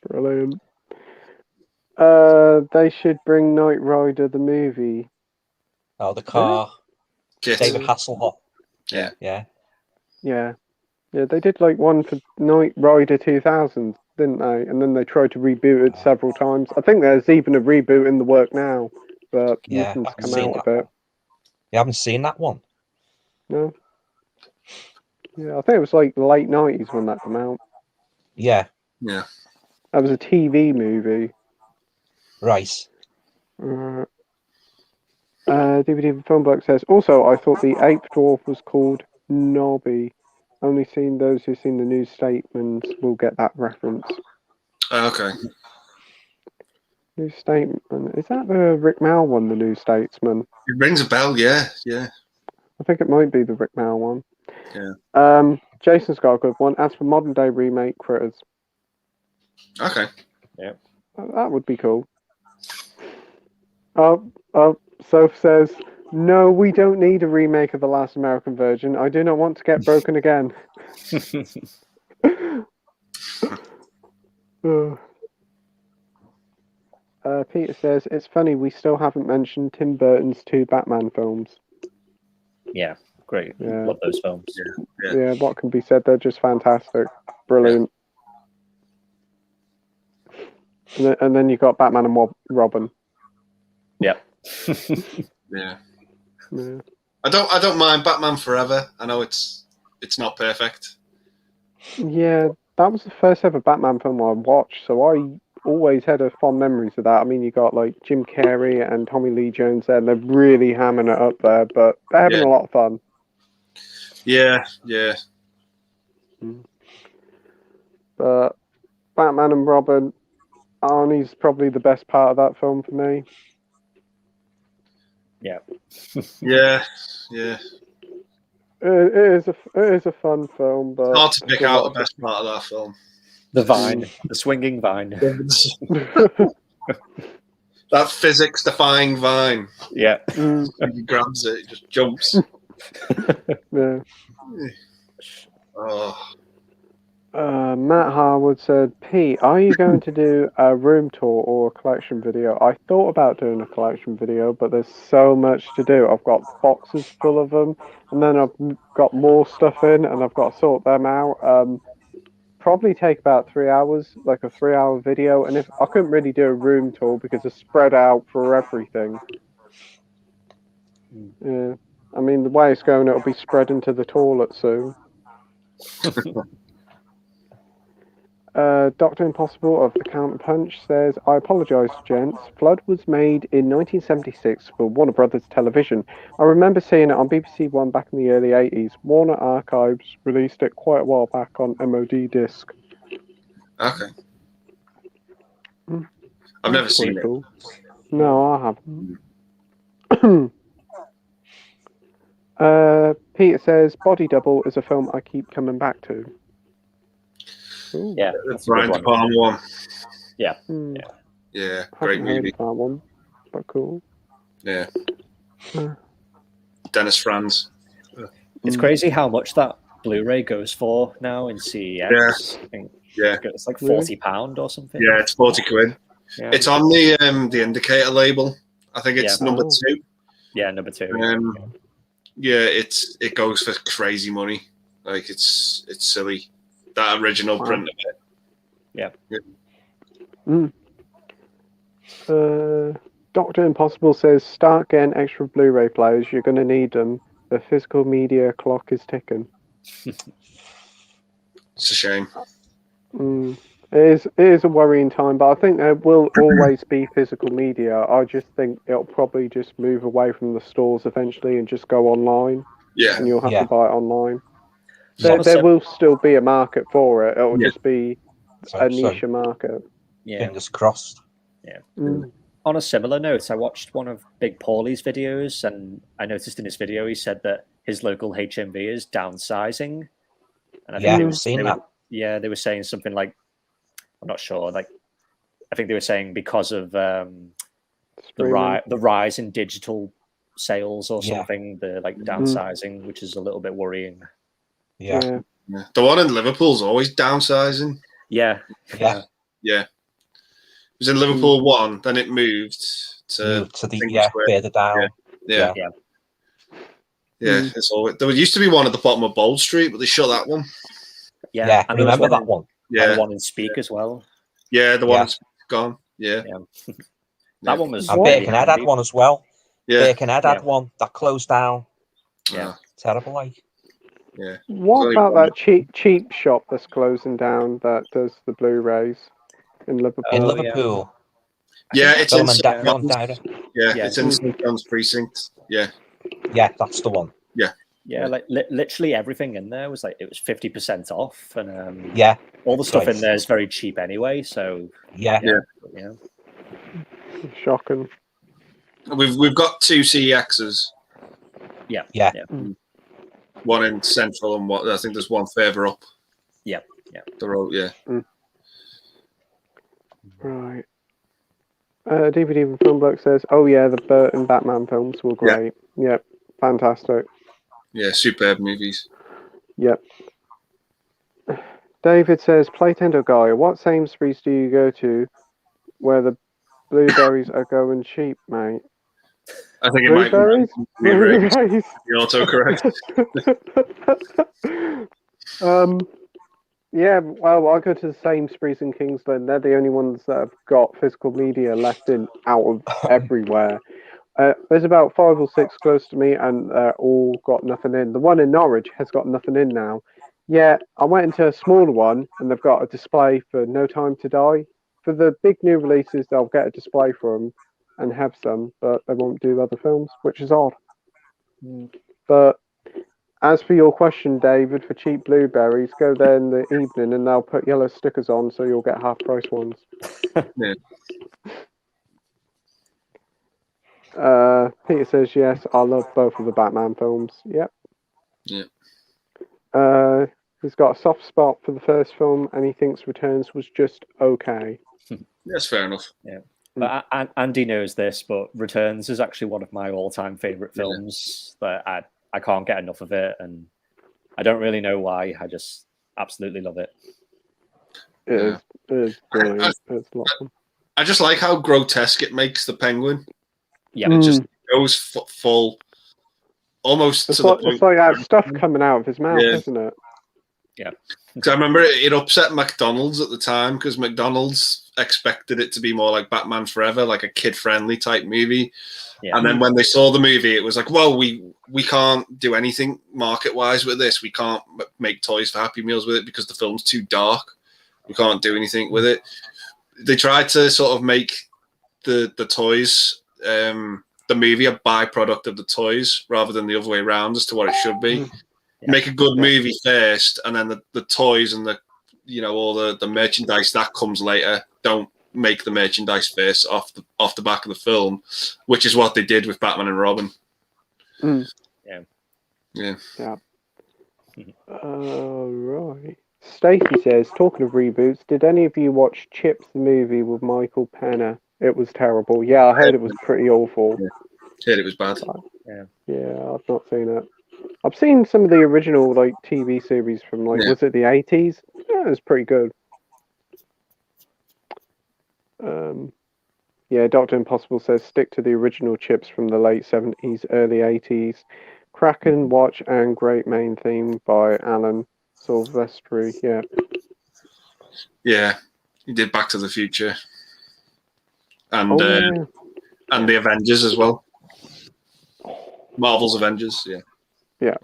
Brilliant. They should bring Knight Rider the movie. Oh, the car. Yeah. David Hasselhoff. Yeah. Yeah, they did like one for Knight Rider 2000, didn't they? And then they tried to reboot it several times. I think there's even a reboot in the work now, but nothing's come out of it. You haven't seen that one? No. Yeah, I think it was like late 90s when that came out. Yeah. Yeah. That was a TV movie. Right. DVD Film Book says, also, I thought the ape dwarf was called Nobby. Only seen those who've seen the news statements will get that reference. Okay. News statement. Is that the Rick Mal one, the News Statesman? It rings a bell, yeah. I think it might be the Rick Mal one. Yeah. Jason's got a good one. As for modern day remake Critters. Okay. Yeah. That would be cool. Soph says, no, we don't need a remake of The Last American Virgin. I do not want to get broken again. Peter says, it's funny we still haven't mentioned Tim Burton's 2 Batman films. Yeah, great. Yeah. Love those films. Yeah, what can be said? They're just fantastic. Brilliant. And then you got Batman and Robin. Yeah. Yeah. I don't mind Batman Forever. I know it's not perfect. Yeah, that was the first ever Batman film I watched, so I always had fond memories of that. I mean, you got like Jim Carrey and Tommy Lee Jones there, and they're really hamming it up there, but they're having a lot of fun. Yeah. But Batman and Robin, Arnie's probably the best part of that film for me. Yeah. Yeah. It is a fun film, but It's hard to pick out the best part of that film. The vine, the swinging vine. That physics-defying vine. Yeah. He grabs it, it just jumps. Yeah. Oh. Matt Harwood said, Pete, are you going to do a room tour or a collection video? I thought about doing a collection video, but there's so much to do. I've got boxes full of them, and then I've got more stuff in, and I've got to sort them out. Probably take about 3 hours, like a 3-hour video, and if I couldn't really do a room tour because it's spread out for everything. Yeah. I mean, the way it's going, it'll be spread into the toilet soon. Dr. Impossible of the Counter Punch says, I apologise, gents. Flood was made in 1976 for Warner Brothers Television. I remember seeing it on BBC One back in the early 80s. Warner Archives released it quite a while back on MOD disc. Okay. I've never seen it. Cool. No, I haven't. Peter says, Body Double is a film I keep coming back to. Ooh. Yeah, The Brian De Palma one. Yeah. Yeah, great movie. That one, but cool. Yeah. Dennis Franz. It's crazy how much that Blu-ray goes for now in CEX. Yeah. I think Yeah. it's like £40 or something. Yeah, it's 40 quid. Yeah. It's on the Indicator label. I think it's number 2. Yeah, number 2. Yeah, it goes for crazy money. Like it's silly. That original print of it. Yeah. Dr. Impossible says, start getting extra Blu-ray players. You're going to need them. The physical media clock is ticking. It's a shame. It is a worrying time, but I think there will always be physical media. I just think it'll probably just move away from the stores eventually and just go online. Yeah. And you'll have to buy it online. So There will still be a market for it. It'll just be a niche market. Yeah. Fingers crossed. Yeah. On a similar note, I watched one of Big Paulie's videos, and I noticed in his video he said that his local HMV is downsizing. And I think I've seen that. Yeah, they were saying something like, I'm not sure. Like, I think they were saying because of the rise in digital sales or something, they're like downsizing, which is a little bit worrying. Yeah. The one in Liverpool's always downsizing. Yeah. It was in Liverpool 1, then it moved to the further down. Yeah. It's always, there used to be one at the bottom of Bold Street, but they shut that one. Yeah, I remember that one. Yeah, and the one in Speak as well. Yeah, the one in Speak gone. Yeah. That one was. And Birkenhead had one as well. Yeah, Birkenhead had one that closed down. Yeah, terrible. Like. Yeah. What about that cheap shop that's closing down that does the Blu-rays? in Liverpool. In Oh, Liverpool. Yeah, it's in Film and St. Film John's. Direct. Yeah, Yeah. it's in St. John's precinct. Yeah. Yeah, that's the one. Yeah, like literally everything in there was like it was 50% off, and Yeah. all the stuff Right. in there is very cheap anyway. So Yeah. yeah. Shocking. We've got 2 CEXs. Yeah. Yeah. One in Central and I think there's one further up. Yeah. The road, yeah. Right. DVD from Film Bloke says, "Oh yeah, the Burton Batman films were great. Yep, fantastic. Yeah, superb movies. Yep." David says, "Playtendoguy, what Sainsbury's do you go to where the blueberries are going cheap, mate?" I think it Blueberries? might be raised. Blueberries. The autocorrect. Yeah, well, I go to the Sainsbury's in Kingsland. They're the only ones that have got physical media left in out of everywhere. There's about 5 or 6 close to me, and all got nothing in. The one in Norwich has got nothing in now. Yeah, I went into a smaller one, and they've got a display for No Time to Die. For the big new releases, they'll get a display for them and have some, but they won't do other films, which is odd. But as for your question, David, for cheap blueberries, go there in the evening and they'll put yellow stickers on so you'll get half price ones. Yeah. Peter says, yes, I love both of the Batman films. Yep. Yeah. He's got a soft spot for the first film and he thinks Returns was just okay. That's fair enough. Yeah. But Andy knows this, but Returns is actually one of my all-time favorite films. That I can't get enough of it, and I don't really know why. I just absolutely love it. It is brilliant. It's a lot of fun. I just like how grotesque it makes the Penguin. Yeah, It just goes full, almost It's to like, the point. it's like that stuff coming out of his mouth, isn't it? Yeah. Because I remember it upset McDonald's at the time because McDonald's expected it to be more like Batman Forever, like a kid-friendly type movie. Yeah. And then when they saw the movie, it was like, well, we can't do anything market-wise with this. We can't make toys for Happy Meals with it because the film's too dark. We can't do anything with it. They tried to sort of make the toys, the movie, a byproduct of the toys rather than the other way around as to what it should be. Make a good movie first, and then the toys and all the merchandise that comes later. Don't make the merchandise first off the back of the film, which is what they did with Batman and Robin. Yeah. Right. Stacey says, talking of reboots, did any of you watch Chips the movie with Michael Penner? It was terrible. Yeah, I heard it was pretty awful. Heard it was bad. Yeah, I've not seen it. I've seen some of the original TV series from was it the 80s? Yeah, it was pretty good. Dr. Impossible says stick to the original Chips from the late 70s, early 80s. Kraken watch and great main theme by Alan Silvestri. Yeah, he did Back to the Future, and the Avengers as well. Marvel's Avengers. Yeah,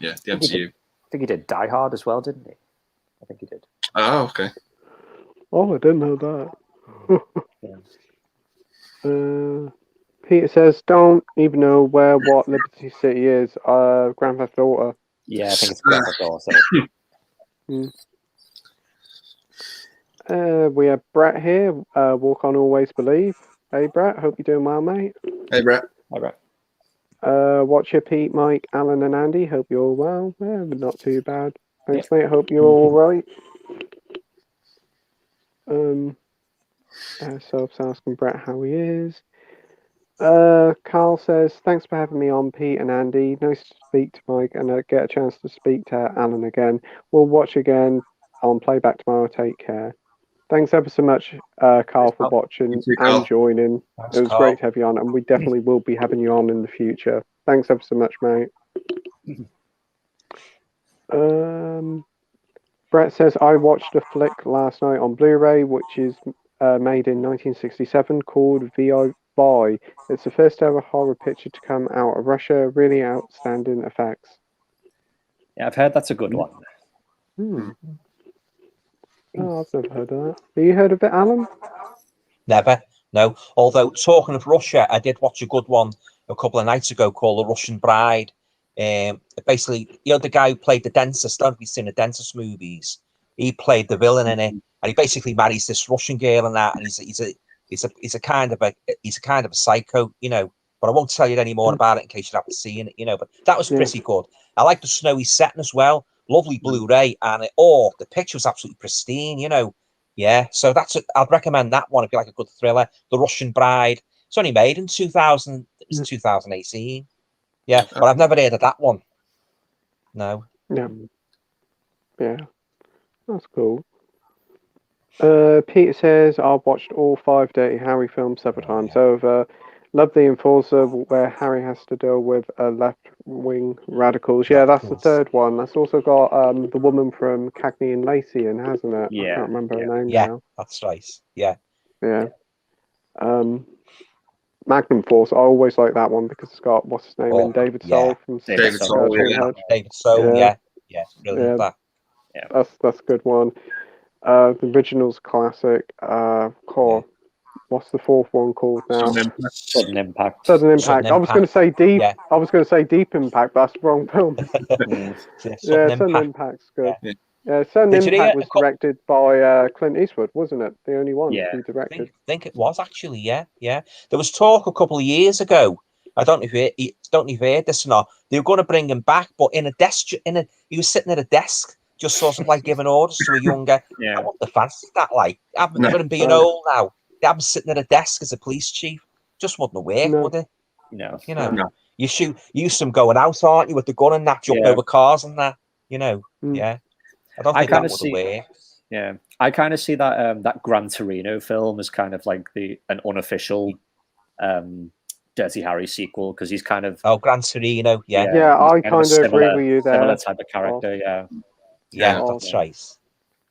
the MCU. I think he did Die Hard as well, didn't he? I think he did. Oh, okay. Oh, I didn't know that. Peter says, don't even know what Liberty City is. Grand Theft Auto. Yeah, I think it's Grand Theft Auto. We have Brett here. Walk on, always believe. Hey, Brett. Hope you're doing well, mate. Hey, Brett. Hi, Brett. Watcher Pete, Mike, Alan, and Andy. Hope you're all well. Yeah, but not too bad. Thanks, mate. Hope you're all right. So I was asking Brett how he is. Carl says, thanks for having me on, Pete and Andy. Nice to speak to Mike and get a chance to speak to Alan again. We'll watch again on Playback tomorrow. Take care. Thanks ever so much, Carl, for watching and joining. Thanks, it was Carl. great to have you on, and we definitely will be having you on in the future. Thanks ever so much, mate. Brett says, I watched a flick last night on Blu-ray, which is made in 1967, called V.I. Boy. It's the first ever horror picture to come out of Russia. Really outstanding effects. Yeah, I've heard that's a good one. Oh, I've never heard of that. Have you heard of it, Alan? Never. No. Although talking of Russia, I did watch a good one a couple of nights ago called The Russian Bride. Basically, the guy who played the dentist. Don't be seen the dentist movies. He played the villain in it, and he basically marries this Russian girl and that. And he's a kind of a psycho, But I won't tell you any more about it in case you haven't seen it, But that was pretty good. I like the snowy setting as well. Lovely Blu-ray, and the picture was absolutely pristine, Yeah, so I'd recommend that one if you like a good thriller. The Russian Bride. It's only made in 2018. Yeah, but I've never heard of that one. No. Yeah. Yeah. That's cool. Peter says, I've watched all 5 Dirty Harry films several times over. Love the Enforcer, where Harry has to deal with left-wing radicals. Yeah, that's the third one. That's also got the woman from Cagney and Lacey in, hasn't it? Yeah. I can't remember her name Yeah, now. that's right. Yeah. Yeah. Magnum Force, I always like that one because it's got, what's his name, in David Soul from David Soul, David Soul, yeah. Brilliant. That's a good one. The original's classic. What's the fourth one called now? Sudden Impact. Sudden Impact. I was going to say Deep. Yeah. I was going to say Deep Impact, but that's the wrong film. Sudden Impact's good. Yeah, Sudden Impact was directed by Clint Eastwood, wasn't it? The only one he directed. I think it was actually. Yeah. There was talk a couple of years ago. I don't know if you heard this or not. They were going to bring him back, but in a desk. He was sitting at a desk, just sort of like giving orders to a younger. I want the fancy that like. With him being old now. I'm sitting at a desk as a police chief. Just wouldn't work, would it? No. You used to going out, aren't you, with the gun and that, jumping over cars and that, Yeah. I don't think that would work. Yeah. I kind of see that that Gran Torino film as kind of like an unofficial Dirty Harry sequel, because he's kind of Gran Torino, Yeah, I kind of agree with you there. Similar type of character, Yeah, that's right.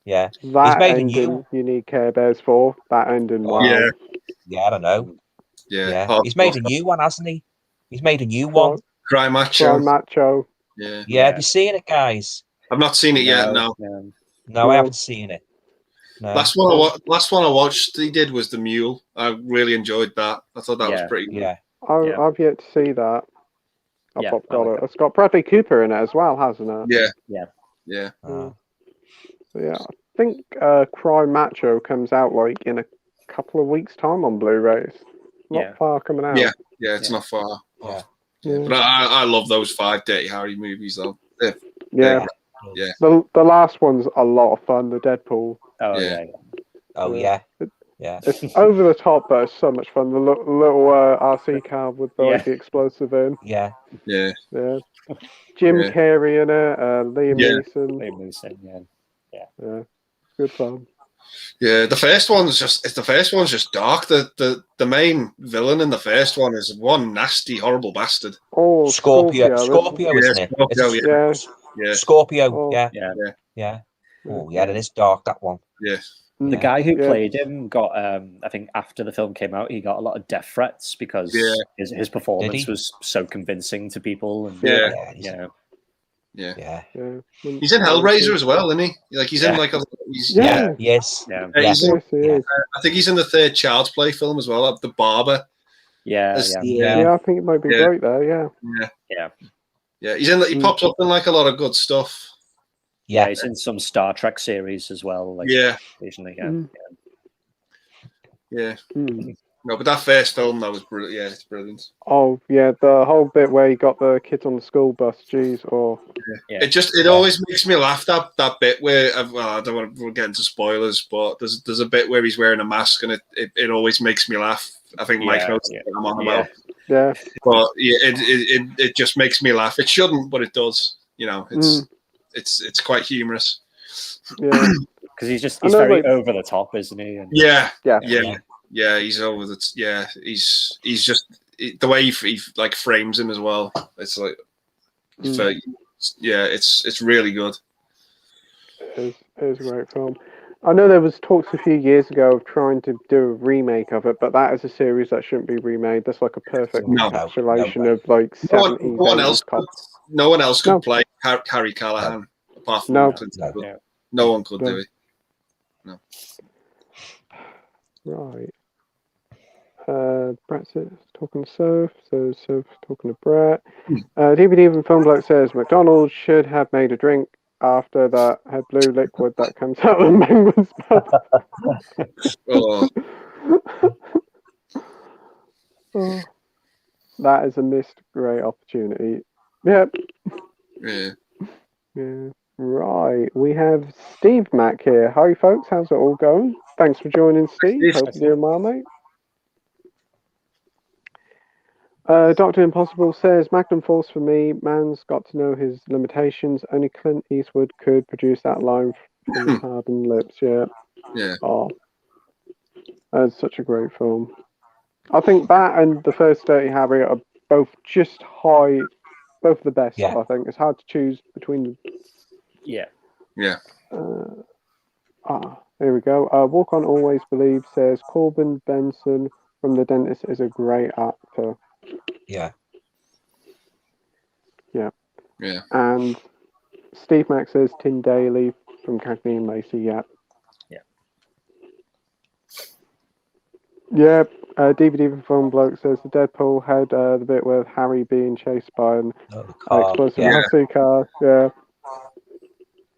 Yeah, that ending you need Care Bears for. That ending, wow. Yeah, I don't know. Yeah. He's made a new one, hasn't he? He's made a new one. Cry Macho. Yeah. Have you seen it, guys? I've not seen it yet. No, I haven't seen it. No. Last one I watched he did was The Mule. I really enjoyed that. I thought that was pretty good. Yeah. I've yet to see that. I've got it. It's got Bradley Cooper in it as well, hasn't it? Yeah. Yeah, I think Cry Macho comes out like in a couple of weeks' time on Blu-ray. It's not far coming out. Yeah, it's not far. But I love those 5 Dirty Harry movies though. Yeah. The last one's a lot of fun. The Deadpool. It's over the top, but it's so much fun. The little RC car with the explosive in. Yeah. Jim Carrey in it. Liam Neeson. Yeah. Good fun. Yeah, the first one's just dark. The main villain in the first one is one nasty, horrible bastard. Oh, Scorpio, isn't it? Scorpio. Oh, yeah. Oh, yeah, it is dark, that one. Yeah. The guy who played him got, I think after the film came out, he got a lot of death threats because his performance was so convincing to people. And, Yeah. He's in Hellraiser as well, isn't he? Like he's in like a. Yes. I think he's in the third Child's Play film as well, The Barber. Yeah, I think it might be right there. Yeah. He's in. He pops up in like a lot of good stuff. Yeah, he's in some Star Trek series as well. Like, occasionally. No, but that first film, that was brilliant. Yeah, it's brilliant. Oh, yeah, the whole bit where you got the kids on the school bus, jeez. It always makes me laugh, that bit where, well, I don't want to get into spoilers, but there's a bit where he's wearing a mask and it always makes me laugh. I think Mike knows what I'm on about. Yeah. But it just makes me laugh. It shouldn't, but it does. It's quite humorous. Yeah. Because he's very over the top, isn't he? And Yeah, he's over the. He's just the way he like frames him as well. It's like, it's really good. It is a great film. I know there was talks a few years ago of trying to do a remake of it, but that is a series that shouldn't be remade. That's like a perfect encapsulation of like 70s. No one else could play Harry Callahan apart from no one could do it. No. Right. Brett says talking to Soph, so Soph talking to Brett. DVD and Film Bloke says McDonald's should have made a drink after that had blue liquid that comes out of the penguin's mouth. Oh, Oh, that is a missed great opportunity. Yep. yeah. Yeah. Right. We have Steve Mack here. Hi, folks. How's it all going? Thanks for joining, Steve. Hope you're doing well, mate. Dr. Impossible says, Magnum Force for me, man's got to know his limitations. Only Clint Eastwood could produce that line from his hardened lips. Yeah. Yeah. Oh, that's such a great film. I think that and the first Dirty Harry are both just high, both the best. Yeah. I think it's hard to choose between them. Yeah. Yeah. Here we go. Walk On Always Believe says Corbin Benson from The Dentist is a great actor. Yeah. Yeah. Yeah. And Steve Mack says Tim Daly from Cagney and Lacey. Yeah. Yeah. Yeah. DVD from Film Bloke says the Deadpool had the bit with Harry being chased by an explosive Nazi car. Yeah.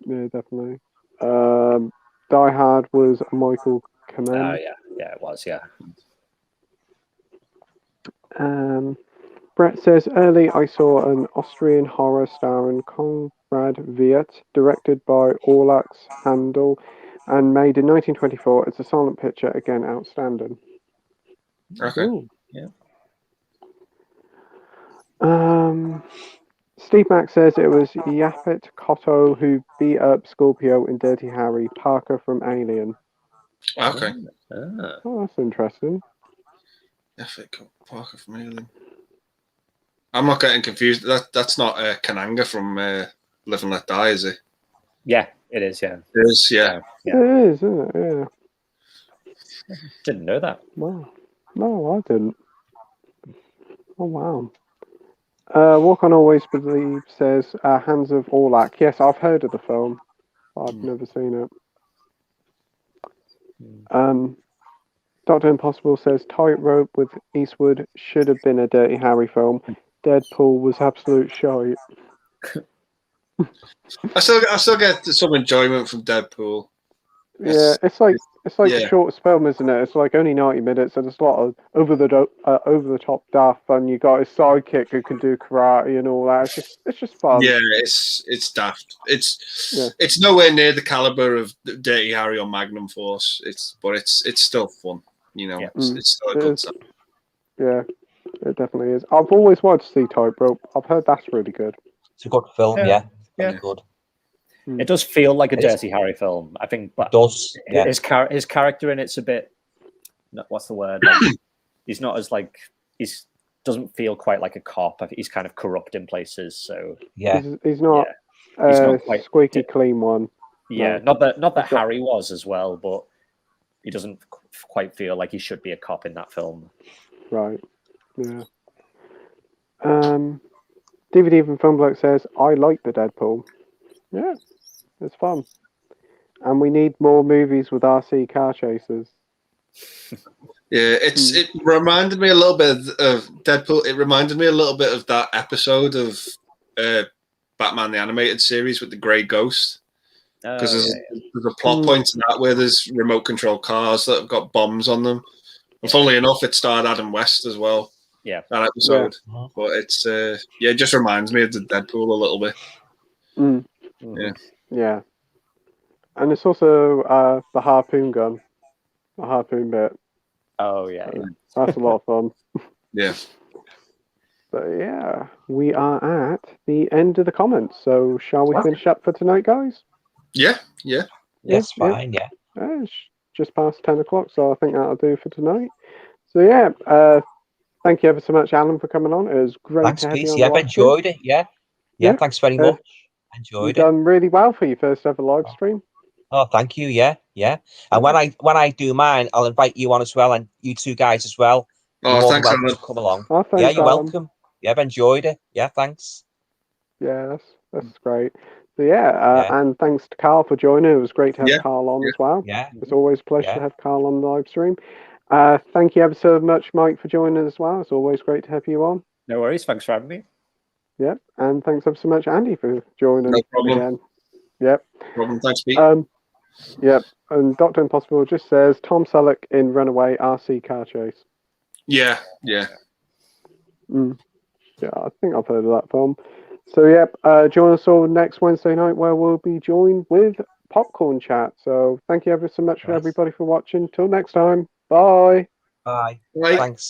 Yeah, definitely. Die Hard was Michael Kamen. Oh yeah, yeah, it was. Yeah. Brett says early I saw an Austrian horror starring Konrad Viet, directed by Orlax Handel, and made in 1924. It's a silent picture, again outstanding. Okay. Ooh. Yeah. Steve Mack says it was Yaphet Kotto who beat up Scorpio in Dirty Harry, Parker from Alien. Okay. Oh, that's interesting. Parker from Alien. I'm not getting confused. That's not Kananga from Live and Let Die, is it? Yeah, it is. Yeah. It is. Yeah. Yeah. It is, isn't it? Yeah. Didn't know that. Wow. No, I didn't. Oh, wow. Walk On Always Believe says Hands of Orlac. Yes, I've heard of the film. But I've never seen it. Dr. Impossible says Tightrope with Eastwood should have been a Dirty Harry film. Deadpool was absolute shite. I still get some enjoyment from Deadpool. Yeah, it's like yeah. the shortest film, isn't it? It's like only 90 minutes, and it's a lot of over the top stuff, and you got a sidekick who can do karate and all that. It's just fun. Yeah, it's daft. It's nowhere near the caliber of Dirty Harry or Magnum Force. But it's still fun. You know, it's still a good time. Yeah, it definitely is. I've always wanted to see Tightrope. I've heard that's really good. It's a good film. Yeah. Good. It does feel like a Dirty Harry film, I think, but it does. Yeah. His character in it's a bit. What's the word? Like, he's not as like doesn't feel quite like a cop. He's kind of corrupt in places. So yeah, he's not. He's not quite squeaky clean one. Yeah, no. not that Harry was as well, but he doesn't quite feel like he should be a cop in that film. Right. Yeah. DVD from Film Bloke says I like the Deadpool. Yeah, it's fun, and we need more movies with RC car chasers. Yeah, it reminded me a little bit of Deadpool. It reminded me a little bit of that episode of Batman the Animated Series with the Grey Ghost. Because there's a plot point in that where there's remote control cars that have got bombs on them. And funnily enough, it starred Adam West as well. Yeah, that episode. Yeah. But it's it just reminds me of the Deadpool a little bit. Yeah, and it's also the harpoon gun, the harpoon bit. Oh yeah, that's a lot of fun. Yeah. But yeah, we are at the end of the comments. So shall we finish up for tonight, guys? Yeah. Yes, fine. Yeah. It's just past 10 o'clock, so I think that'll do for tonight. So yeah, thank you ever so much, Alan, for coming on. It was great. Thanks, to have Pete. you on I've enjoyed it. Yeah, thanks very much. Enjoyed You've done really well for your first ever live stream. Oh, thank you. Yeah. And when I do mine, I'll invite you on as well, and you two guys as well. Oh, thanks, Alan. To come along. Oh, thanks, yeah, you're Alan. welcome. Yeah, I've enjoyed it. Yeah, thanks. Yeah, that's great. So yeah, and thanks to Carl for joining. It was great to have Carl on as well. Yeah. It's always a pleasure to have Carl on the live stream. Thank you ever so much, Mike, for joining as well. It's always great to have you on. No worries. Thanks for having me. Yep, and thanks ever so much, Andy, for joining No problem. again. Yep. No problem. Thanks, Pete. Yep, and Dr. Impossible just says Tom Selleck in Runaway RC Car Chase. Yeah. Yeah, I think I've heard of that film. So, yep, join us all next Wednesday night where we'll be joined with Popcorn Chat. So, thank you ever so much for everybody for watching. Till next time. Bye. Bye. Bye. Thanks.